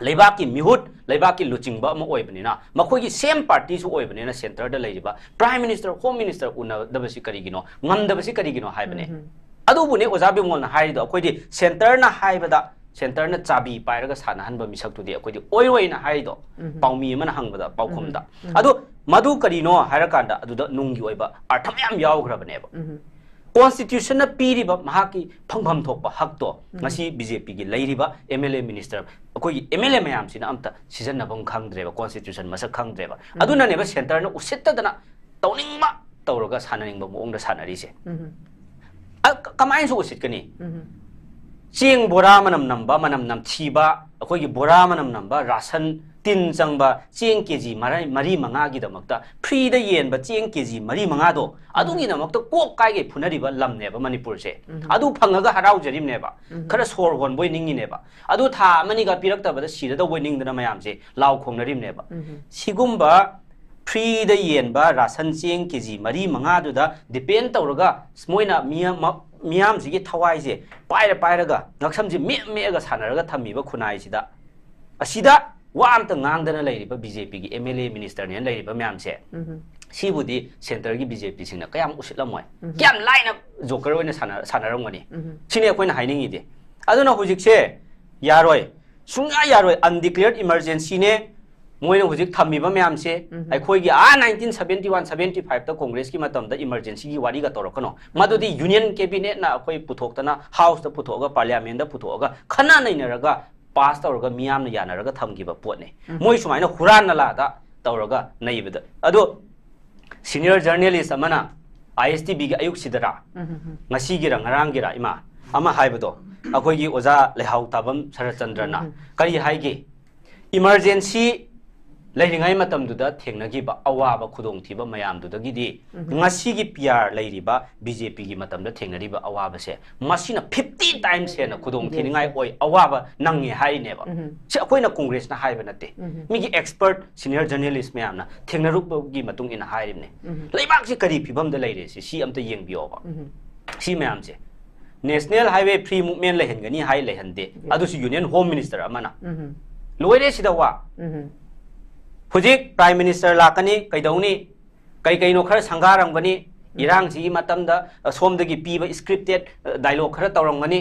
लेबाक की मिहुट लेबाक की लुचिंगबा अमा ओइबनिना मखोगी सेम पार्टी सु ओइबनिना सेंटर दा लेजिबा प्राइम मिनिस्टर होम मिनिस्टर उनदबसी करिगिनो ngamdabasi करिगिनो हाइबने अदुबुने ओजाबे मोलना हाइदो अखोइदि सेंटर ना हाइबदा सेंटर ना चाबी पाइरगा सानहनबा मिसक्तुदि अखोइदि ओइरोइना हाइदो पाउमी मना हंगबदा पाउखुमदा अदु मधु करिनो हाइरकांदा अदुदा नुंगी ओइबा अर्थम याम यावग्रबनेबा कॉन्स्टिट्यूशन ना पीरिबा महाकी फंगफम थोकबा हकतो ngasi बीजेपी की लैरिबा एमएलए मिनिस्टर अखोई एमएलए मयाम सिना अमता सीजन नबम खंगद्रेबा कॉन्स्टिट्यूशन मसक खंगद्रेबा अदुना नेबा सेंटर ना उसितदना तौनिंगमा तौरगा साननिंगबा मोंगदा सानरिसे कमाइन सो उसितकनी चेंग बोरा मनम नम थीबा अखोई बोरा मनम नंबा राशन तीन चंगबा चेंग केजी मरी मंगा की दमकता फ्री द येनबा चेंग केजी मरी मंगा दो अदुगी दमकता कोक काइगे फुनरिबा लमनेबा मणिपुर से अदु फंगगा हराउजरिमनेबा खरा सोर होन बोय निंगिनेबा अदु था मनिगा पिरक्तबदा सिरदा बोय निंगदना मयामसे लाव खोंगनरिमनेबा सिगुम्बा फ्री द येनबा राशन चेंग केजी मरी मंगा दुदा डिपेंड तौरगा स्मोइना मियाम सिगे थवाइसे पायरगा नक्समजे मेगा सानरगा थमीबा खुनाइसिदा असिदा वाम त ngang लेरिबा बीजेपी की एमएलए मिनिस्टर ने लेरिबा म्यामसे सिबुदी सेंटर की बीजेपी सिंगना कयाम उसितलमोय क्याम लाइना जोकर ओइना सानरंगनी सिने अखोइना हाइनिंगिदे अदुना हुजिकसे यारोय सुंगा यारोय अनडिक्लेयर्ड इमरजेंसी ने मोइना हुजिक थमीबा म्यामसे अखोइगी 1971 75 त कांग्रेस की मतम द इमरजेंसी की वारी गा तोरकनो मदुदी यूनियन कैबिनेट ना अखोइ पुथोक्तना हाउस द पुथोगा पार्लियामेंट द पुथोगा खना नैनरगा पास तौरगा मियामना यानरगा थमगिबा पोटने मोइ सुमाइना हुरान नलादा तौरगा नैबदा अदो सीनियर जर्नलिस्ट अमना आईएसटीबी की अयुक Sidra ngasigira ngarangira ima ama haibado akoigi oja lehau tabam sarachandra kari haige emergency leiringai matam duda thengna ba awaba khudong thiba mayam dudagidi ngasi gi PR leiriba BJP gi matam da thengna ba awaba se masina 50 times se na khudong thiningai oi awaba nangi hai neba se akoina congress na haiba nate migi expert senior journalist mayam na thengna rup gi matung ina hairimne leibak si kari phibam da leire si amta yeng bioba si mayam se national highway free movement lehengani hai lehande adu si union home minister amana loire sida wa हुजिक prime minister लाकनी कैदौनी कई नो खर संगारमगनी इरांगजी मतमदा सोमदगी पीबा scripted dialogue खर तौरमगनी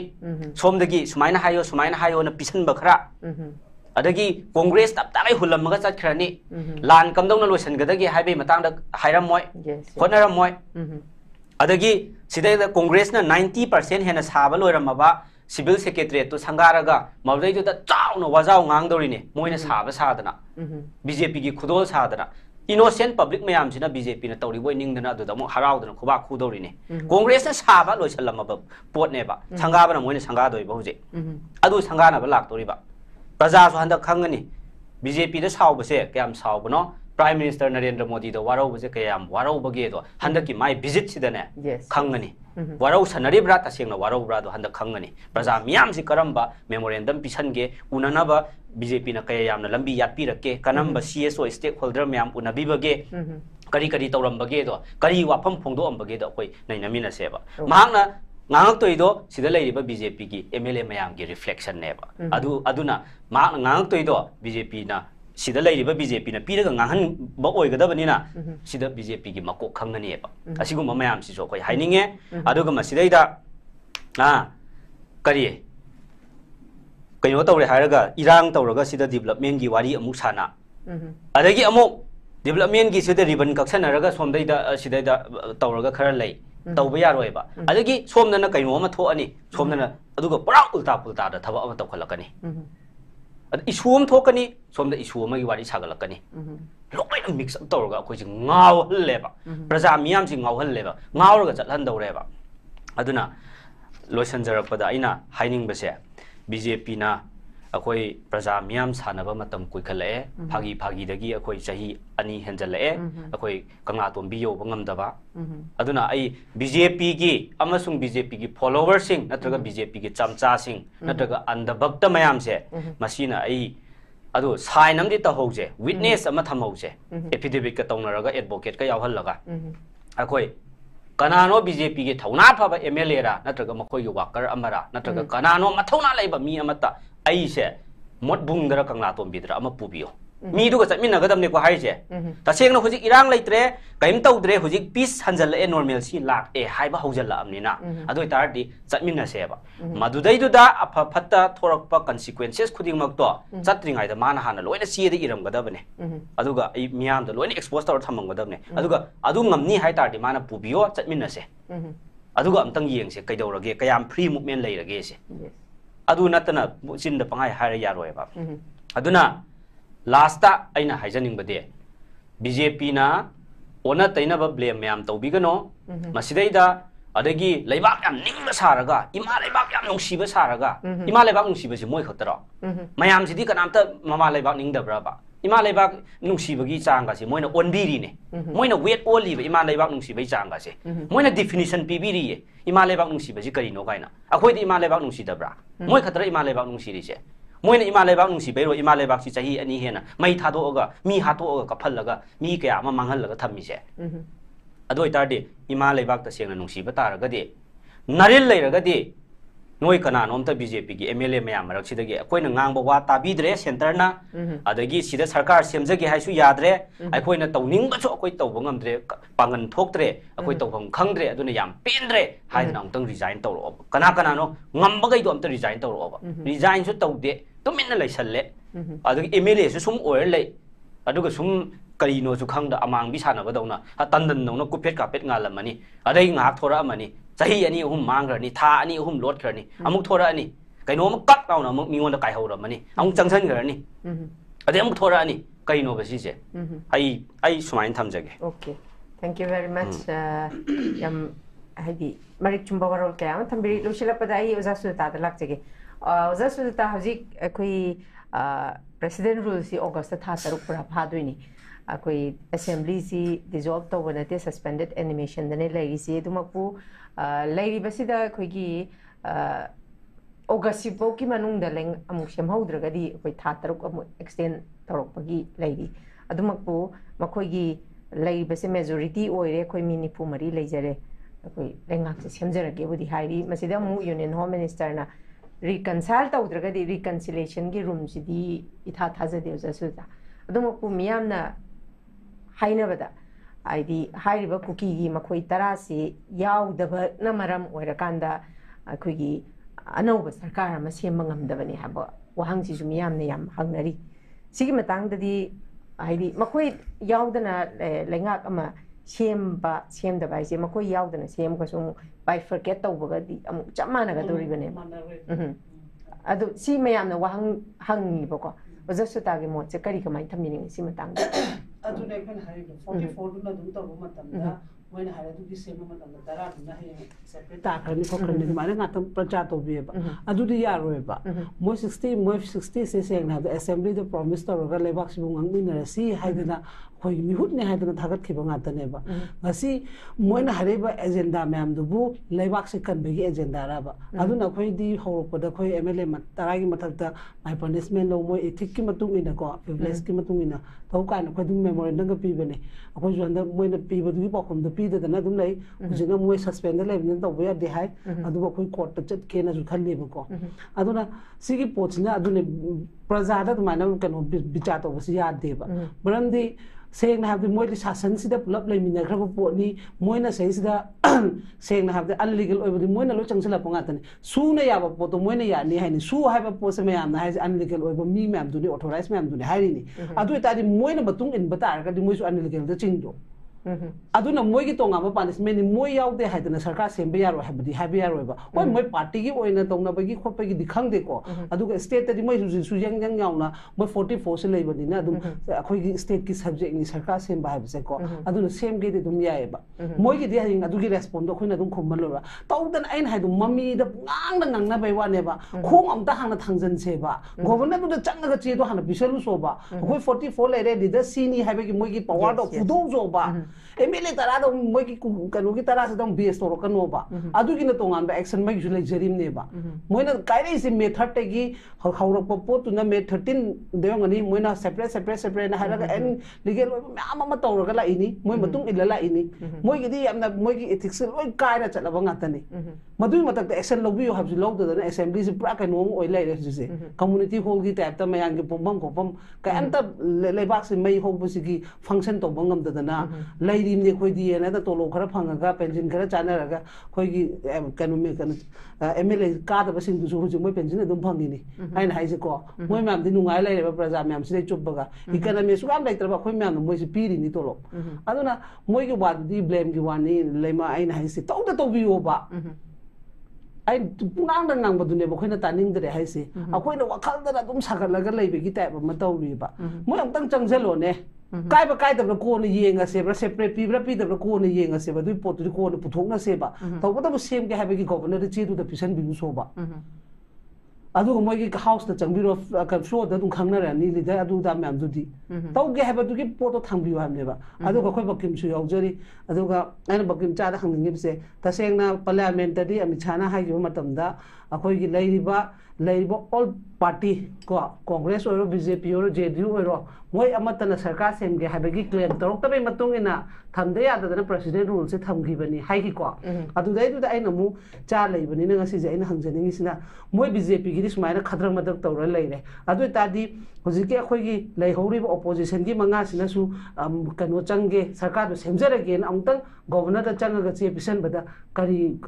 सोमदगी सुमाइना हायो न पिसनबा खरा अदगी कांग्रेस तपताई हुलमगा चटखरनी लान कमदौना लोसनगदगी हाइबे मतंगदा हाइरमोय होनरमोय अदगी सिदे कांग्रेस ना 90% हेना साबा लोरमबा सिविल सेक्रेटरी तो संगारगा मबदैदु द चाउनो वजाउ ngang मोइना साबा सादना बीजेपी की खुदोल सादना इनोसेंट पब्लिक मैम सिना बीजेपी ना तौरी बोय निंगदना अदुदा मो हराउदना खुबा खुदौरिने कांग्रेस ना साबा लोइसलमबा पोटनेबा संगाबना मोइना संगादोइबा हुजे अदु संगानाबा लाक्तोरिबा प्रजा हंद खंगनी बीजेपी साउबसे क्या साउबनो प्राइम मिनिस्टर नरेंद्र मोदी वारौबसे क्या वारौबगे हंद की माई विजिट सिदने खंगनी वारौ सनरीब्रा तसेंग वारौब्रा हंद खंगनी प्रजा मियाम से करम्बा मेमोरेंडम पिसनगे उननब बीजेपी ना क्या लंबी यात्पीरके कनम्ब सीएसओ स्टेक होल्डर मैम उनबीबगे करी करी तौरम्बगे करी वाफम फोंदोअम्बगे अखोय नैनमिनसेबा महांगना ngang sida laiba BJP ki MLA mayam ki reflection neba aduna ma ngang BJP na sida laiba BJP na pira ga ngang ba oigadabani na sida BJP ki makok khangani eba asiguma mayam si so koi haininge aduga masidaida kari kayo tawre haraga irang tawraga sida development ki wari amuk sana adagi amuk development ki sida ribbon kaksanaraga somdaida sidaida tawraga khara lai तब यारोइबा अदगी सोमदना कइनो अमा थोअनी सोमदना अदुगा पुरा उल्टा पुल्टा दा थबा अमा तखलकनी अद इशुम थोकनी सोमदा issue अमा की वारी सागलकनी लोइन मिक्स अप तौरगा अखोइ ngaw हल्लेबा प्रजा मियाम सि ngaw हल्लेबा ngaवरगा चलहन दौरेबा अदुना लोसन जरकपदा आइना हाइनिंग बसे बीजेपी ना अखोइ प्रजा मियाम सानबा मतम कुइखले फागी फागी दगी अखोइ चाही अनि हेंजले अखोइ कंगला तोंबी यो बंगमदबा अदुना आई बीजेपी की अमसुंग बीजेपी की फॉलोवर्स सिंग नत्रगा बीजेपी की चमचा सिंग नत्रगा अंधभक्त मयाम से मसीना आई अदु साइन अमदि तहोजे विटनेस अमा थमौजे एफिडेविट का तौनरगा एडवोकेट का यावहलगा अखोइ कनानो बीजेपी के थौना फबा एमएलए रा नत्रगा मखोइ की वाकर अमरा नत्रगा कनानो मथौना लेबा मी अमता ऐसे मोट बुंगदरा कंगला तोंबीदरा अमा पुबियो मीदुगा चटमिनगदमने को हाइजे तसेंगना हुजि इरांग लैत्रे कयम तौद्रे हुजि पीस हंजल ए नॉर्मल सी लाक ए हाइबा हौजल अमनिना अदोय तारदि चटमिनसेबा मदुदैदुदा अफ फत्ता थोरकपा कन्सिक्वेंसेस खुदिंगमक तो चत्रिंगाइदा माना हाना लोइना सीदे इरमगदबने अदुगा आई मियाम द लोइना एक्सपोज तौर थमंगदबने अदुगा अदु ngamni hai tardi mana pubiyo chatminase aduga amtang yengse kaidorage kayam free movement leirage se adu natana chinda pangai hara yaroeba aduna lasta aina haijaning bade BJP na ona taina ba blame mayam tawbigano masidaida adagi laibak yam ningba saraga ima laibak yam nungsiba saraga ima laibak nungsiba si moi khatara mayam sidi kanamta mama laibak ningdabra ba ima laibak nungsibagi changa si moina onbiri ne moina wait only ba ima laibak nungsibai changa se moina definition pibiri ye ima laibak nungsiba si kari no kaina akhoi di ima laibak nungsidabra moi khatra ima laibak nungsiri se moina ima laibak nungsibai ro ima laibak si chahi ani hena mai thado oga mi hato oga kaphallaga mi kaya ma manghallaga thammi se adoi tarde ima laibak ta sengna nungsiba taragadi naril leiragadi noi kana nomta BJP ki MLA mayam raksidagi akoina ngangba wa tabidre center na adagi sida sarkar semjagi haisu yadre akoina tawningba so akoi tawbangamdre pangan thoktre akoi tawbam khangdre aduna yam pendre haidna amtang resign tawro kana kana no ngambagai do amta resign tawro resign su tawde tuminna laisalle adagi MLA su sum oil lei aduga sum karino su khangda amang bi sana badawna tandan no kupet kapet ngalamani adai ngak thora amani sahi ani hum mangrani tha ani hum lot khrani amuk thora ani kaino ma kak tauna amuk mingon da kai hora mani amuk changsan grani ade amuk thora ani kaino ba si je ai sumain thamjage okay thank you very much yam haidi marik chumba warol kaya am thambiri lushila padai oza suta da lakjege oza suta hajik koi president rule si august tha taruk pra phadoini akoi assembly si dissolve to banate suspended animation dane lai si dumakpu lairi basida khoigi august bo ki manung da leng amuk semhaudragadi koi tha taruk amu extend torokpagi lairi adumakpu makhoigi lairi base majority oire khoi minipu mari leijare koi lengak se semjarage budi hairi masida mu union home minister na reconcile tawdragadi reconciliation gi room sidi itha thajade usasuda ꯑꯗꯨꯃꯛꯄꯨ ꯃꯤꯌꯥꯝꯅ ꯍꯥꯏꯅꯕꯗ ꯍꯥꯏꯗꯤ ꯍꯥꯏꯔꯤꯕ ꯀꯨꯀꯤꯒꯤ ꯃꯈꯣꯏ ꯇꯔꯥꯁꯤ ꯌꯥꯎꯗꯕꯅ ꯃꯔꯝ ꯑꯣꯏꯔꯀꯥꯟꯗ ꯑꯩꯈꯣꯏꯒꯤ ꯑꯅꯧꯕ ꯁꯔꯀꯥꯔ ꯑꯃ ꯁꯦꯝꯕ ꯉꯝꯗꯕꯅꯤ ꯍꯥꯏꯕ ꯋꯥꯍꯪꯁꯤꯁꯨ ꯃꯤꯌꯥꯝꯅ ꯌꯥꯝ ꯍꯪꯅꯔꯤ ꯁꯤꯒꯤ ꯃꯇꯥꯡꯗꯗꯤ ꯍꯥꯏꯗꯤ ꯃꯈꯣꯏ ꯌꯥꯎꯗꯅ ꯂꯩꯉꯥꯛ ꯑꯃ ꯁꯦꯝꯗꯕ ꯍꯥꯏꯁꯦ ꯃꯈꯣꯏ ꯌꯥꯎꯗꯅ ꯁꯦꯝꯒꯁꯨ ꯑꯃꯨꯛ ꯕꯥꯏꯐꯔꯀꯦꯠ ꯇꯧꯕꯒꯗꯤ ꯑꯃꯨꯛ ꯆꯞ ꯃꯥꯟꯅꯒꯗꯧꯔꯤꯕꯅꯦꯕ ꯑꯗꯨ ꯁꯤ ꯃꯌꯥꯝꯅ ꯋꯥꯍꯪ ꯍꯪꯉꯤꯕꯀꯣ ꯑꯣꯖꯥ ꯁꯨꯇꯥꯒꯤ ꯃꯣꯠꯁꯦ ꯀꯃꯥꯏꯅ ꯊꯝꯕꯤꯅꯤꯡꯉꯤ ꯁꯤ ꯃꯇꯥꯡꯗ ꯑꯗꯨꯅ ꯑꯩꯈꯣꯏꯅ ꯍꯥꯏꯔꯤꯕ 44ꯗꯨꯅ ꯑꯗꯨꯝ ꯇꯧꯕ ꯃꯇꯝꯗ ꯃꯣꯏꯅ ꯍꯥꯏꯔꯦ ꯑꯗꯨꯒꯤ ꯁꯦꯝꯕ ꯃꯇꯝꯗ 10ꯗꯨꯅ ꯍꯌꯦꯡ ꯁꯦꯄꯔꯦꯠ ꯇꯥꯈ꯭ꯔꯅꯤ ꯈꯣꯠꯈ꯭ꯔꯅꯤ ꯑꯗꯨꯃꯥꯏꯅ ꯉꯥꯛꯇꯪ ꯄ꯭ꯔꯆꯥꯔ ꯇꯧꯕꯤꯑꯕ ꯑꯗꯨꯗꯤ ꯌꯥꯔꯣꯏꯕ ꯃꯣꯏ 60ꯁꯦ ꯁꯦꯡꯅ ꯍꯥꯏꯕꯗ ꯑꯦꯁꯦꯝꯕ꯭ꯂꯤꯗ ꯄ꯭ꯔꯣꯃꯤꯁ ꯇꯧꯔꯒ ꯂꯩꯕꯥꯛꯁꯤꯕꯨ ꯉꯥꯡꯃꯤꯟꯅꯔꯁꯤ ꯍꯥꯏꯗꯅ ꯑꯩꯈꯣꯏꯒꯤ ꯃꯤꯍꯨꯠꯅꯦ ꯍꯥꯏꯗꯅ ꯊꯥꯒꯠꯈꯤꯕ ꯉꯥꯛꯇꯅꯦꯕ ꯉꯁꯤ ꯃꯣꯏꯅ ꯍꯥꯏꯔꯤꯕ ꯑꯦꯖꯦꯟꯗꯥ ꯃꯌꯥꯝꯗꯨꯕꯨ ꯂꯩꯕꯥꯛꯁꯦ ꯀꯟꯕꯒꯤ ꯑꯦꯖꯦꯟꯗꯥꯔꯕ ꯑꯗꯨꯅ ꯑꯩꯈꯣꯏꯗꯤ ꯍꯧꯔꯛꯄꯗ ꯑꯩꯈꯣꯏ MLA 10ꯒꯤ ꯃꯊꯛꯇ ꯃꯥꯏ ꯄꯅꯤꯁꯃꯦꯟ ꯂꯧ ꯃꯣꯏ ꯏꯊꯤꯛꯀꯤ ꯃꯇꯨꯡ ꯏꯟꯅꯀꯣ ꯄ꯭ꯔꯤꯚꯤꯂꯦꯖꯀꯤ ꯃꯇꯨꯡ ꯏꯟꯅ ꯇꯧ ꯀꯥꯏꯅ ꯑꯩꯈꯣꯏ ꯑꯗꯨꯝ ꯃꯦꯃꯣꯔꯦꯟꯗꯝꯒ ꯄꯤꯕꯅꯦ ꯑꯩꯈꯣꯏꯁꯨ ꯍꯟꯗꯛ ꯃꯣꯏꯅ ꯄꯤꯕꯗꯨꯒꯤ ꯄꯥꯎꯈꯨꯝꯗꯣ ꯄꯤꯗꯗꯅ ꯑꯗꯨꯝ ꯂꯩ ꯍꯧꯖꯤꯛꯅ ꯃꯣꯏ ꯁꯁꯄꯦꯟꯗ ꯂꯩꯕꯅꯤꯅ ꯇꯧꯕ ꯌꯥꯗꯦ ꯍꯥꯏ ꯑꯗꯨꯕꯨ ꯑꯩꯈꯣꯏ ꯀꯣꯔꯠꯇ ꯆꯠꯀꯦꯅꯁꯨ ꯈꯜꯂꯦꯕꯀꯣ ꯑꯗꯨꯅ ꯁꯤꯒꯤ ꯄꯣꯠꯁꯤꯅ ꯑꯗꯨꯅꯦ ꯄ꯭ꯔꯖꯥꯗ ꯑꯗꯨꯃꯥꯏꯅ ꯀꯩꯅꯣ ꯕꯤꯆꯥꯔ ꯇꯧꯕꯁꯤ ꯌꯥꯗꯦꯕ ꯃꯔꯝꯗꯤ ꯁꯦꯡꯅ ꯍꯥꯏꯕꯗꯤ ꯃꯣꯏꯗꯤ ꯁꯥꯁꯟꯁꯤꯗ ꯄꯨꯂꯞ ꯂꯩꯃꯤꯟꯅꯈ꯭ꯔꯕ ꯄꯣꯠꯅꯤ ꯃꯣꯏꯅ ꯁꯤꯗ ꯁꯦꯡꯅ ꯍꯥꯏꯕꯗꯤ ꯑꯟꯂꯤꯒꯦꯜ ꯑꯣꯏꯕꯗꯤ ꯃꯣꯏꯅ ꯂꯣꯏ ꯆꯪꯁꯤꯜꯂꯛꯄ ꯉꯥꯛꯇꯅꯤ ꯁꯨꯅ ꯌꯥꯕ ꯄꯣꯠꯇꯣ ꯃꯣꯏꯅ ꯌꯥꯅꯤ ꯍꯥꯏꯅꯤ ꯁꯨ ꯍꯥꯏꯕ ꯄꯣꯠꯁꯦ ꯃꯌꯥꯝꯅ ꯍꯥꯏꯁꯦ ꯑꯟꯂꯤꯒꯦꯜ ꯑꯣꯏꯕ ꯃꯤ ꯃꯌꯥꯝꯗꯨꯅꯤ ꯑꯣꯊꯣꯔꯥꯏꯖ ꯃꯌꯥꯝꯗꯨꯅꯤ ꯍꯥꯏꯔꯤꯅꯤ ꯑꯗꯨ ꯑꯣꯏꯇꯥꯔꯗꯤ ꯃꯣꯏꯅ ꯃꯇꯨꯡ ꯏꯟꯕ ꯇꯥꯔꯒꯗꯤ ꯃꯣꯏꯁꯨ ꯑꯟꯂꯤꯒꯦꯜꯗ ꯆꯤꯡꯗ꯭ꯔꯣ aduna moigi tonga ba punishment moi yaude haidana sarkar sembe yaro habdi habi yaro ba oi moi party gi oina tongna bagi khotpa gi dikhangde ko aduga state ta di moi su yang yauna moi 44 se leibani na adum akhoi gi state ki subject ni sarkar semba habse ko aduna sem ge de dum yae ba moi gi di haing adugi respond do khoina dum khommal ba tawdan ain haidu mami da ngang na bai wa ne ba khong amta hangna thangjan se ba governor du da changa ga che do hana bisalu so ba akhoi 44 leire leader sini haibe gi moi gi power do fudo zo ba MLA tara do moi ki kanu ki tara se dom base to kanu ba adu ki na tongan ba action mai julai jerim ne ba moi na kai re se method te gi haurak po tu na me 13 deong ani moi na separate na haraga en legal ma tawraga la ini moi matung illa la ini moi gi di amna moi ki ethics loi kai na chala ba ngata ni madu matak te action lobi yo habju log da na assembly se pra kanu oi lai re se community hall gi type ta mayang gi pombam kopam ka anta lebak se mai ho bu si gi function to bangam da na lai rim ne khoi di na da tolo khara phangaga pension khara chana raga khoi gi kanu me kan MLA ka da basing du su moi pension adum phangi ni aina haise ko moi mam di nungai lai re ba praja mam si chubba economy su kam lai tra ba khoi mam moi si piri ni tolo aduna moi gi wad di blame gi wani lema aina haise to da to bi o ba ai punang da ngang badune ba khoina taning dre haise akhoina wakhal da dum sagalaga leibe gi type ma tawri ba moi amtang changjalo ne kai ba kai da ko ne yenga se bra separate pi bra pi da ko ne yenga se ba du pot du ko ne puthok na se ba to ba da sem ge habe gi governor de che du da pisan bi so ba adu mo gi house da chang bi ro ka floor da dum khang na ra ni li da adu da mam du di to ge habe du gi pot to thang bi wa ne ba adu ga khoi ba kim su yaw jari adu ga ana ba kim cha da khang ngi se ta seng na parliament da di ami chana ha gi matam da akhoi gi leiba all party ko congress or BJP or JDU or moi amatana sarkar sem ge habegi claim torok tabe matung ina thamde ya da president rule se thamgi bani hai ki ko adu dai du da aina mu cha leibani na ngasi je aina hangjani ngi sina moi BJP gi sumaina khadrak madak tawra leire adu ta di hoji ke khoi gi lei hori opposition gi manga sina su kano changge sarkar do semjara ge na amtang governor da changa ga che pisan bada kari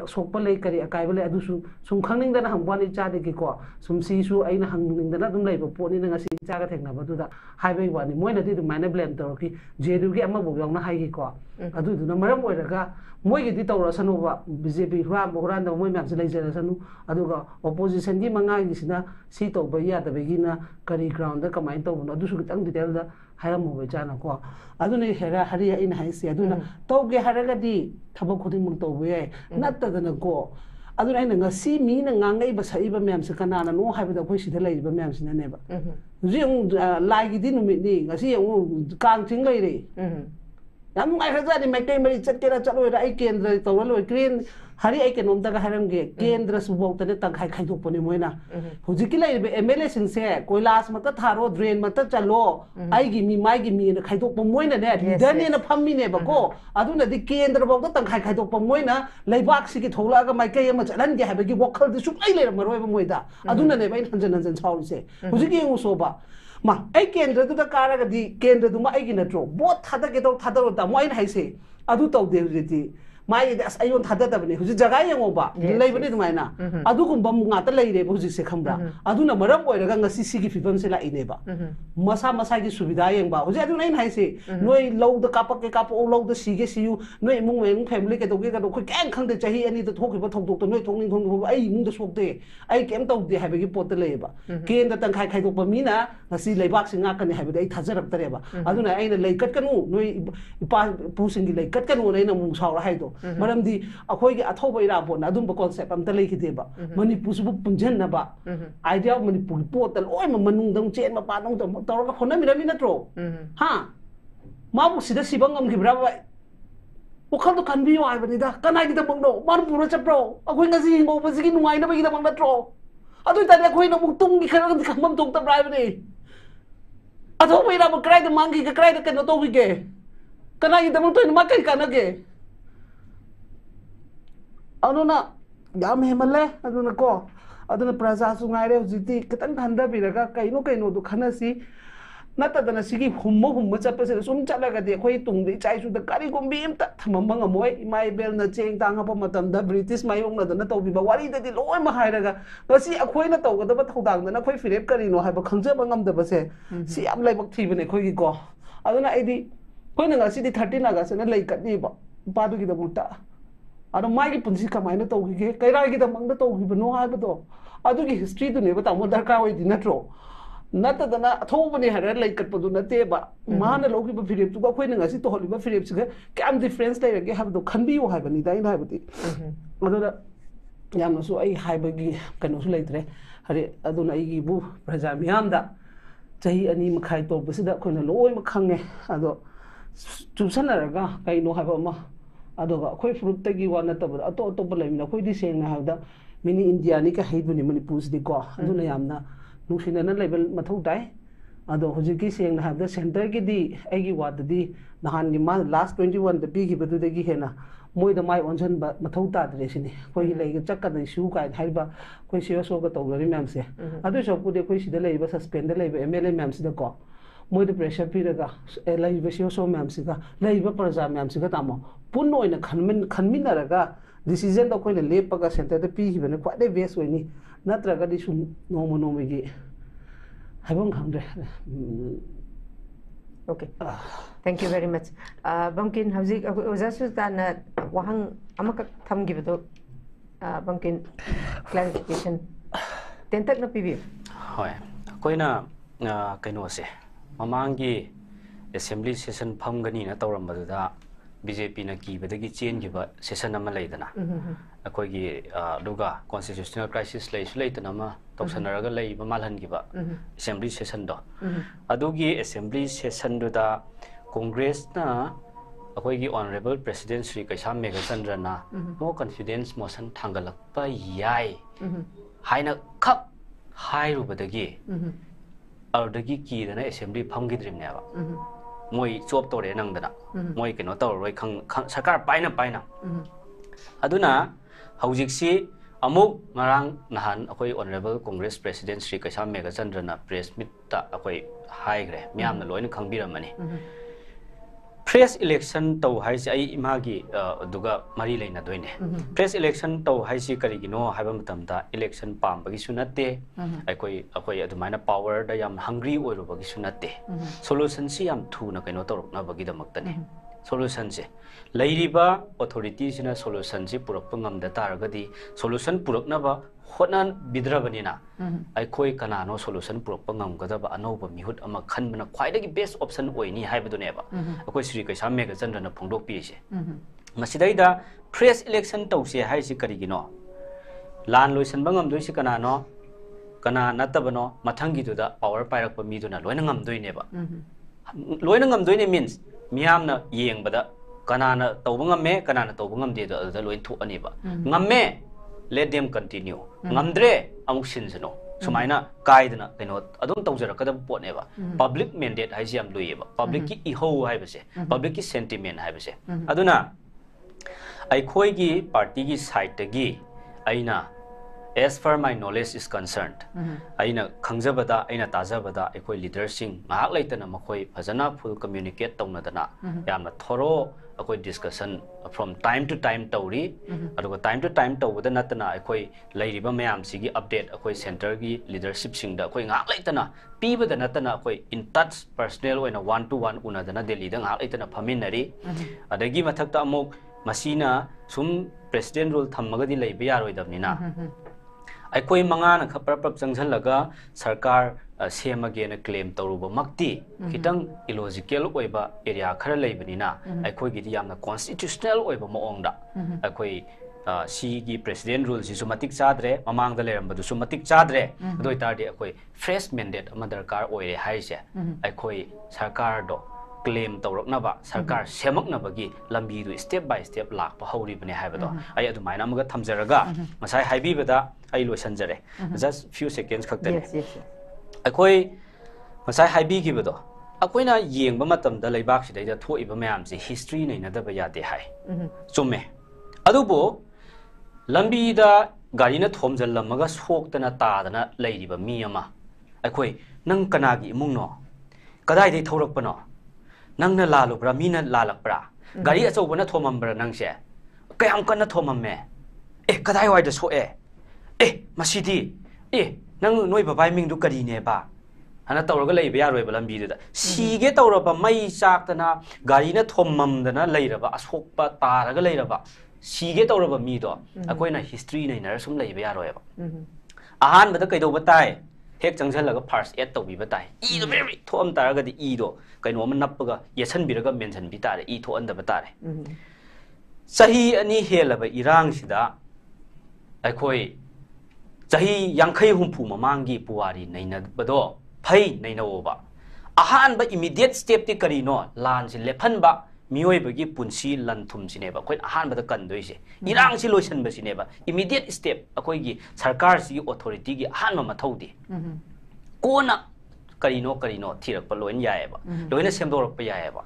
sokpa lei kari akai bale adu su sum khangning da na hambani cha de gi ko sum si su aina hangning da na dum leiba poni na ngasi cha ga thekna badu da highway wani moi na di dum mana blame to ki jedu gi amma bo na hai gi ko adu du na maram oi raga moi gi di tawra sanu ba BJP hwa boran da moi myam se lei jera sanu adu ga opposition gi manga gi sina si to ba ya da be gi na kari ground da kamai to no adu su tang detail da haram mo be chana ko adu ne hera hari in hai se adu na to ge haraga di thabak khuding mung to be nat ta da na ko aduna ina ngasi mi na ngangai ba sai ba myam se kana na no hai ba da khoi si da lai ba myam sina ne ba jing lai gi di nu mi ni ngasi yang kang ching lai re yam ngai kha ni mai kai mari chat ke ra chalo ra ai kendra to lo green hari ai kenom da ga haram ge kendra su bok ta ne tang khai khai dok poni moina huji ki lai be MLA sing se koilas mata tharo drain mata chalo ai gi mi mai gi mi na khai dok pa moina ne leader ne na phammi ne ba ko aduna di kendra bok ta tang khai khai dok pa moina leibak si ki thola ga mai kai ma chalan ge ha be gi wakhal di su ai le maroi ba moida aduna ne ba in hanjan chhaul se huji ki ngu so ba मा आई केंद्र दुदा कारगदी केंद्र दुमा आई गी नट्रो बोत थादा के तो थादा ता मोइन हाइसे अदु तौदे हुजिति माई अस ion थाददबने हुजि जगा यंगोबा लेबने दुमाइना अदुगुंबा मुंगाता लेरे हुजि से खमब्रा अदुना मरम ओइरगा ngasi sigi फिबम से लाइनेबा मसा मसा की सुविधा यंगबा हुजि अदु नाइन हाइसे नोय लौद कापक के काप ओ लौद सिगे सियु नोय मुंग मेंग फैमिली के दोगे का दो खै कें खंगदे चाहि अनि त थोखिबा थोकदोक त नोय थोंनिंग थोंग आई मुंग द सोकदे आई केम तौदे हाबेगी पोत लेबा केन द तंखाय खाइदोक मीना ngasi लेबाक सिंगा कने हाबेदे आई थाजरक तरेबा अदुना आइना लेकट कनु नोय इपा पुसिंगी लेकट कनु नैना मुंग सावरा हाइदो मरमदी अखोई अथौब इराबोन अदुम कॉन्सेप्ट अमता लेखिदेबा मणिपुर सुबु पुंजनबा आइडिया मणिपुर पोत लोय मनुंदं चेन मपानों तौरगा होनमिरमि नत्रो हा माबु सिदा सिबंगम खिब्राबा वखल तो खनबियो आइबनिदा कनाइदि दमंगनो मणिपुर चप्रो अखोई ngasi हिंगोबसिगी नुंगाइनबगी दमंग नत्रो अदु तादे अखोई न मुक्तुंगी खरग खमम तोंग तब्राइबने अथौब इराबो क्राइद मांगी के क्राइद कनो तोबिगे कनाइदि दमंग तो नमा कई कानगे अदुना याम हेमले अदुना को अदुना प्रजा सुंगाइरे हुजिति खतन खंदा बिरगा कइनो कइनो दु खनसी नतदना सिगी हुम्मो हुम्मो चपसे सुम चलगदि अखोई तुंगदि चाइसु द करि गुम्बी एमता थममंग मोय इमाई बेल न चेंग तांग हप मतम द ब्रिटिश मायोंग नदना तौबिबा वारी ददि लोय म हाइरगा गसी अखोइना तौगदबा थौदांग दना अखोई फिरेप करिनो हाइबा खंजबा ngam si am laibak thibane khoi gi ko aduna aidi khoina ngasi di 13 august na leikatni ba padu gi da mutta ado mai gi punsi kamaina taugi ge kairai gi da mangda taugi bano haibado adu gi history du ne ba tamu darka oi di natro nata dana thobani hara leikat padu nate ba mana logi ba firep tu ko khoina ngasi to holi ba firep siga kam difference lai ge habdo khanbi o haibani dai na haibati adu da yamna su ai haibagi kanu su leitre hare aduna ai gi bu praja miyam da chahi ani makhai to basida khoina loi ma khange ado chumsanaraga kaino haiba ma adoga khoi fruit tagi wa natabada ato ato balemina khoi di sengna hawda mini india ni ka haibuni manipur di ko aduna yamna nusina na level mathau dai ado hojiki sengna hawda center gi di agi wad di nahan gi ma last 21 da bi gi badu de gi hena moi da mai onjan ba mathau ta de sini khoi lei ga chakka da su kai haiba khoi se so ga tawgari mam se adu so pu de khoi sida leiba suspend de leiba mla mam sida ko moi de pressure piraga leiba se so mam siga leiba praja mam siga tamo punno ina khanmin naraga decision da koina lepaga center da pi hibane kwade best way ni natraga di sum nomo nomi gi habam khamre okay thank you very much bamkin hauzik ojasu tan wahang amaka thamgibado bamkin clarification tentak na pibi hoi koina kaino se mamangi assembly session phamgani na tawrambada BJP na kibadagi change giba session nama laidana akoi gi duga constitutional crisis laitana ma toksanaraga lei ba malhan giba assembly session do adugi assembly session do da congress na akoi gi honorable president Sri Kaisam Megachandra na no confidence motion thangalak pa yai haina khap hairu badagi ardagi ki dana assembly phamgi dream ne ba moi chop tore nang dana moi keno tor roi khang sarkar paina aduna haujik si amuk ngarang nahan akoi honorable congress president Sri Kaisam Megachandra na press meet ta akoi hai gre myam na loin khangbiramani press election to hai si ai imagi duga mari leina doine press election to hai si karigino haiba matam da election pam bagi sunate akoi adumaina power da yam hungry oiru bagi sunate solution si yam thu na kaino torok na bagi da maktane solution se leiriba authority sina solution si purak pangam da taragadi solution purak na ba hotnan bidrabani na akoi kanano solution purak pangam gada ba anoba mihut ama khanbana khwaidagi best option oini haibadu ne ba akoi Sri Kaisam Megachandra na phongdok pi se masidai da press election tawse hai si karigino lan loisan bangam doi si kanano kana natabano mathangi du da power pairak pa mi du na loina ngam doi ne ba loina ngam doi ne means miyam na yeng bada kanana tawbangam me kanana tawbangam de da loin thu ani ba ngam me let them continue ngamdre amuk sinsano sumaina kaidna keno adum tawjarakada potne ba public mandate hai siam luiba public ki iho hai base public ki sentiment hai base aduna ai khoi gi party gi side gi aina as far my knowledge is concerned aina khangjabada aina tajabada ekoi leader sing ngak leitana makoi phajana full communicate tawnadana yamna thoro akoi discussion from time to time tawri aduga time to time tawda natana ekoi leiriba mayam sigi update akoi center gi leadership sing da akoi ngak leitana pibada natana akoi in touch personal oina one to one unadana delhi da ngak leitana phaminari adagi mathakta amok masina sum president rule thammaga di leiba yaroidabnina अखोई मंगान खप्रप चंगझलगा सरकार सेमगेना claim तौरुबा मक्ति खितंग illogical ओइबा area खरा लेबनिना अखोई गिदि यामना कॉन्स्टिट्यूशनल ओइबा मोंगदा अखोई सीगी प्रेसिडेंट रूल सिसु मतिक चाद्रे ममांगदा लेरंबदुसु मतिक चाद्रे दोइतारदि अखोई फ्रेश मैंडेट अमा दरकार ओइरे हाइसे अखोई सरकार दो क्लेम तौरकनबा सरकार सेमकनबगी लंबीदु स्टेप बाय स्टेप लाप हौरिबने हाइबदो आई अदुमाइना अमगा थमजरगा मसाइ हाइबीबदा आई लोसनजरे जस्ट फ्यू सेकेंड्स खक्तने अखोई मसाइ हाइबीगिबदो अखोइना येंगबा मतमदा लेबाक सिदैदा थोइबा मयामसे हिस्ट्री नैनदबा यादे हाइ चुम्मे अदुबो लंबीदा गाड़ीना थोमजलमगा सोक्तना तादना लेरिबा मी अमा अखोई नंग कनागी इमुंगनो कदाइदै थौरकपनो नंगना लालुब्रा मीना लालकब्रा गाड़ी अचौबना थोममब्रा नंगसे कयाम कन्ना थोमम्मे ए कदाइ वाइदा सोए ए मसीदी ए नंग नोइ बाबाई मिंगदु करीनेबा हना तौरगा लेबा यारोइबा लंबीदुदा सीगे तौरबा मई चाक्तना गाड़ीना थोममदना लेरबा असोकपा तारगा लेरबा सीगे तौरबा मीदो अखोइना हिस्ट्री नैनर सुम लेबा यारोइबा अहानबदा कैदौबा ताइ हेक चंगझलगा फर्स्ट एड तौबीबा ताइ ईदो बेरी थोम तारगदि ईदो कैनोम नप्पगा येसनबिरगा मेंशनबि तारे ई थोअंदबा तारे सही अनि हेलबा इरांगसिदा अखोई सही यांखै हुंफु ममांगी पुवारी नैनबदो फै नैनओबा अहानबा इमीडिएट स्टेप ति करिनो लान सि लेफनबा मियोइबगी पुंसी लनथुमसिनेबा अखोइ अहानबदा कन्दोइसे इरांगसि लोइसनबसिनेबा इमीडिएट स्टेप अखोइगी सरकार सि ऑथोरिटी गी अहानबा मथौदि कोना करिनो थिरकपा लोइन याएबा लोइना सेमदोरकपा याएबा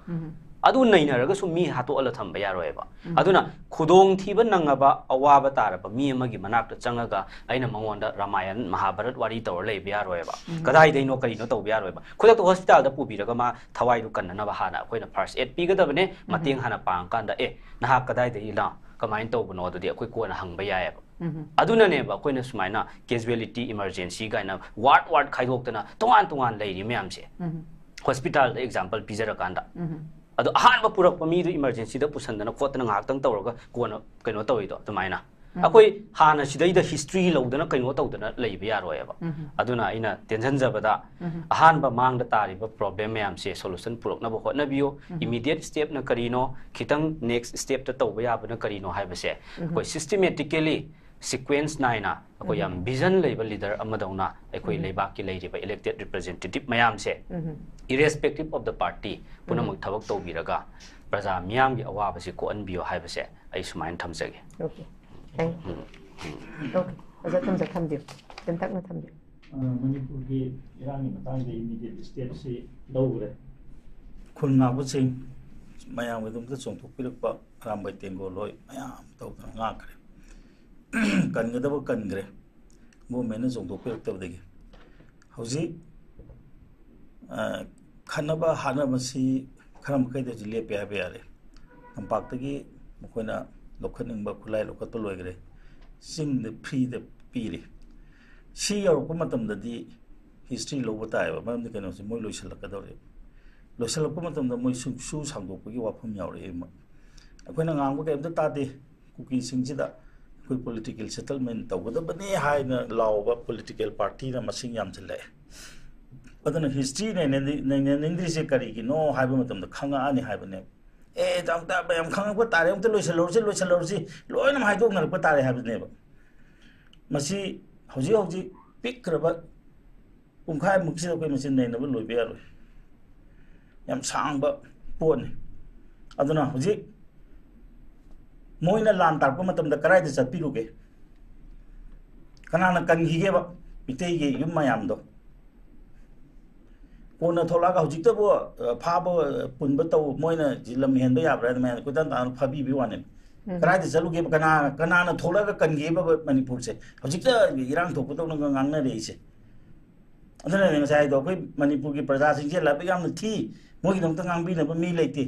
अदु नैनरगसु मी हातोअला थंबा यारोएबा अदुना खुदोंग थिबा नंगबा अवाबा तारबा मी अमगी मनाक्ता चंगगा अइना मंगोंदा रामायण महाभारत वारी तौर लेबा यारोएबा कदाइ दैनो करिनो तौबा यारोएबा खुदक हॉस्पिटल दा पुबिरगा मा थवाइदु कन्ननबा हाना अखोइना फर्स्ट एड पीगदबने मतेंग हाना पांगकांदा ए नहा कदाइ दै ला कमाइन तौबनो अदुदि अखोइ कोना हंगबा याएबा अदुनानेबा अखोइना सुमाइना कैजुअलिटी इमरजेंसी गाइना वार्ड खाइदोक्तना तोंगान लेरि म्यामसे हॉस्पिटल दा एग्जांपल पिजरकांदा अदो अहानबा पुरकपा मीदु इमरजेंसी दा पुसंदना खोतना ngakतंग तौरगा कोना कैनो तौइदो तुमाइना अखोइ हाना सिदैदा हिस्ट्री लौदना कैनो तौदना लेबा यारोयबा अदुना आइना टेंशन जबदा अहानबा मांगदा तारिबा प्रॉब्लम मयामसे सॉल्यूशन पुरकनबा होटनबियो इमीडिएट स्टेप न करिनो खितंग नेक्स्ट स्टेप ता तौबा याबना करिनो हाइबसे कोइ systematically sequence naina ako yam vision level leader amadona ekoi lebak ki leiriba elected representative mayam se irrespective of the party punamuk thabak tobiraga praja miyam gi awaba se ko anbio haibase ai sumain thamjage okay thank you okay aja tamja thambiu tentak na thambiu manipur gi irani matang de immediate step se logre khulna bu sing mayam gi dum ta chongthok pirakpa rambai tengo loi mayam tawna ngakre कनगदब कनग्रे government जोंदोपेरक्तबदगी हौजी खनब हानबसी खरम कैदे लेपे हाबे यारे तंपाक्तगी मखोना लोखनिंगबा खुलाय लोखत लोइग्रे सिंग द फ्री द पीरे सी यौरप मतमददी हिस्ट्री लोब तायबा मरम दे कनो से मोय लोइसलकदौरे लोइसलप मतमदा मोय सु सांगदोपगी वाफम यावरे अखोना ngang के अमदा तादे कुकी सिंगजिदा कोई पॉलिटिकल सेटलमेंट तौगदबने हाइना लाउबा पॉलिटिकल पार्टी ना मसिंग यामजले अदना हिस्ट्री ने निंद्री से करिगी नो हाइबा मतम खंगा आनी हाइबने ए तंगता बयम खंगा तारे उत लोइसलोरसी लोइना हाइदो नरप तारे हाइबनेबा मसी हौजी पिक्रबा पुंखाय मुक्सी कोई मसिन नैनबा लोइबे यारोय याम सांगबा पोने अदना हौजी मोइना लान तारप मतम कराई चटपीरुगे कनाना कनगीगेबा मिटेगे युम मयामदो कोना थोलागा हौजिक्तबो फाबो पुनबा तौ मोइना जिलम हेनबा याब्रा मैन कुदान तान फाबीबी वाने ꯀꯔꯥꯏꯗ ꯆꯠꯂꯨꯒꯦ ꯀꯅꯥꯅ ꯊꯣꯛꯂꯒ ꯀꯟꯒꯦꯕ ꯃꯅꯤꯄꯨꯔꯁꯦ ꯍꯧꯖꯤꯛꯇ ꯏꯔꯥꯡ ꯊꯣꯛꯄꯗꯧꯅ ꯉꯥꯡꯅꯔꯛꯏꯁꯦ ꯑꯗꯨꯅꯅꯦ ꯉꯁꯥꯏ ꯍꯥꯏꯗꯣ ꯑꯩꯈꯣꯏ ꯃꯅꯤꯄꯨꯔꯒꯤ ꯄ꯭ꯔꯖꯥꯁꯤꯡꯁꯦ ꯂꯥꯏꯕꯛ ꯌꯥꯝꯅ ꯊꯤ ꯃꯣꯏꯒꯤꯗꯃꯛꯇ ꯉꯥꯡꯕꯤꯅꯕ ꯃꯤ ꯂꯩꯇꯦ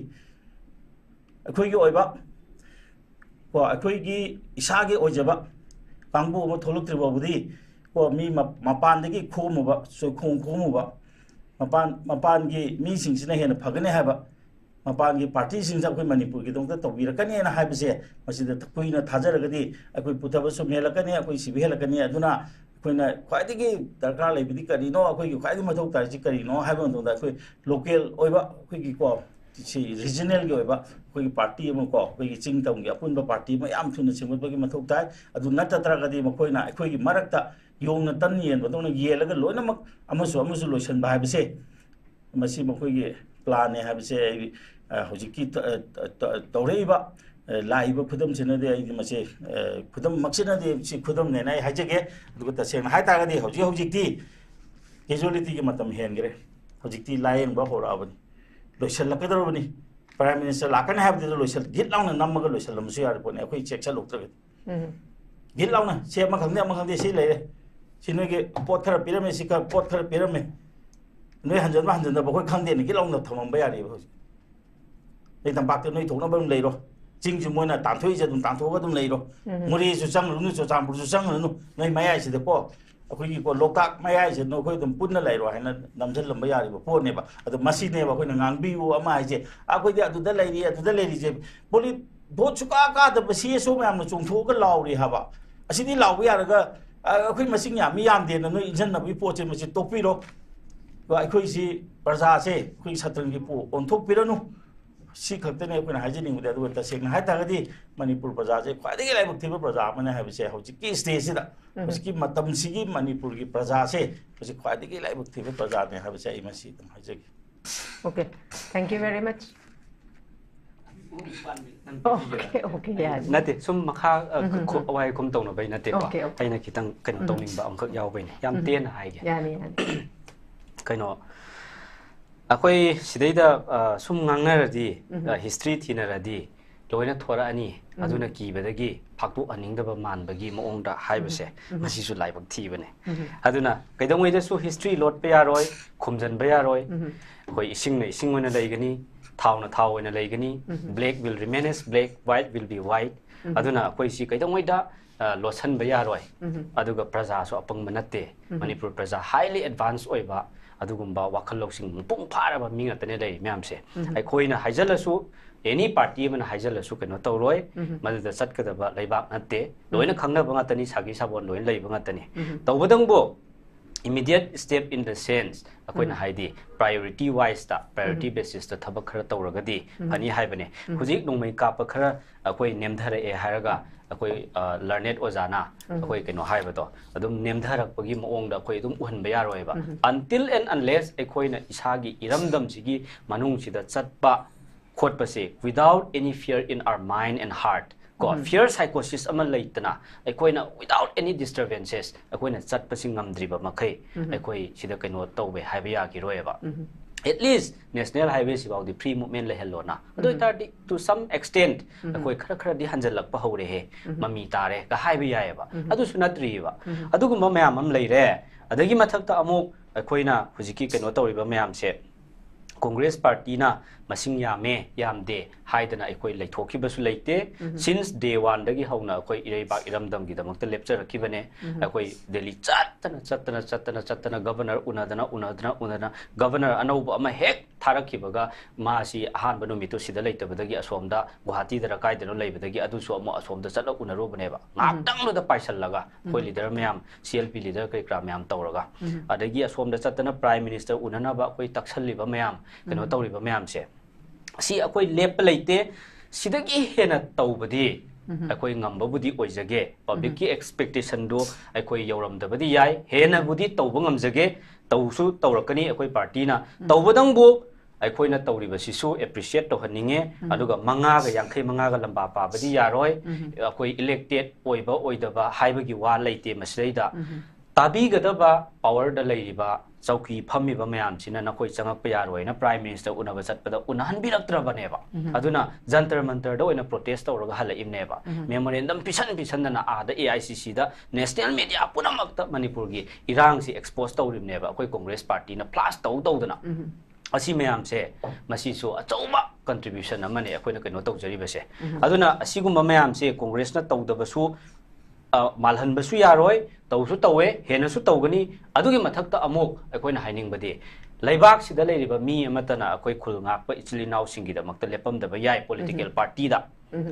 ꯑꯩꯈꯣꯏꯒꯤ ꯑꯣꯏꯕ ꯀꯣ ꯑꯩꯈꯣꯏꯒꯤ ꯏꯁꯥꯒꯤ ꯑꯣꯏꯖꯕ ꯀꯥꯡꯕꯨ ꯑꯃ ꯊꯣꯛꯂꯛꯇ꯭ꯔꯤ ꯐꯥꯎꯕꯗꯤ ꯀꯣ ꯃꯤ ꯃꯄꯥꯟꯗꯒꯤ ꯈꯣꯝꯃꯨꯕ ꯈꯣꯝꯃꯨꯕ ꯃꯄꯥꯟꯒꯤ ꯃꯤꯁꯤꯡꯁꯤꯅ ꯍꯦꯟꯅ ꯐꯒꯅꯤ ꯍꯥꯏꯕ ꯃꯄꯥꯟꯒꯤ ꯄꯥꯔꯇꯤꯁꯤꯡꯁꯦ ꯑꯩꯈꯣꯏ ꯃꯅꯤꯄꯨꯔꯒꯤꯗꯃꯛꯇ ꯇꯧꯕꯤꯔꯛꯀꯅꯤꯅ ꯍꯥꯏꯕꯁꯦ ꯃꯁꯤꯗ ꯀꯨꯏꯅ ꯊꯥꯖꯔꯒꯗꯤ ꯑꯩꯈꯣꯏ ꯄꯨꯊꯕ ꯁꯨꯝ ꯍꯦꯜꯂꯛꯀꯅꯤ ꯑꯩꯈꯣꯏ ꯁꯤꯕ ꯍꯦꯜꯂꯛꯀꯅꯤ ꯑꯗꯨꯅ ꯑꯩꯈꯣꯏꯅ ꯈ꯭ꯋꯥꯏꯗꯒꯤ ꯗꯔꯀꯥꯔ ꯂꯩꯕꯗꯤ ꯀꯔꯤꯅꯣ ꯑꯩꯈꯣꯏꯒꯤ ꯈ꯭ꯋꯥꯏꯗꯒꯤ ꯃꯊꯧ ꯇꯥꯔꯤꯁꯤ ꯀꯔꯤꯅꯣ ꯍꯥꯏꯕ ꯃꯇꯝꯗ ꯑꯩꯈꯣꯏ ꯂꯣꯀꯦꯜ ꯑꯣꯏꯕ ꯑꯩꯈꯣꯏꯒꯤ ꯀꯣ ꯁꯤ ꯔꯤꯖꯅꯦꯜꯒꯤ ꯑꯣꯏꯕ ꯑꯩꯈꯣꯏꯒꯤ ꯄꯥꯔꯇꯤ ꯑꯃ ꯀꯣ ꯑꯩꯈꯣꯏꯒꯤ ꯆꯤꯡ ꯇꯝꯒꯤ ꯑꯄꯨꯟꯕ ꯄꯥꯔꯇꯤ ꯑꯃ ꯌꯥꯝ ꯊꯨꯅ ꯁꯦꯝꯒꯠꯄꯒꯤ ꯃꯊꯧ ꯇꯥꯏ ꯑꯗꯨ ꯅꯠꯇ꯭ꯔꯒꯗꯤ ꯃꯈꯣꯏꯅ ꯑꯩꯈꯣꯏꯒꯤ ꯃꯔꯛꯇ ꯌꯣꯡꯅ ꯇꯟ ꯌꯦꯟꯕꯗꯧꯅ ꯌꯦꯜꯂꯒ ꯂꯣꯏꯅꯃꯛ ꯑꯃꯁꯨ ꯂꯣꯏꯁꯤꯟꯕ ꯍꯥꯏꯕꯁꯦ ꯃꯁꯤ ꯃꯈꯣꯏꯒꯤ ꯄ꯭ꯂꯥꯟꯅꯦ ꯍꯥꯏꯕꯁꯦ ꯑꯩ ꯍꯧꯖꯤꯛꯀꯤ ꯇꯧꯔꯛꯏꯕ ꯂꯥꯛꯏꯕ ꯈꯨꯗꯝꯁꯤꯅꯗꯤ ꯑꯩꯗꯤ ꯃꯁꯤ ꯈꯨꯗꯝꯃꯛꯁꯤꯅꯗꯤ ꯁꯤ ꯈꯨꯗꯝꯅꯦꯅ ꯑꯩ ꯍꯥꯏꯖꯒꯦ ꯑꯗꯨꯒ ꯇꯁꯦꯡꯅ ꯍꯥꯏꯇꯥꯔꯒꯗꯤ ꯍꯧꯖꯤꯛꯇꯤ ꯀꯦꯖꯨꯋꯦꯂꯤꯇꯤꯒꯤ ꯃꯇꯝ ꯍꯦꯟꯈ꯭ꯔꯦ ꯍꯧꯖꯤꯛꯇꯤ ꯂꯥꯌꯦꯡꯕ ꯍꯧꯔꯛꯑꯕꯅꯤ ꯂꯣꯏꯁꯤꯜꯂꯛꯀꯗꯧꯔꯕꯅꯤ ꯄ꯭ꯔꯥꯏꯝ ꯃꯤꯅꯤꯁꯇꯔ ꯂꯥꯛꯀꯅꯤ ꯍꯥꯏꯕꯗꯨꯗ ꯒꯤꯠ ꯂꯥꯎꯅ ꯅꯝꯃꯒ ꯂꯣꯏꯁꯤꯜꯂꯝꯕꯁꯨ ꯌꯥꯔꯦ ꯄꯣꯠꯅꯤ ꯑꯩꯈꯣꯏ ꯆꯦꯛꯁꯤꯜꯍꯧꯗ꯭ꯔꯒꯗꯤ ꯒꯤꯠ ꯂꯥꯎꯅ ꯁꯤ ꯑꯃ ꯈꯪꯗꯦ ꯁꯤ ꯂꯩꯔꯦ ꯁꯤ ꯅꯣꯏꯒꯤ ꯄꯣꯠꯈꯔ ꯄꯤꯔꯝꯃꯦ ꯁꯤ ꯄꯣꯠ खर पीरमे नई हंजनबा हंजनदब अखोय खंगदे नि गिलाउना थमंबा यारेबा हजि नै तंबाक नई थोनबा लेरो चिंगजु मोइना तांथोइजे दुम तांथोगा दुम लेरो मुरिसु चंगलुनु चो चांपुरसु चंगलुनु नै मयाइसिदे को अखोयगी को लोकताक मयाइसे नो अखोय दुम पुन्ना लेरो हाइना नमजललंबा यारेबा पोनेबा अदु मसिनेबा अखोयना ngangbiju ama haije अखोयदि अदुदा लेरिजे पोलि भोट सुका का द सीएसओ मैम चोंथोगा लाउरी हाबा असिदि लाउ यारगा अखोय मसिंग यामी यामदेना नो इजन्नबि पोचे मसि तोपिरो अखोयसी प्रजासे अखोय सत्रंगी पो ओंथोपिरनु सी खतने अखोयना हाइजनिंगदे अदु तसेंग हाइतागदि मणिपुर प्रजासे ख्वाइदगी लाइबक थिबा प्रजा अमने हाइबसे हौजिकि स्टेजसिदा हौजिकि मतमसिगी मणिपुर की प्रजासे हौजिक ख्वाइदगी लाइबक थिबा प्रजाने हाइबसे आई मसी तम हाइजगी okay thank you very much okay यार नते सुम मखा अवाय कुम तौना बै नते बा आइना खितंग कन तौनिंग बा अमखक याव बैने याम तेन हाइगे यानी कनो अखोय सिदैदा सुम ngangnaradi history thinaradi loina thora ani aduna kibadagi phaktu aningdaba manbagi moongda haibase masisu laibak thibane aduna kaidongweda su history lot pe yaroi khumjan ba yaroi khoi ising oina leigani thawna thaw oina leigani black will remain as black white will be white aduna khoi si kaidongweda losan ba yaroi aduga praja so apang manate manipur praja highly advanced oiba adugumba wakhal loksing pung pharaba minga tane lei myamse ai khoina haijalasu any party man haijalasu keno tawroi madda chatkadaba leibak natte loina khangna banga tani sagi sabon loin leiba ngatani tawbadangbo immediate step in the sense akoina haidi priority wise ta priority basis ta thabak khara tawragadi ani haibane hujik nongmai kapa khara akoi nemdhara e haraga akoi learned ozana akoi keno haibado adum nemdharakpagi moongda akoi adum uhanba yaroiba until and unless akoina isagi iramdam sigi manung sida chatpa khotpase without any fear in our mind and heart ko fear psychosis ama leitana akoina without any disturbances akoina chatpasing ngamdriba makhai akoi sida keno tawbe haiba yagi roeba at least national highways about the free movement le helona ado tardi to some extent akoi khara di hanjalak pa hore he mami tare ka haiba yaeba adu sunatri ba adu gumba mayam am leire adagi mathakta amuk akoina hujiki keno tawriba mayam se Congress party na masing yame yamde haidana akoi leithokhibasu leite since day 1 dagi hauna akoi ireibak iramdam gi damakta lecture rakibane akoi delhi chatana governor unadana governor anauba ama hek tharakhibaga masi ahanba numitu sida leitabadagi asomda guwahati dara kaidano leibadagi adusu amo asomda chatla unarobane ba ngakdang lo da paisallaga akoi leader mayam CLP leader kai kra mayam tawraga adagi asomda chatana prime minister unanaba akoi taksalliba mayam keno tawriba mayam se si akoi lep leite sidagi hena tawbadi akoi ngambabudi oijage public ki expectation do akoi yauramdabadi yai hena budi tawba ngamjage tawsu tawrakani akoi party na tawbadangbu akoi na tawriba sisu appreciate to haninge aduga manga ga yankhai manga ga lamba pabadi yaroi akoi elected oiba oidaba haibagi wa leite masreida tabi gadaba power da leiriba चौकी फम्मीबा मयामसिना नखोई चंगक यारोइना prime minister उनबा चटपदा उनहनबिरक्त्रबनेबा अदुना जंतर मंतर द ओइना प्रोटेस्ट तौरगा हलइमनेबा मेमोरेंडम पिसनना आदा AICC दा नेशनल मीडिया पुनमक्ता मणिपुर की इरांग से एक्सपोज तौरिमनेबा अखोई कांग्रेस पार्टी ना फ्लैश तौदना असी मयाम से मसीसु अचौबा कंट्रीब्यूशन अमने अखोइना कनो तौजरिबसे अदुना असिगुम मयाम से कांग्रेस ना तौदबसु मालहनबसु यारोय तौसु तौवे हेनसु तौगनी अदुगी मथक्ता अमुक अखोइना हाइनिंगबदि लैबाक सिदा लेरिबा मी अमतना अखोइ खुलंगाप इचलिनाव सिंगिदमक्ता लेपमदबा याय पॉलिटिकल पार्टी दा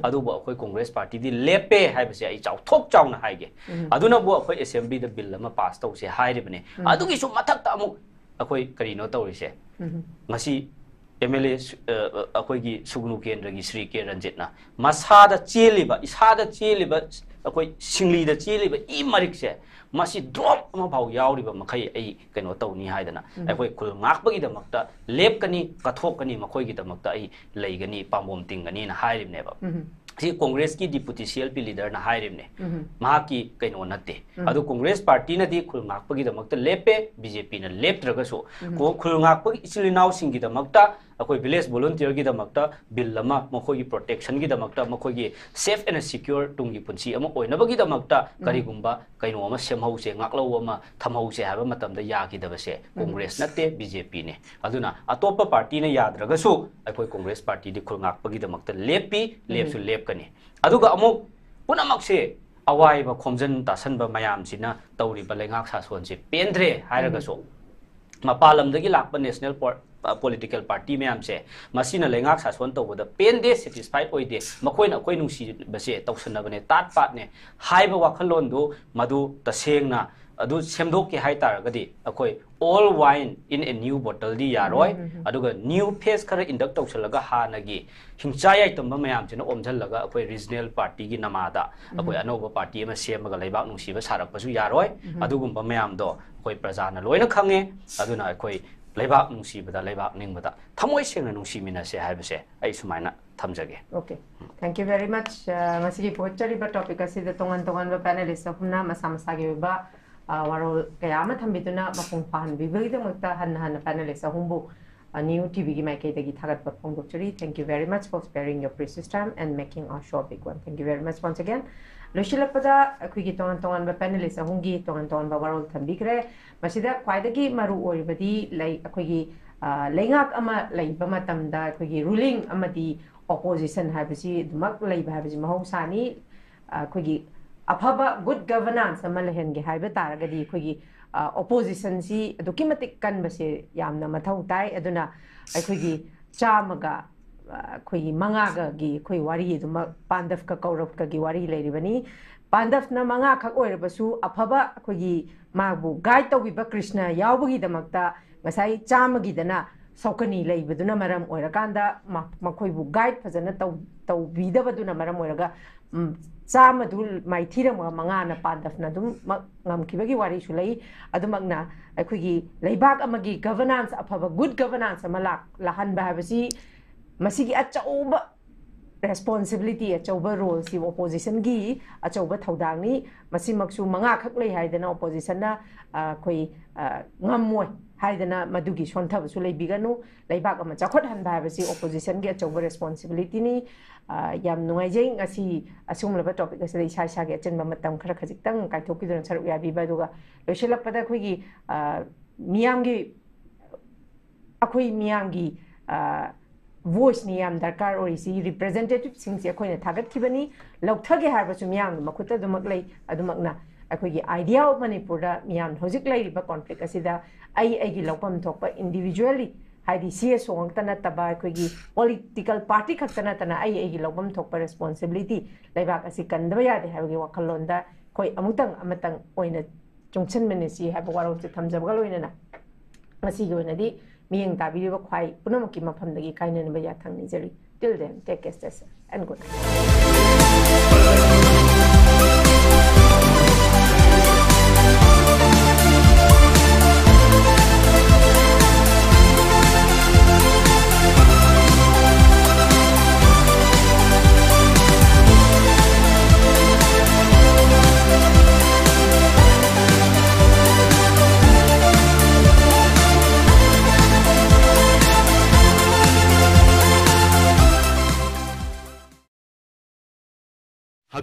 अदुबो अखोइ कांग्रेस पार्टी दी लेपे हाइबसे आई चाउथोक चाउना हाइगे अदुना बो अखोइ असेंबली दा बिल अमा पास तौसे हाइरिबने अदुगी सु मथक्ता अमुक अखोइ करिनो तौरिसे ngasi MLA अखोइगी सुगनु केंद्रगी श्री के रंजितना मसादा चेलिबा इसादा चेलिबा अखोइ सिंगलीदा चेलिबा ई मरिकसे मसी ड्रॉप अमा भाव यावरिबा मखै आई कनो तौनी हाइदना अखोइ खुल ngakpagi damakta lepkani kathokani मखोइगी damakta ai leigani pamom tingani na hairibneba si Congress की डिप्यूटी CLP लीडर ना हाइरिमने माकी कइनो नते अदु कांग्रेस पार्टी ना दी खुलंगाकपगी दमक्ता लेपे बीजेपी ना लेपद्रगसो को खुलंगाकपगी इचलिनाव सिंगी दमक्ता अखोइ विलेज वॉलंटियर की दमक्ता बिल लमा मखोगी प्रोटेक्शन की दमक्ता मखोगी सेफ एंड सिक्योर तुंगी पुंसी अमा ओइनबगी दमक्ता करिगुंबा कइनो अमा सेमहौसे ngaklo अमा थमहौसे हाबा मतमदा यागिदबसे कांग्रेस नते बीजेपी ने अदुना अतोप पार्टी ने याद्रगसो अखोइ कांग्रेस पार्टी दी खुलंगाकपगी दमक्ता लेपी लेपसु लेप अदुगा अमुक पुनमक्से अवाइबा खोमजन तासनबा मयामसिना तौरिबा लेंगाक सासोनसे पेंद्रे हाइरगसो मपालमदगी लाकबा नेशनल पॉलिटिकल पार्टी मयामसे मसिना लेंगाक सासोन तौबदा पेंदे सैटिस्फाइड ओइदे मखोइना अखोइ नुंसी बसे तौसनबने तात पाटने हाइबा वाखलोंदो मदु तसेंगना अदु सेमदोक के हाइ तारगदी अखोइ old wine in a new bottle दी यारोय अदुगा न्यू फेस खरा इंडक्ट तौसलगा हानगी हिंचाय आइटम मयामसिना ओमझलगा अखोइ रीजनल पार्टी की नमादा अखोइ अनोबा पार्टी अमा सेमगा लेबाक नुंसीबा सारकपसु यारोय अदुगुंबा मयामदो अखोइ प्रजाना लोइना खंगे अदुना अखोइ लेबाक नुंसीबदा लेबाक निंगबदा थमोइ सेंगना नुंसीमिनासे हाइबसे आई सुमाइना थमजगे okay thank you very much मसिगी पोचरिबा टॉपिक असिदा तोंगन तोंगन पैनलिस्ट अहुमना मसा मसागी बा वारोल कयामा थंबिदुना मपुंग फाहनबिबगिदमक्ता हन्ना हन्ना पैनलिस्ट अहुमबु न्यू टीवी की माइकेदगी थागतपा फोंदोक्चरी thank you very much for sparing your precious time and making our show big one thank you very much once again लोशिलपदा अखुगी तोंगन तोंगन पैनलिस्ट अहुमगी तोंगन तोंगन वारोल थंबिग्रे मसिदा ख्वाइदगी मरु ओइबदी लाई अखुगी लेंगाक अमा लैबा मतमदा अखुगी रूलिंग अमदी ऑपोजिशन हाइबसी दुमक लैबा हाइबसी महौसानी अखुगी अफबा गुड गवर्नेंस अमा लहेनगे हाइबा तारगदी अखुगी ऑपोजिशन सी दुकी मतिक कनबसे यामना मथौ ताई अदुना अखुगी चामगा अखुगी मंगागी अखुई वारी दुमा पांडव का कौरव का गी वारी लेरिबनी पांडव ना मंगा खक ओइरबसु अफबा अखुगी मागबु गाइड तौबिबा कृष्ण यावबगी दमक्ता ngasai chamagi dana saukani leibaduna maram oirakanda makhoi guide fazana tau bida baduna maram oiraga chamadu maithira manga na pandafna dum ngamkibagi wari sulai adumagna akhoi leibak amagi governance afaba good governance amala lahan ba habasi masigi achauba responsibility achauba role si opposition gi achauba thaudangni masimaksu manga khak lei haidana opposition na khoi ngamoi हाइदना मदुगी सोंथबसु लेबिगनु लेबाक अमा चाखोट हनबा हाबसी opposition गे अचौबा responsibility नि याम नुंगाइजै ngasi असुमलबा topic असे इसा इसा गे अचनबा मतम खरा खजितंग काइथोकिदन सरु याबिबा दुगा लोशलपदा खुगी मियामगी अखोई मियामगी voice ni yam darkar orisi representative singsi akoina thagatkhibani lauthage harbasum miam makuta dumak lei adumakna अखोगी आइडिया ऑफ मणिपुर मियाम होजिक लाइरिबा कॉन्फ्लिक्ट असिदा आई लौपम थोप इंडिविजुअली हाइदी सीएसओ अंगतना तबा अखोगी पॉलिटिकल पार्टी खतना तना आई लौपम थोप रेस्पोंसिबिलिटी लेबाक असि कंदबा यादे हाबगी वखलोंदा कोई अमुतंग अमतंग ओइना चुंगसन मेनेसी हाबा वारोसे थमजबगा लोइना मसिगी ओइनादी मियंग ताबिरिबा ख्वाई पुनमकी मफमदगी काइननबा या थंगनिजरी till then take care and good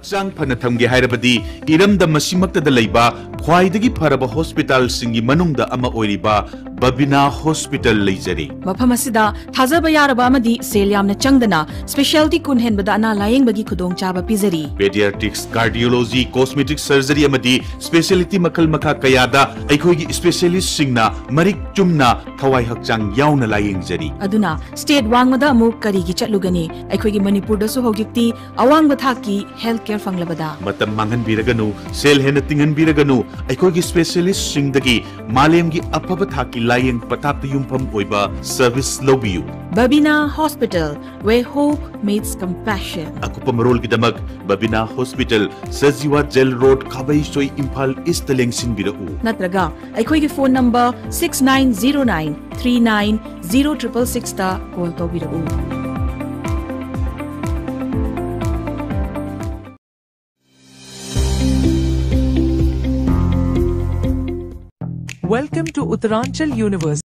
हक्चांग फन थमगे हायरबदी इरमदा मसिमक्तदा लैबा ख्वाइदगी फरबा हॉस्पिटल सिंगी मनुंगदा अमा ओइरिबा बबिना हॉस्पिटल लेजरी मफम असिदा थाजबा यारबा अमदी सेल यामना चंगदना स्पेशलिटी कुन हेनबदा अना लायेंगबगी खुदोंग चाबा पिजरी पेडियाट्रिक्स कार्डियोलॉजी कॉस्मेटिक सर्जरी अमदी स्पेशलिटी मखल मखा कयादा अखोइगी स्पेशलिस्ट सिंगना मरिक चुमना थवाई हक्चांग याउना लायेंगजरी अदुना स्टेट वांगमदा अमु करिगी चटलुगनी अखोइगी मणिपुरदसु होगिक्ति अवांग बथाकी हेल्थ केयर फंगलबदा मतम मांगन बिरगनु सेल हेन तिंगन बिरगनु अखोइगी स्पेशलिस्ट सिंगदगी मालेमगी अफब थाकी लायेंग पताप युमफम ओइबा सर्विस लोबियु Babina hospital where hope meets compassion अकुप मरोल की दमक Babina hospital Sajiwa jail road खाबई सोई इम्फाल ईस्ट लेंगसिन बिरउ नत्रगा अखोइगी फोन नंबर 6909 390666 ता कॉल तौबिरउ Welcome to Uttaranchal University.